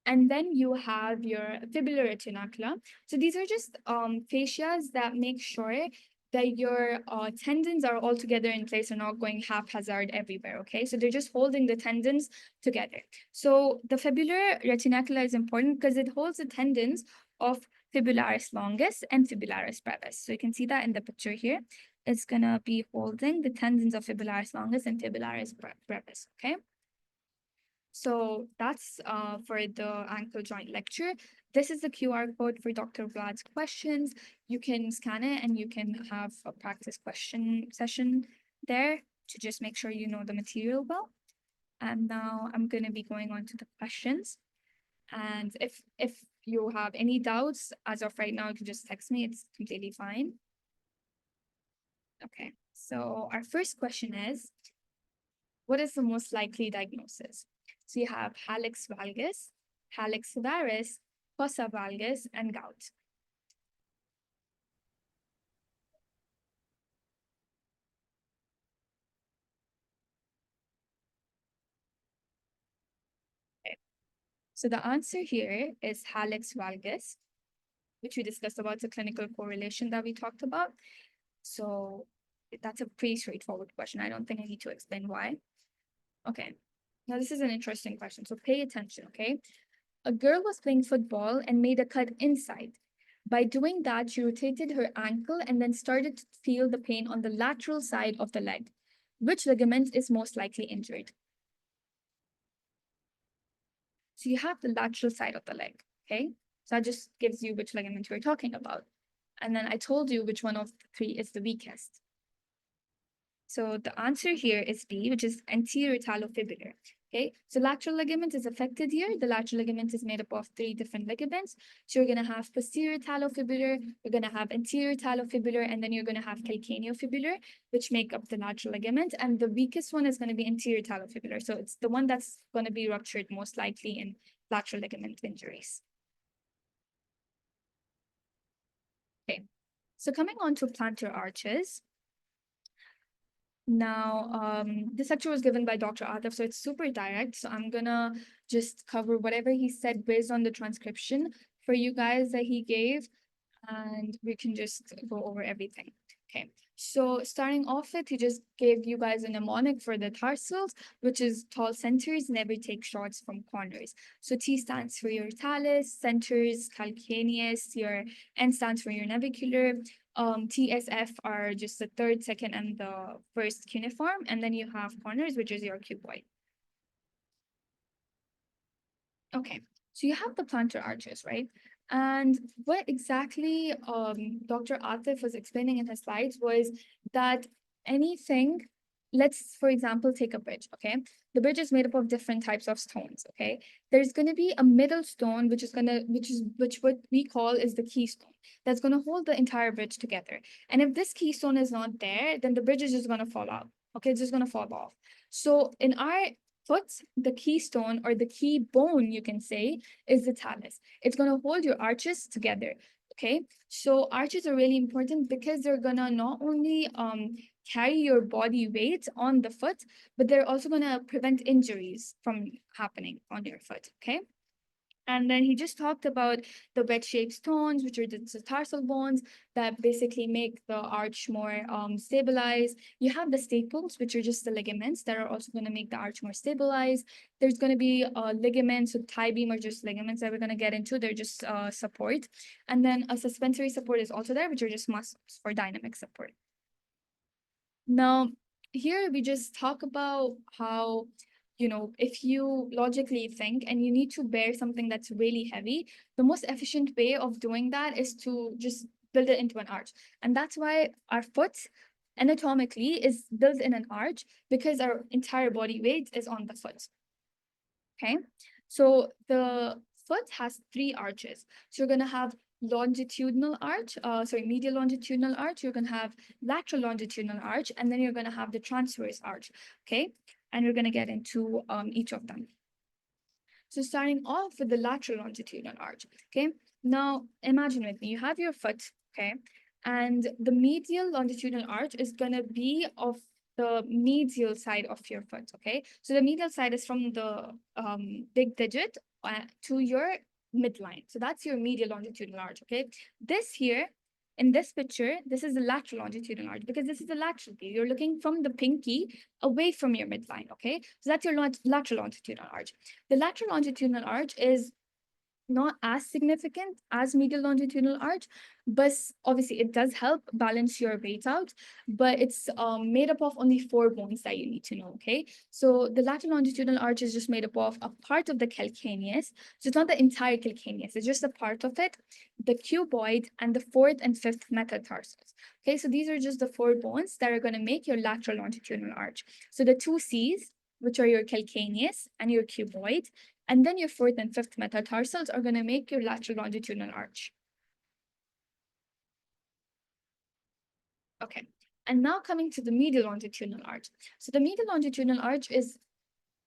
[SPEAKER 2] And then you have your fibular retinacula. So these are just fascias that make sure that your tendons are all together in place and not going haphazard everywhere, okay? So they're just holding the tendons together. So the fibular retinacula is important because it holds the tendons of fibularis longus and fibularis brevis. So you can see that in the picture here. It's gonna be holding the tendons of fibularis longus and fibularis brevis, okay? So that's for the ankle joint lecture. This is the QR code for Dr. Vlad's questions. You can scan it and you can have a practice question session there to just make sure you know the material well. And now I'm going to be going on to the questions. And if you have any doubts as of right now, you can just text me. It's completely fine. Okay, so our first question is, what is the most likely diagnosis? So you have hallux valgus, hallux varus, fossa valgus, and gout. Okay. So the answer here is hallux valgus, which we discussed about the clinical correlation that we talked about. So that's a pretty straightforward question. I don't think I need to explain why. Okay. Now this is an interesting question. So pay attention, okay? A girl was playing football and made a cut inside. By doing that, she rotated her ankle and then started to feel the pain on the lateral side of the leg. Which ligament is most likely injured? So you have the lateral side of the leg, okay? So that just gives you which ligament we're talking about. And then I told you which one of the three is the weakest. So the answer here is B, which is anterior talofibular. Okay, so lateral ligament is affected here. The lateral ligament is made up of three different ligaments. So you're going to have posterior talofibular, you're going to have anterior talofibular, and then you're going to have calcaneofibular, which make up the lateral ligament. And the weakest one is going to be anterior talofibular. So it's the one that's going to be ruptured most likely in lateral ligament injuries. Okay, so coming on to plantar arches. Now, this lecture was given by Dr. Atif, so it's super direct. So I'm gonna just cover whatever he said based on the transcription for you guys that he gave, and we can just go over everything. Okay, so starting off with, he just gave you guys a mnemonic for the tarsals, which is tall centers, never take shots from corners. So T stands for your talus, centers, calcaneus, your N stands for your navicular, TSF are just the third, second, and the first cuneiform, and then you have corners, which is your cuboid. Okay, so you have the plantar arches, right? And what exactly Dr. Atif was explaining in his slides was that anything, let's, for example, take a bridge, okay? The bridge is made up of different types of stones, okay? There's going to be a middle stone, which what we call is the keystone. That's going to hold the entire bridge together. And if this keystone is not there, then the bridge is just going to fall out, okay? It's just going to fall off. So in our foot, the keystone or the key bone, you can say, is the talus. It's going to hold your arches together. Okay, so arches are really important because they're gonna not only carry your body weight on the foot, but they're also gonna prevent injuries from happening on your foot. Okay. And then he just talked about the wedge-shaped stones, which are the tarsal bones that basically make the arch more stabilized. You have the staples, which are just the ligaments that are also going to make the arch more stabilized. There's going to be ligaments, so tie beam are just ligaments that we're going to get into. They're just support. And then a suspensory support is also there, which are just muscles for dynamic support. Now, here we just talk about how, you know, if you logically think and you need to bear something that's really heavy, the most efficient way of doing that is to just build it into an arch. And that's why our foot anatomically is built in an arch because our entire body weight is on the foot. Okay, so the foot has three arches. So you're going to have longitudinal arch, medial longitudinal arch, you're going to have lateral longitudinal arch, and then you're going to have the transverse arch. Okay, and we're going to get into each of them. So starting off with the lateral longitudinal arch. Okay, now imagine with me, you have your foot, okay, and the medial longitudinal arch is going to be of the medial side of your foot. Okay, so the medial side is from the big digit to your midline. So that's your medial longitudinal arch. Okay, this here in this picture, this is the lateral longitudinal arch because this is the lateral view. You're looking from the pinky away from your midline. Okay, so that's your lateral longitudinal arch. The lateral longitudinal arch is not as significant as medial longitudinal arch, but obviously it does help balance your weight out, but it's made up of only four bones that you need to know, okay? So the lateral longitudinal arch is just made up of a part of the calcaneus, so it's not the entire calcaneus, it's just a part of it, the cuboid, and the fourth and fifth metatarsals. Okay, so these are just the four bones that are going to make your lateral longitudinal arch. So the two C's, which are your calcaneus and your cuboid, and then your fourth and fifth metatarsals are going to make your lateral longitudinal arch. Okay, and now coming to the medial longitudinal arch. So the medial longitudinal arch is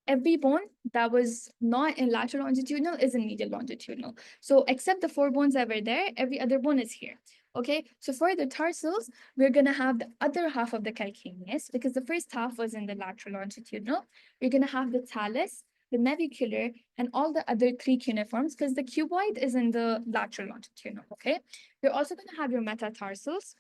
[SPEAKER 2] every bone that was not in lateral longitudinal is in medial longitudinal. So except the four bones that were there, every other bone is here. Okay, so for the tarsals, we're going to have the other half of the calcaneus because the first half was in the lateral longitudinal. We're going to have the talus, the navicular, and all the other three cuneiforms because the cuboid is in the lateral longitudinal. Okay, you're also going to have your metatarsals.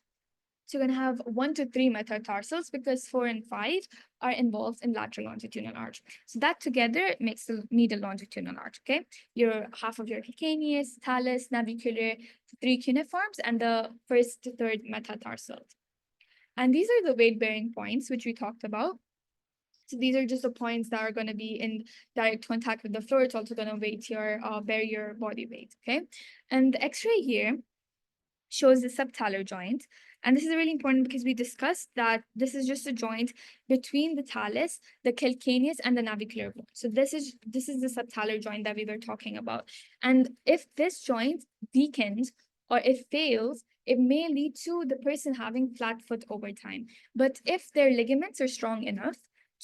[SPEAKER 2] So you're going to have 1 to 3 metatarsals because 4 and 5 are involved in lateral longitudinal arch. So that together makes the medial longitudinal arch, okay? Your half of your calcaneus, talus, navicular, 3 cuneiforms, and the first to third metatarsal. And these are the weight-bearing points, which we talked about. So these are just the points that are going to be in direct contact with the floor. It's also going to bear your body weight, okay? And the X-ray here shows the subtalar joint. And this is really important because we discussed that this is just a joint between the talus, the calcaneus, and the navicular bone. So this is the subtalar joint that we were talking about. And if this joint weakens or it fails, it may lead to the person having flat foot over time. But if their ligaments are strong enough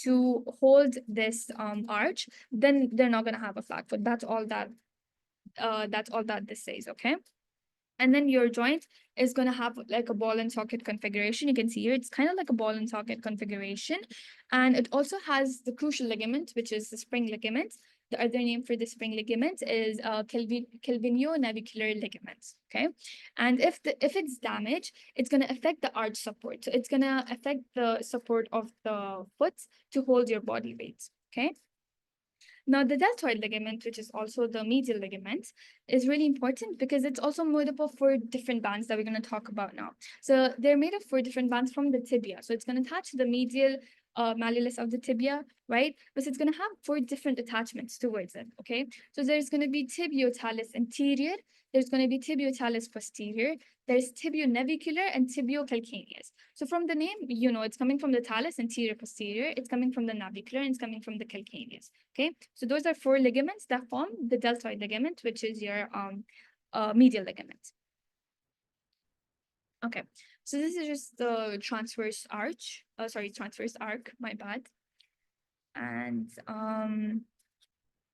[SPEAKER 2] to hold this arch, then they're not going to have a flat foot. That's all that this says, okay? And then your joint is going to have like a ball and socket configuration. You can see here, it's kind of like a ball and socket configuration. And it also has the crucial ligament, which is the spring ligament. The other name for the spring ligament is calcaneonavicular ligaments, okay? And if it's damaged, it's going to affect the arch support. So it's going to affect the support of the foot to hold your body weight, okay? Now, the deltoid ligament, which is also the medial ligament, is really important because it's also made up of four different bands that we're going to talk about now. So they're made of four different bands from the tibia. So it's going to attach to the medial malleolus of the tibia, right? But it's going to have four different attachments towards it, okay? So there's going to be tibiotalus anterior, there's going to be tibiotalus posterior, there's tibionavicular and tibiocalcaneus. So from the name, you know, it's coming from the talus anterior posterior, it's coming from the navicular, and it's coming from the calcaneus. Okay, so those are four ligaments that form the deltoid ligament, which is your medial ligament. Okay, so this is just the transverse arch. Transverse arc. My bad. And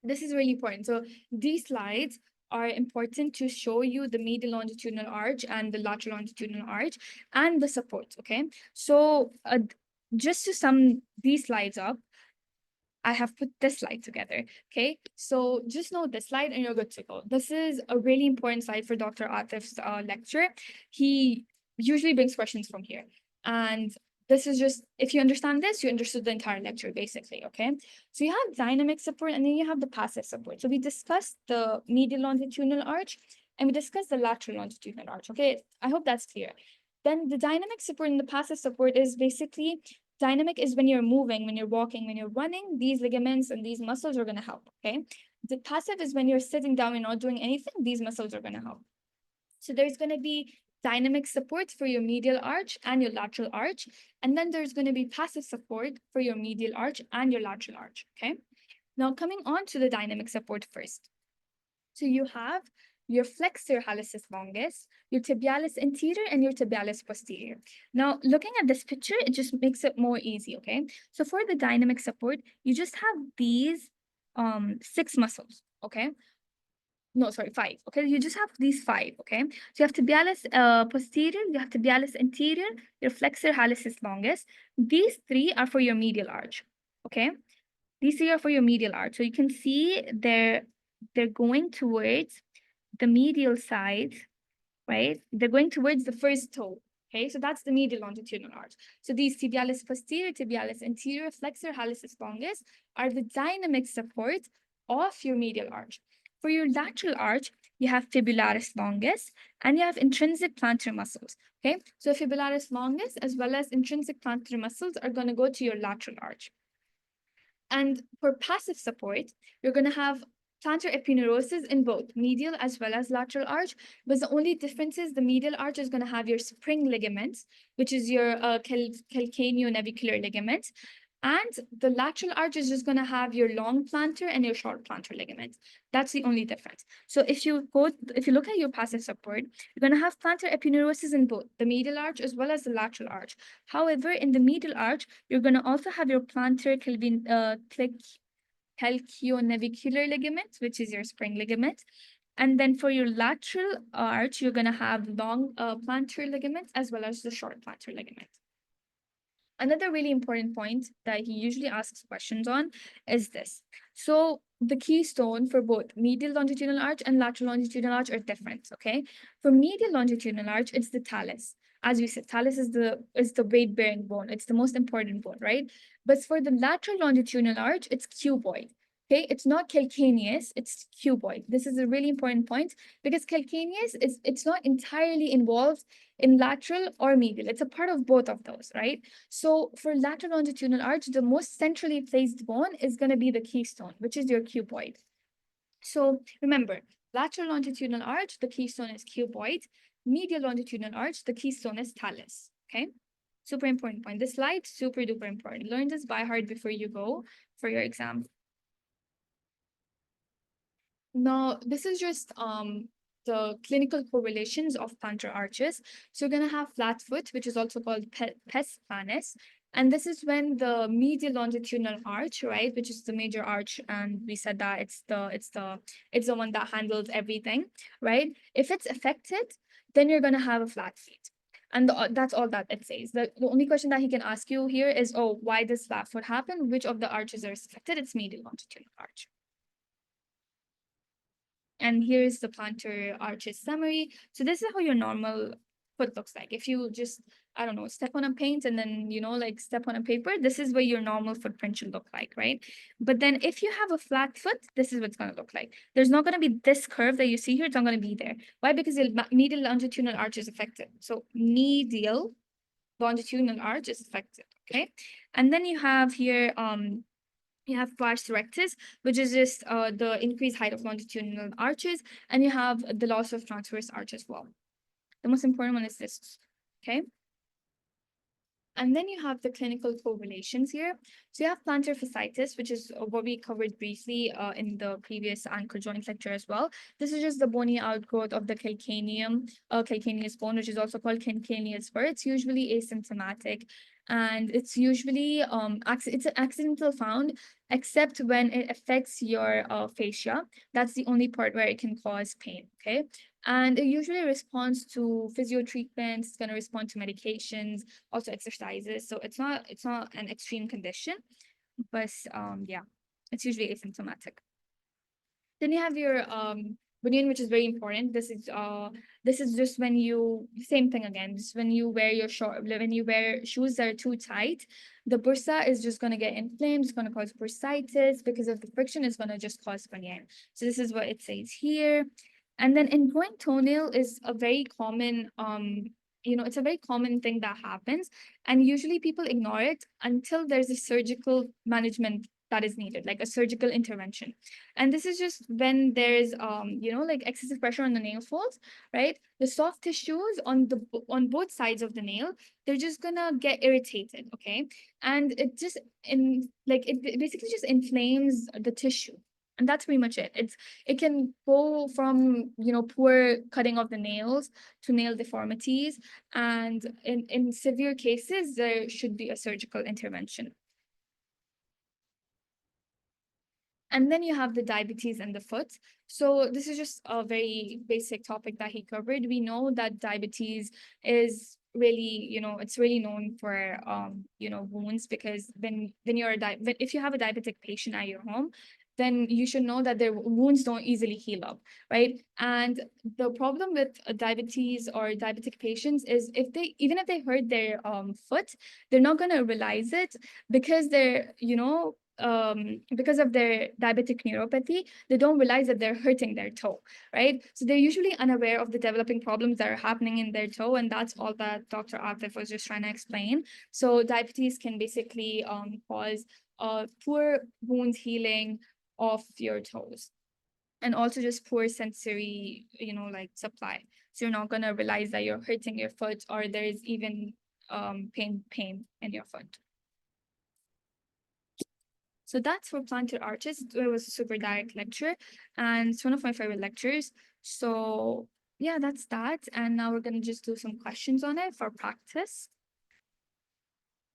[SPEAKER 2] this is really important. So these slides are important to show you the medial longitudinal arch and the lateral longitudinal arch and the supports. Okay, so just to sum these slides up, I have put this slide together. Okay, so just know this slide and you're good to go. This is a really important slide for Dr. Atif's lecture. He usually brings questions from here. And this is just, if you understand this, you understood the entire lecture basically, okay? So you have dynamic support and then you have the passive support. So we discussed the medial longitudinal arch and we discussed the lateral longitudinal arch, okay? I hope that's clear. Then the dynamic support and the passive support is basically dynamic is when you're moving, when you're walking, when you're running, these ligaments and these muscles are going to help, okay? The passive is when you're sitting down and not doing anything, these muscles are going to help. So there's going to be dynamic support for your medial arch and your lateral arch. And then there's going to be passive support for your medial arch and your lateral arch, okay? Now, coming on to the dynamic support first. So you have your flexor hallucis longus, your tibialis anterior, and your tibialis posterior. Now, looking at this picture, it just makes it more easy, okay? So for the dynamic support, you just have these 6 muscles, okay? No, sorry, 5. Okay, you just have these 5. Okay, so you have tibialis posterior, you have tibialis anterior, your flexor hallucis longus. These 3 are for your medial arch. Okay, these 3 are for your medial arch. So you can see they're going towards the medial side, right? They're going towards the first toe. Okay, so that's the medial longitudinal arch. So these tibialis posterior, tibialis anterior, flexor hallucis longus are the dynamic support of your medial arch. For your lateral arch, you have fibularis longus and you have intrinsic plantar muscles. Okay, so fibularis longus as well as intrinsic plantar muscles are going to go to your lateral arch. And for passive support, you're going to have plantar epineuritis in both medial as well as lateral arch. But the only difference is the medial arch is going to have your spring ligaments, which is your calcaneonavicular ligament. And the lateral arch is just going to have your long plantar and your short plantar ligament. That's the only difference. So if you look at your passive support, you're going to have plantar epineuritis in both the medial arch as well as the lateral arch. However, in the medial arch, you're going to also have your plantar calcaneonavicular ligament, which is your spring ligament. And then for your lateral arch, you're going to have long plantar ligaments as well as the short plantar ligament. Another really important point that he usually asks questions on is this. So the keystone for both medial longitudinal arch and lateral longitudinal arch are different, okay? For medial longitudinal arch, it's the talus. As we said, talus is the weight-bearing bone. It's the most important bone, right? But for the lateral longitudinal arch, it's cuboid. Okay, it's not calcaneus, it's cuboid. This is a really important point because calcaneus it's not entirely involved in lateral or medial. It's a part of both of those, right? So for lateral longitudinal arch, the most centrally placed bone is going to be the keystone, which is your cuboid. So remember, lateral longitudinal arch, the keystone is cuboid. Medial longitudinal arch, the keystone is talus. Okay, super important point. This slide, super duper important. Learn this by heart before you go for your exam. Now, this is just the clinical correlations of plantar arches. So you're going to have flat foot, which is also called pes planus. And this is when the medial longitudinal arch, right, which is the major arch, and we said that it's the one that handles everything, right? If it's affected, then you're going to have a flat feet. And that's all that it says. The only question that he can ask you here is, oh, why does flat foot happen? Which of the arches are affected? It's medial longitudinal arch. And here's the plantar arches summary. So this is how your normal foot looks like. If you just, I don't know, step on a paint and then, like step on a paper, this is what your normal footprint should look like, right? But then if you have a flat foot, this is what it's going to look like. There's not going to be this curve that you see here. It's not going to be there. Why? Because the medial longitudinal arch is affected. So medial longitudinal arch is affected, okay? And then you have here, you have pars rectus, which is just the increased height of longitudinal arches, and you have the loss of transverse arch as well. The most important one is this, okay? And then you have the clinical correlations here. So you have plantar fasciitis, which is what we covered briefly in the previous ankle joint lecture as well. This is just the bony outgrowth of the calcaneus bone, which is also called calcaneus spur. It's usually asymptomatic, and it's usually it's an accidental found, except when it affects your fascia. That's the only part where it can cause pain, okay? And it usually responds to physio treatments. It's going to respond to medications, also exercises. So it's not an extreme condition, but yeah, it's usually asymptomatic. Then you have your bunion, which is very important. This is just when you, same thing again, just when you wear shoes that are too tight, the bursa is just going to get inflamed. It's going to cause bursitis because of the friction. It's going to just cause bunion. So this is what it says here. And then ingrown toenail is a very common it's a very common thing that happens, and usually people ignore it until there's a surgical management that is needed, like a surgical intervention. And this is just when there's like excessive pressure on the nail folds, right? The soft tissues on both sides of the nail, they're just gonna get irritated, okay? And it just it basically just inflames the tissue. And that's pretty much it. It can go from poor cutting of the nails to nail deformities, and in severe cases there should be a surgical intervention. And then you have the diabetes and the foot. So this is just a very basic topic that he covered. We know that diabetes is really, it's really known for wounds, because if you have a diabetic patient at your home, then you should know that their wounds don't easily heal up, right? And the problem with diabetes or diabetic patients is, even if they hurt their foot, they're not going to realize it, because because of their diabetic neuropathy, they don't realize that they're hurting their toe, right? So they're usually unaware of the developing problems that are happening in their toe, and that's all that Dr. Atif was just trying to explain. So diabetes can basically cause poor wound healing of your toes, and also just poor sensory, supply. So you're not gonna realize that you're hurting your foot, or there's even pain in your foot. So that's for plantar arches. It was a super direct lecture, and it's one of my favorite lectures. So yeah, that's that. And now we're gonna just do some questions on it for practice.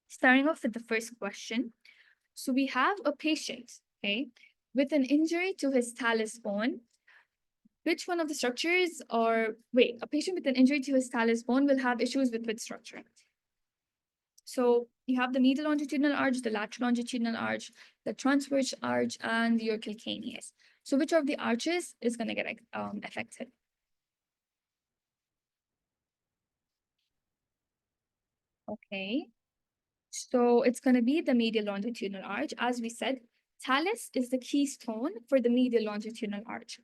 [SPEAKER 2] Starting off with the first question. So we have a patient, okay, with an injury to his talus bone. Which one of the structures, or wait, a patient with an injury to his talus bone will have issues with which structure? So you have the medial longitudinal arch, the lateral longitudinal arch, the transverse arch, and your calcaneus. So which of the arches is going to get affected? Okay. So it's going to be the medial longitudinal arch. As we said, talus is the keystone for the medial longitudinal arch.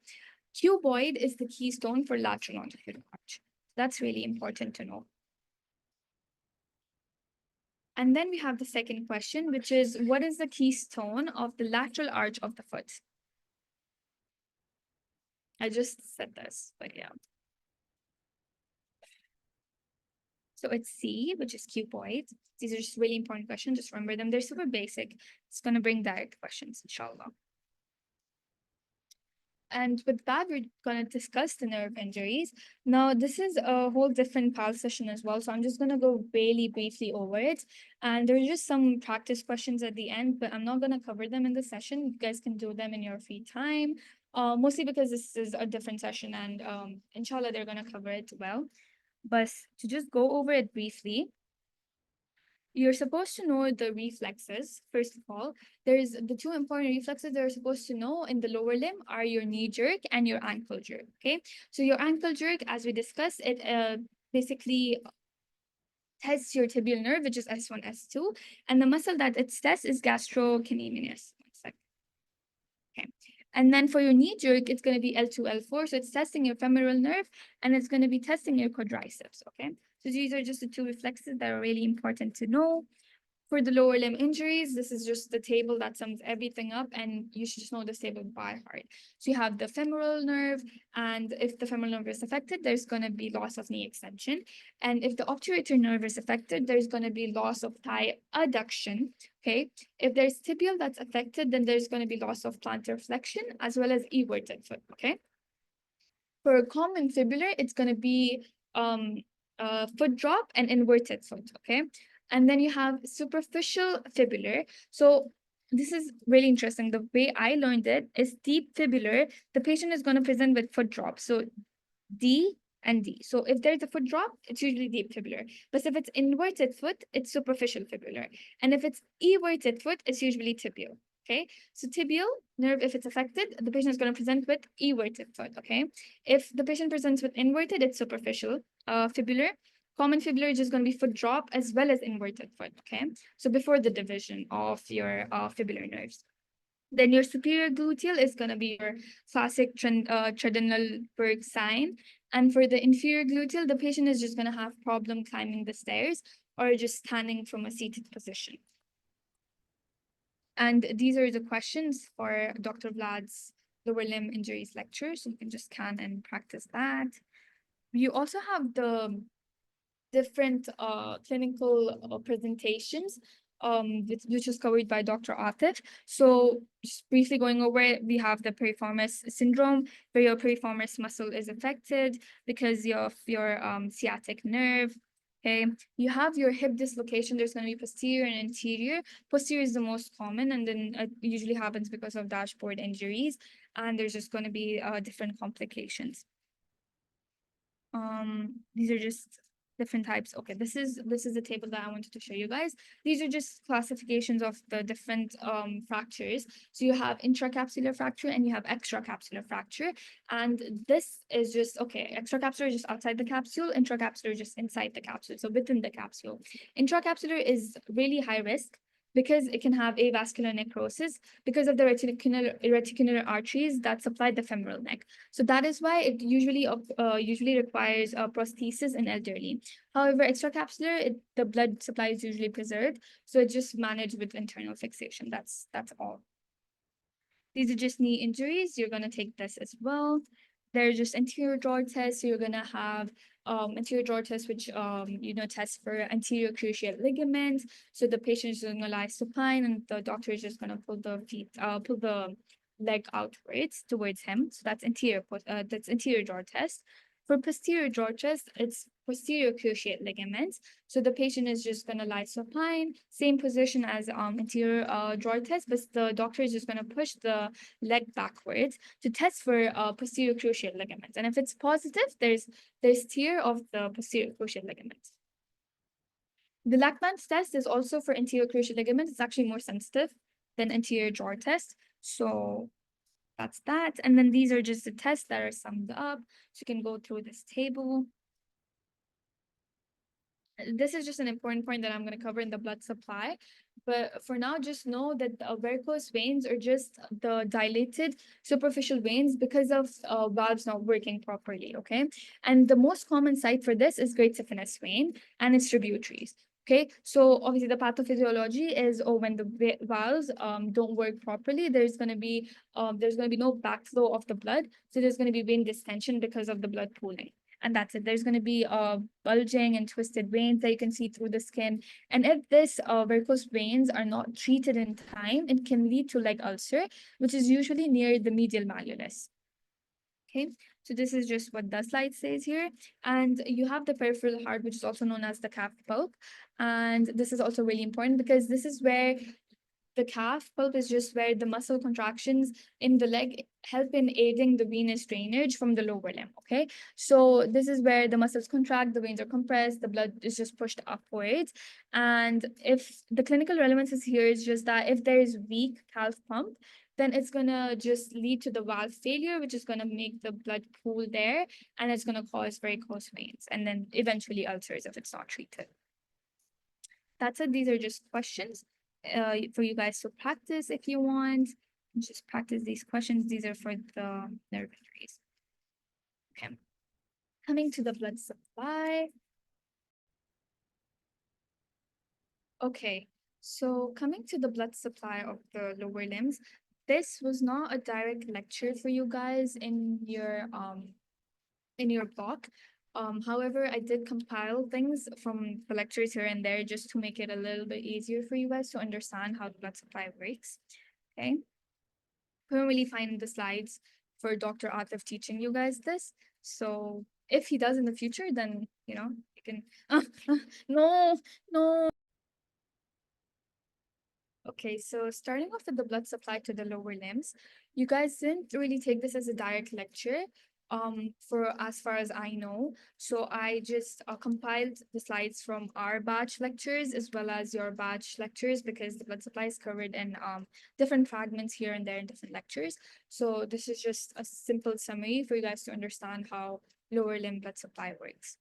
[SPEAKER 2] Cuboid is the keystone for lateral longitudinal arch. That's really important to know. And then we have the second question, which is, what is the keystone of the lateral arch of the foot? I just said this, but yeah. So it's C, which is cuboid. These are just really important questions. Just remember them. They're super basic. It's going to bring direct questions, inshallah. And with that, we're going to discuss the nerve injuries. Now, this is a whole different PAL session as well. So I'm just going to go really briefly over it. And there's just some practice questions at the end, but I'm not going to cover them in the session. You guys can do them in your free time, mostly because this is a different session, and inshallah, they're going to cover it well. But to just go over it briefly, you're supposed to know the reflexes. First of all, there's the two important reflexes that you're supposed to know in the lower limb are your knee jerk and your ankle jerk. Okay, so your ankle jerk, as we discussed, it basically tests your tibial nerve, which is S1, S2, and the muscle that it tests is gastrocnemius. Okay. And then for your knee jerk, it's going to be L2, L4. So it's testing your femoral nerve, and it's going to be testing your quadriceps. Okay. So these are just the two reflexes that are really important to know. For the lower limb injuries, this is just the table that sums everything up, and you should just know this table by heart. So you have the femoral nerve, and if the femoral nerve is affected, there's going to be loss of knee extension. And if the obturator nerve is affected, there's going to be loss of thigh adduction. Okay. If there's tibial that's affected, then there's going to be loss of plantar flexion as well as everted foot. Okay. For a common fibular, it's going to be foot drop and inverted foot. Okay. And then you have superficial fibular. So this is really interesting. The way I learned it is deep fibular. The patient is going to present with foot drop. So D and D. So if there's a foot drop, it's usually deep fibular. But if it's inverted foot, it's superficial fibular. And if it's everted foot, it's usually tibial. Okay, so tibial nerve, if it's affected, the patient is going to present with everted foot. Okay, if the patient presents with inverted, it's superficial fibular. Common fibular is just going to be foot drop as well as inverted foot. Okay, so before the division of your fibular nerves. Then your superior gluteal is going to be your classic Trendelenburg sign. And for the inferior gluteal, the patient is just going to have problem climbing the stairs or just standing from a seated position. And these are the questions for Dr. Vlad's lower limb injuries lecture. So you can just scan and practice that. You also have the different clinical presentations, which is covered by Dr. Atif. So just briefly going over it, we have the piriformis syndrome, where your piriformis muscle is affected because of your sciatic nerve. Okay, you have your hip dislocation. There's going to be posterior and anterior. Posterior is the most common, and then it usually happens because of dashboard injuries. And there's just going to be different complications. These are just different types. Okay, this is the table that I wanted to show you guys. These are just classifications of the different fractures. So you have intracapsular fracture and you have extracapsular fracture, and this is just, okay, extracapsular is just outside the capsule, intracapsular is just inside the capsule, so within the capsule. Intracapsular is really high risk because it can have avascular necrosis because of the reticular arteries that supply the femoral neck. So that is why it usually requires a prosthesis in elderly. However, extracapsular, the blood supply is usually preserved, so it's just managed with internal fixation. That's all. These are just knee injuries. You're gonna take this as well. They're just anterior drawer tests. So you're gonna have anterior drawer tests, which test for anterior cruciate ligament. So the patient is gonna lie supine, and the doctor is just gonna pull the leg outwards towards him. So that's anterior drawer test. For posterior drawer test, it's posterior cruciate ligament. So the patient is just gonna lie supine, same position as anterior drawer test, but the doctor is just gonna push the leg backwards to test for posterior cruciate ligament. And if it's positive, there's tear of the posterior cruciate ligament. The Lachman's test is also for anterior cruciate ligament. It's actually more sensitive than anterior drawer test. So that's that. And then these are just the tests that are summed up. So you can go through this table. This is just an important point that I'm going to cover in the blood supply. But for now, just know that the varicose veins are just the dilated superficial veins because of valves not working properly, okay? And the most common site for this is great saphenous vein and its tributaries. Okay, so obviously the pathophysiology is, when the valves don't work properly, there's gonna be no backflow of the blood, so there's gonna be vein distension because of the blood pooling, and that's it. There's going to be bulging and twisted veins that you can see through the skin. And if this varicose veins are not treated in time, it can lead to leg ulcer, which is usually near the medial malleolus. Okay, so this is just what the slide says here. And you have the peripheral heart, which is also known as the calf pulp. And this is also really important because this is where the calf pulp is just where the muscle contractions in the leg help in aiding the venous drainage from the lower limb. Okay, so this is where the muscles contract, the veins are compressed, the blood is just pushed upwards. And if the clinical relevance is here is just that if there is weak calf pump, then it's gonna just lead to the valve failure, which is gonna make the blood pool there, and it's gonna cause varicose veins and then eventually ulcers if it's not treated. That's it. These are just questions for you guys to practice if you want. Just practice these questions. These are for the nerve injuries. Okay. Coming to the blood supply. Okay. So coming to the blood supply of the lower limbs, this was not a direct lecture for you guys in your block. However, I did compile things from the lectures here and there just to make it a little bit easier for you guys to understand how the blood supply works. Okay. Couldn't really find the slides for Dr. Atif teaching you guys this. So if he does in the future, then you can no, no. Okay, so starting off with the blood supply to the lower limbs, you guys didn't really take this as a direct lecture, for as far as I know. So I just compiled the slides from our batch lectures as well as your batch lectures because the blood supply is covered in different fragments here and there in different lectures. So this is just a simple summary for you guys to understand how lower limb blood supply works.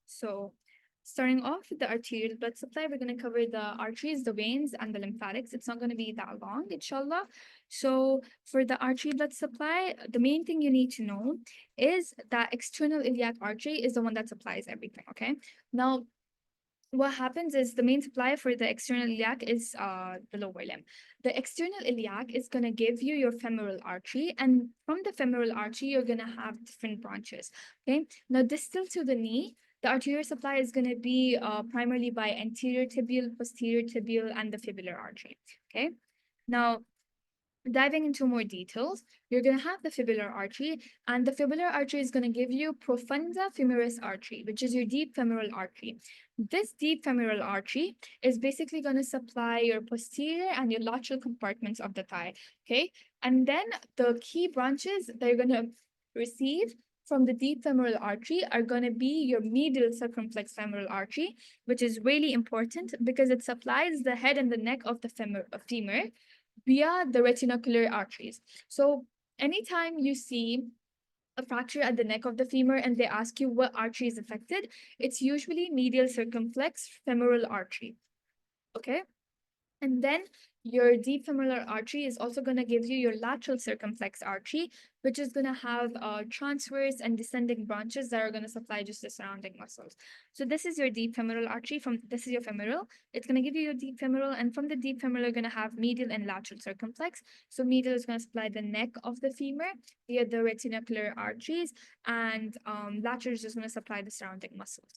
[SPEAKER 2] So starting off with the arterial blood supply, we're going to cover the arteries, the veins, and the lymphatics. It's not going to be that long, inshallah. So for the artery blood supply, the main thing you need to know is that external iliac artery is the one that supplies everything, okay? Now, what happens is the main supply for the external iliac is the lower limb. The external iliac is going to give you your femoral artery, and from the femoral artery, you're going to have different branches. Okay, now distal to the knee, the arterial supply is going to be primarily by anterior tibial, posterior tibial, and the fibular artery. Okay, now diving into more details, you're going to have the fibular artery, and the fibular artery is going to give you profunda femoris artery, which is your deep femoral artery. This deep femoral artery is basically going to supply your posterior and your lateral compartments of the thigh. Okay, and then the key branches that you're going to receive from the deep femoral artery are going to be your medial circumflex femoral artery, which is really important because it supplies the head and the neck of the femur via the retinacular arteries. So anytime you see a fracture at the neck of the femur and they ask you what artery is affected, it's usually medial circumflex femoral artery. Okay. And then your deep femoral artery is also going to give you your lateral circumflex artery, which is going to have transverse and descending branches that are going to supply just the surrounding muscles. So this is your deep femoral artery. This is your femoral. It's going to give you your deep femoral, and from the deep femoral, you're going to have medial and lateral circumflex. So medial is going to supply the neck of the femur via the retinacular arteries, and lateral is just going to supply the surrounding muscles.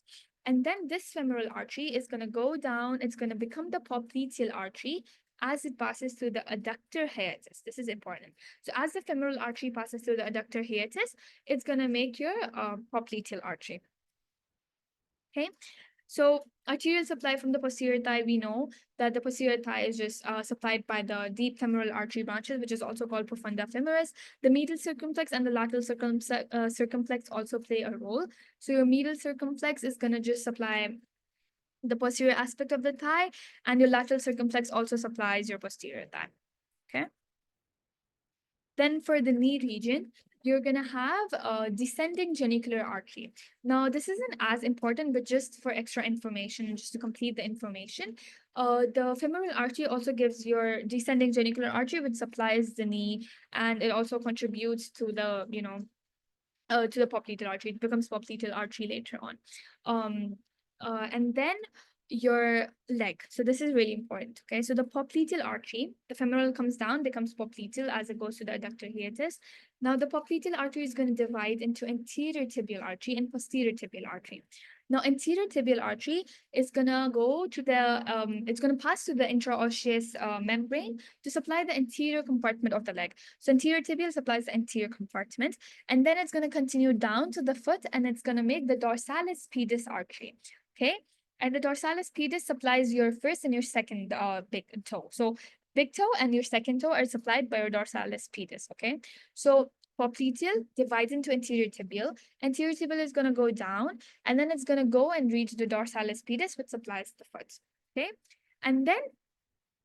[SPEAKER 2] And then this femoral artery is going to go down, it's going to become the popliteal artery as it passes through the adductor hiatus. This is important. So as the femoral artery passes through the adductor hiatus, it's going to make your popliteal artery. Okay. So arterial supply from the posterior thigh, we know that the posterior thigh is just supplied by the deep femoral artery branches, which is also called profunda femoris. The medial circumflex and the lateral circumflex also play a role. So your medial circumflex is going to just supply the posterior aspect of the thigh, and your lateral circumflex also supplies your posterior thigh. Okay. Then for the knee region, you're going to have a descending genicular artery. Now, this isn't as important, but just for extra information and just to complete the information, the femoral artery also gives your descending genicular artery, which supplies the knee, and it also contributes to the, to the popliteal artery. It becomes popliteal artery later on. And then your leg. So this is really important. Okay. So the popliteal artery, the femoral comes down, becomes popliteal as it goes to the adductor hiatus. Now the popliteal artery is going to divide into anterior tibial artery and posterior tibial artery. Now, anterior tibial artery is gonna go to the it's gonna pass through the intraosseous membrane to supply the anterior compartment of the leg. So anterior tibial supplies the anterior compartment, and then it's gonna continue down to the foot, and it's gonna make the dorsalis pedis artery. Okay, and the dorsalis pedis supplies your first and your second big toe. So big toe and your second toe are supplied by your dorsalis pedis. Okay, so popliteal divides into anterior tibial. Anterior tibial is going to go down, and then it's going to go and reach the dorsalis pedis, which supplies the foot. Okay, and then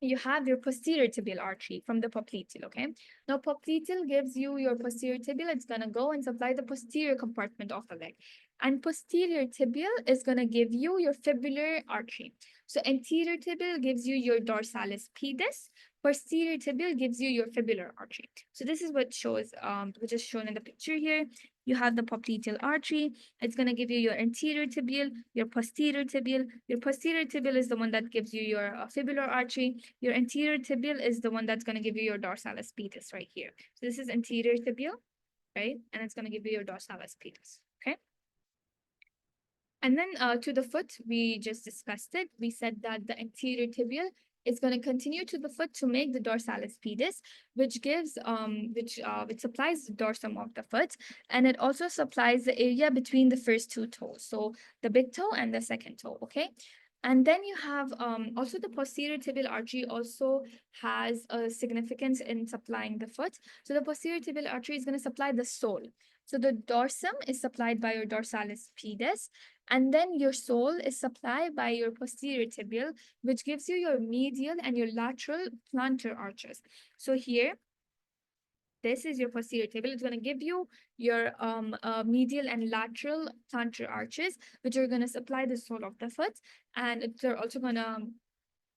[SPEAKER 2] you have your posterior tibial artery from the popliteal. Okay, now popliteal gives you your posterior tibial. It's going to go and supply the posterior compartment of the leg, and posterior tibial is going to give you your fibular artery. So anterior tibial gives you your dorsalis pedis. Posterior tibial gives you your fibular artery. So this is what shows, which is shown in the picture here. You have the popliteal artery. It's going to give you your anterior tibial, your posterior tibial. Your posterior tibial is the one that gives you your fibular artery. Your anterior tibial is the one that's going to give you your dorsalis pedis right here. So this is anterior tibial, right? And it's going to give you your dorsalis pedis, okay? And then to the foot, we just discussed it. We said that the anterior tibial is going to continue to the foot to make the dorsalis pedis, which gives which supplies the dorsum of the foot, and it also supplies the area between the first two toes, so the big toe and the second toe. Okay. And then you have also the posterior tibial artery also has a significance in supplying the foot. So the posterior tibial artery is going to supply the sole. So the dorsum is supplied by your dorsalis pedis, and then your sole is supplied by your posterior tibial, which gives you your medial and your lateral plantar arches. So here, this is your posterior tibial. It's going to give you your medial and lateral plantar arches, which are going to supply the sole of the foot, and they're also going to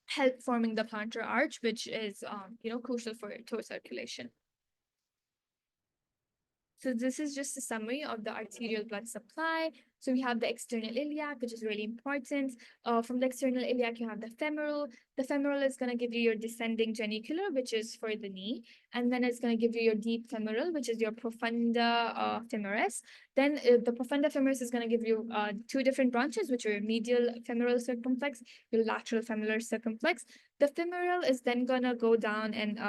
[SPEAKER 2] help forming the plantar arch, which is crucial for toe circulation. So this is just a summary of the arterial blood supply. So we have the external iliac, which is really important. From the external iliac, you have the femoral. The femoral is going to give you your descending genicular, which is for the knee. And then it's going to give you your deep femoral, which is your profunda femoris. Then the profunda femoris is going to give you two different branches, which are your medial femoral circumflex, your lateral femoral circumflex. The femoral is then going to go down and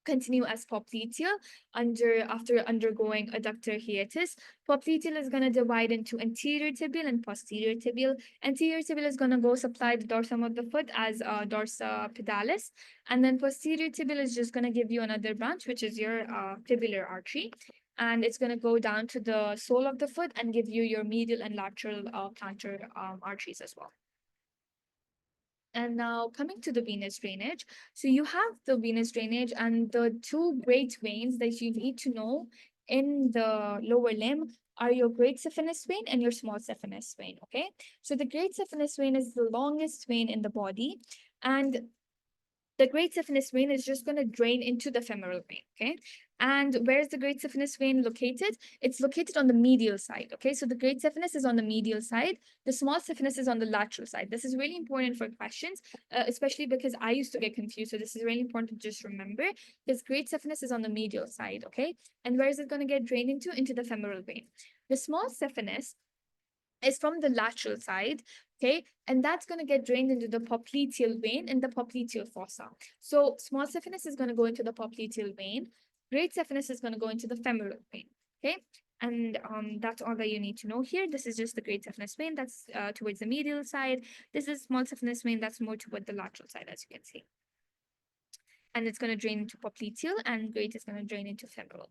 [SPEAKER 2] continue as popliteal after undergoing adductor hiatus. Popliteal is going to divide into anterior tibial and posterior tibial. Anterior tibial is going to go supply the dorsum of the foot as dorsa pedalis, and then posterior tibial is just going to give you another branch, which is your tibular artery, and it's going to go down to the sole of the foot and give you your medial and lateral plantar arteries as well. And now coming to the venous drainage. So you have the venous drainage, and the two great veins that you need to know in the lower limb are your great saphenous vein and your small saphenous vein. Okay. So the great saphenous vein is the longest vein in the body, and the great saphenous vein is just going to drain into the femoral vein. Okay. And where is the great saphenous vein located? It's located on the medial side. Okay. So the great saphenous is on the medial side. The small saphenous is on the lateral side. This is really important for questions, especially because I used to get confused. So this is really important to just remember, because great saphenous is on the medial side. Okay. And where is it going to get drained into? Into the femoral vein. The small saphenous is from the lateral side, okay? And that's going to get drained into the popliteal vein and the popliteal fossa. So small saphenous is going to go into the popliteal vein. Great saphenous is going to go into the femoral vein, okay? And that's all that you need to know here. This is just the great saphenous vein that's towards the medial side. This is small saphenous vein that's more toward the lateral side, as you can see. And it's going to drain into popliteal, and great is going to drain into femoral.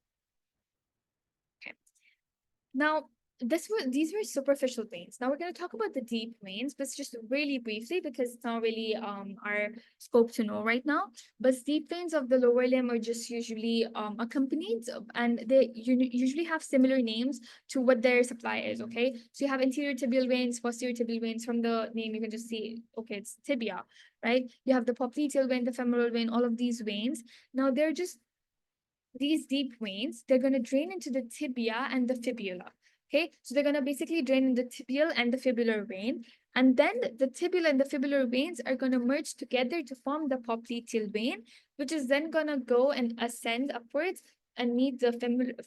[SPEAKER 2] Okay. Now, these were superficial veins. Now we're going to talk about the deep veins, but just really briefly because it's not really our scope to know right now. But deep veins of the lower limb are just usually accompanied, and they usually have similar names to what their supply is. Okay, so you have anterior tibial veins, posterior tibial veins. From the name, you can just see, okay, it's tibia, right? You have the popliteal vein, the femoral vein, all of these veins. Now they're just these deep veins, they're going to drain into the tibia and the fibula. Okay, so they're going to basically drain in the tibial and the fibular vein. And then the tibial and the fibular veins are going to merge together to form the popliteal vein, which is then going to go and ascend upwards and meet the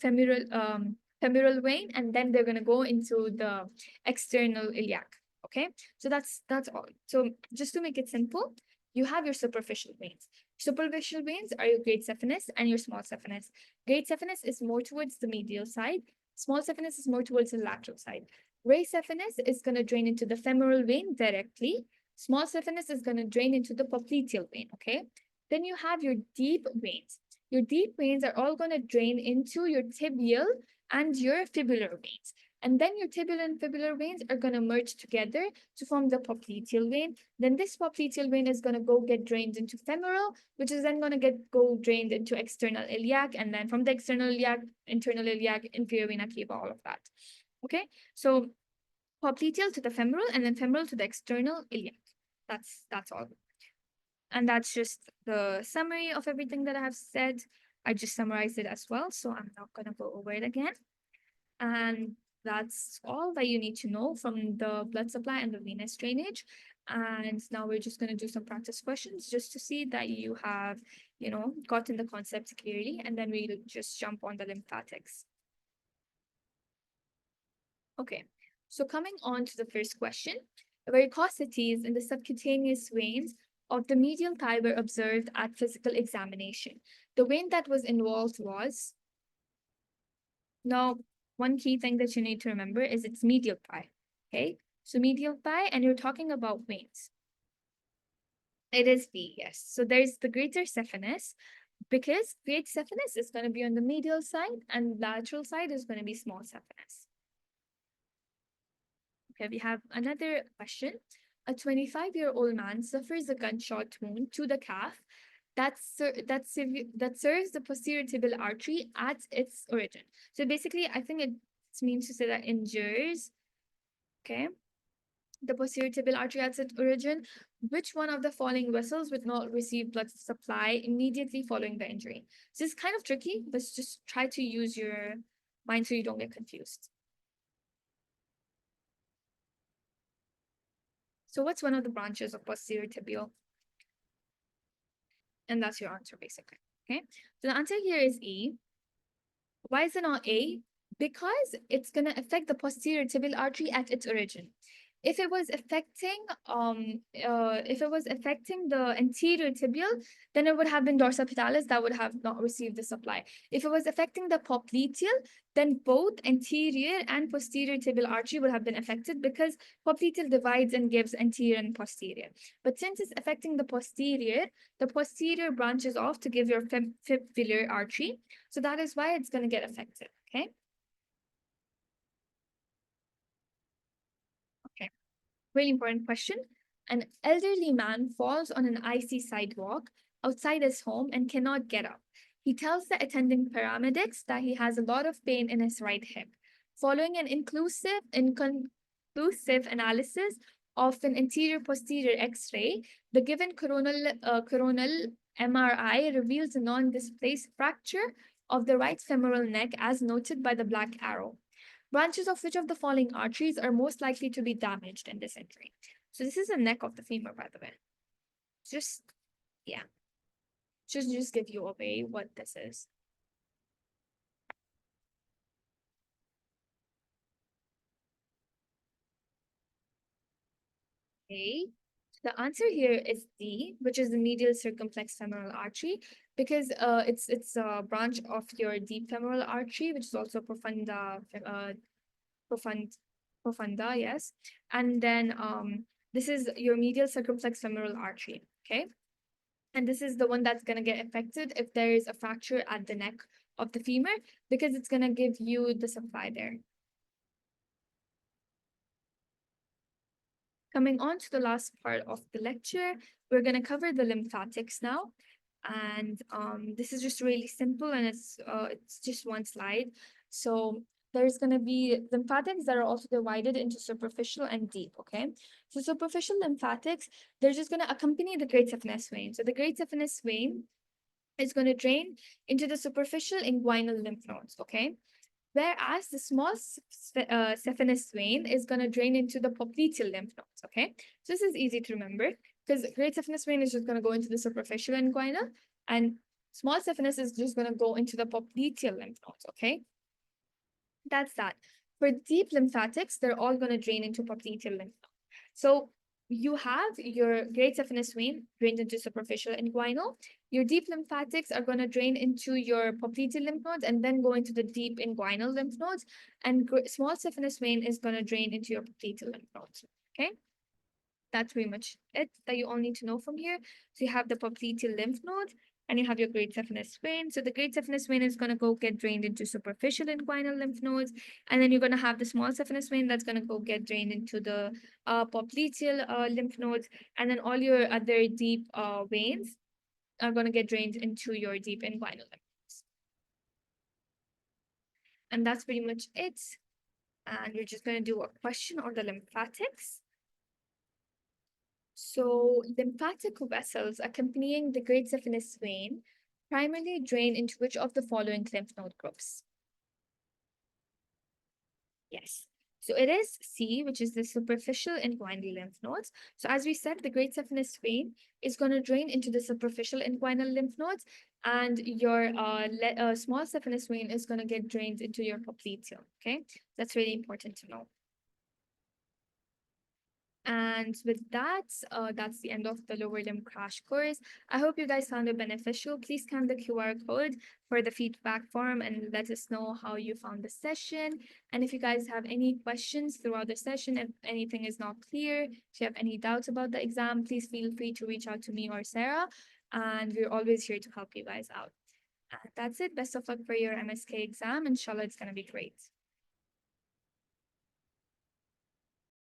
[SPEAKER 2] femoral vein. And then they're going to go into the external iliac. Okay, so that's all. So just to make it simple, you have your superficial veins. Superficial veins are your great saphenous and your small saphenous. Great saphenous is more towards the medial side. Small saphenous is more towards the lateral side. Great saphenous is going to drain into the femoral vein directly. Small saphenous is going to drain into the popliteal vein, okay? Then you have your deep veins. Your deep veins are all going to drain into your tibial and your fibular veins. And then your tibial and fibular veins are going to merge together to form the popliteal vein. Then this popliteal vein is going to go get drained into femoral, which is then going to go drained into external iliac, and then from the external iliac, internal iliac, inferior vena cava, all of that. Okay, so popliteal to the femoral, and then femoral to the external iliac. That's all. And that's just the summary of everything that I have said. I just summarized it as well, so I'm not going to go over it again. And that's all that you need to know from the blood supply and the venous drainage. And now we're just going to do some practice questions just to see that you have, gotten the concepts clearly. And then we'll just jump on the lymphatics. Okay, so coming on to the first question, varicosities in the subcutaneous veins of the medial thigh were observed at physical examination. The vein that was involved was, now, one key thing that you need to remember is it's medial thigh, okay? So medial thigh, and you're talking about veins. It is V, yes. So there's the greater saphenous, because great saphenous is going to be on the medial side and lateral side is going to be small saphenous. Okay, we have another question. A 25-year-old man suffers a gunshot wound to the calf that serves the posterior tibial artery at its origin. So basically, I think it means to say that injures, okay, the posterior tibial artery at its origin. Which one of the following vessels would not receive blood supply immediately following the injury? So this is kind of tricky, but just try to use your mind so you don't get confused. So what's one of the branches of posterior tibial? And that's your answer, basically. Okay. So the answer here is E. Why is it not A? Because it's going to affect the posterior tibial artery at its origin. If it was affecting the anterior tibial, then it would have been dorsopitalis that would have not received the supply. If it was affecting the popliteal, then both anterior and posterior tibial artery would have been affected because popliteal divides and gives anterior and posterior. But since it's affecting the posterior branches off to give your fibular artery. So that is why it's going to get affected. Okay. Okay. Really important question. An elderly man falls on an icy sidewalk outside his home and cannot get up. He tells the attending paramedics that he has a lot of pain in his right hip. Following an inconclusive analysis of an anterior posterior X-ray, the given coronal MRI reveals a non-displaced fracture of the right femoral neck as noted by the black arrow. Branches of which of the following arteries are most likely to be damaged in this injury? So this is the neck of the femur, by the way. Just, yeah, just give you away what this is. Okay, the answer here is D, which is the medial circumflex femoral artery, because it's a branch of your deep femoral artery, which is also profund, profunda, yes. And then this is your medial circumflex femoral artery, okay? And this is the one that's going to get affected if there is a fracture at the neck of the femur, because it's going to give you the supply there. Coming on to the last part of the lecture, we're going to cover the lymphatics now. And this is just really simple, and it's just one slide. So there's going to be lymphatics that are also divided into superficial and deep, okay? So superficial lymphatics, they're just going to accompany the great saphenous vein. So the great saphenous vein is going to drain into the superficial inguinal lymph nodes, okay? Whereas the small saphenous vein is going to drain into the popliteal lymph nodes, okay? So this is easy to remember because great saphenous vein is just going to go into the superficial inguinal, and small saphenous is just going to go into the popliteal lymph nodes, okay? That's that. For deep lymphatics, they're all going to drain into popliteal lymph node. So you have your great saphenous vein drained into superficial inguinal. Your deep lymphatics are going to drain into your popliteal lymph nodes and then go into the deep inguinal lymph nodes. And small saphenous vein is going to drain into your popliteal lymph nodes. Okay. That's pretty much it that you all need to know from here. So you have the popliteal lymph node and you have your great saphenous vein. So the great saphenous vein is going to go get drained into superficial inguinal lymph nodes. And then you're going to have the small saphenous vein that's going to go get drained into the popliteal lymph nodes. And then all your other deep veins are going to get drained into your deep inguinal lymph nodes. And that's pretty much it. And we're just going to do a question on the lymphatics. So lymphatic vessels accompanying the great saphenous vein primarily drain into which of the following lymph node groups? Yes. So it is C, which is the superficial inguinal lymph nodes. So as we said, the great saphenous vein is going to drain into the superficial inguinal lymph nodes, and your small saphenous vein is going to get drained into your popliteal. Okay, that's really important to know. And with that, that's the end of the lower limb crash course. I hope you guys found it beneficial. Please scan the QR code for the feedback form and let us know how you found the session. And if you guys have any questions throughout the session, if anything is not clear, if you have any doubts about the exam, please feel free to reach out to me or Sarah. And we're always here to help you guys out. That's it. Best of luck for your MSK exam. Inshallah, it's going to be great.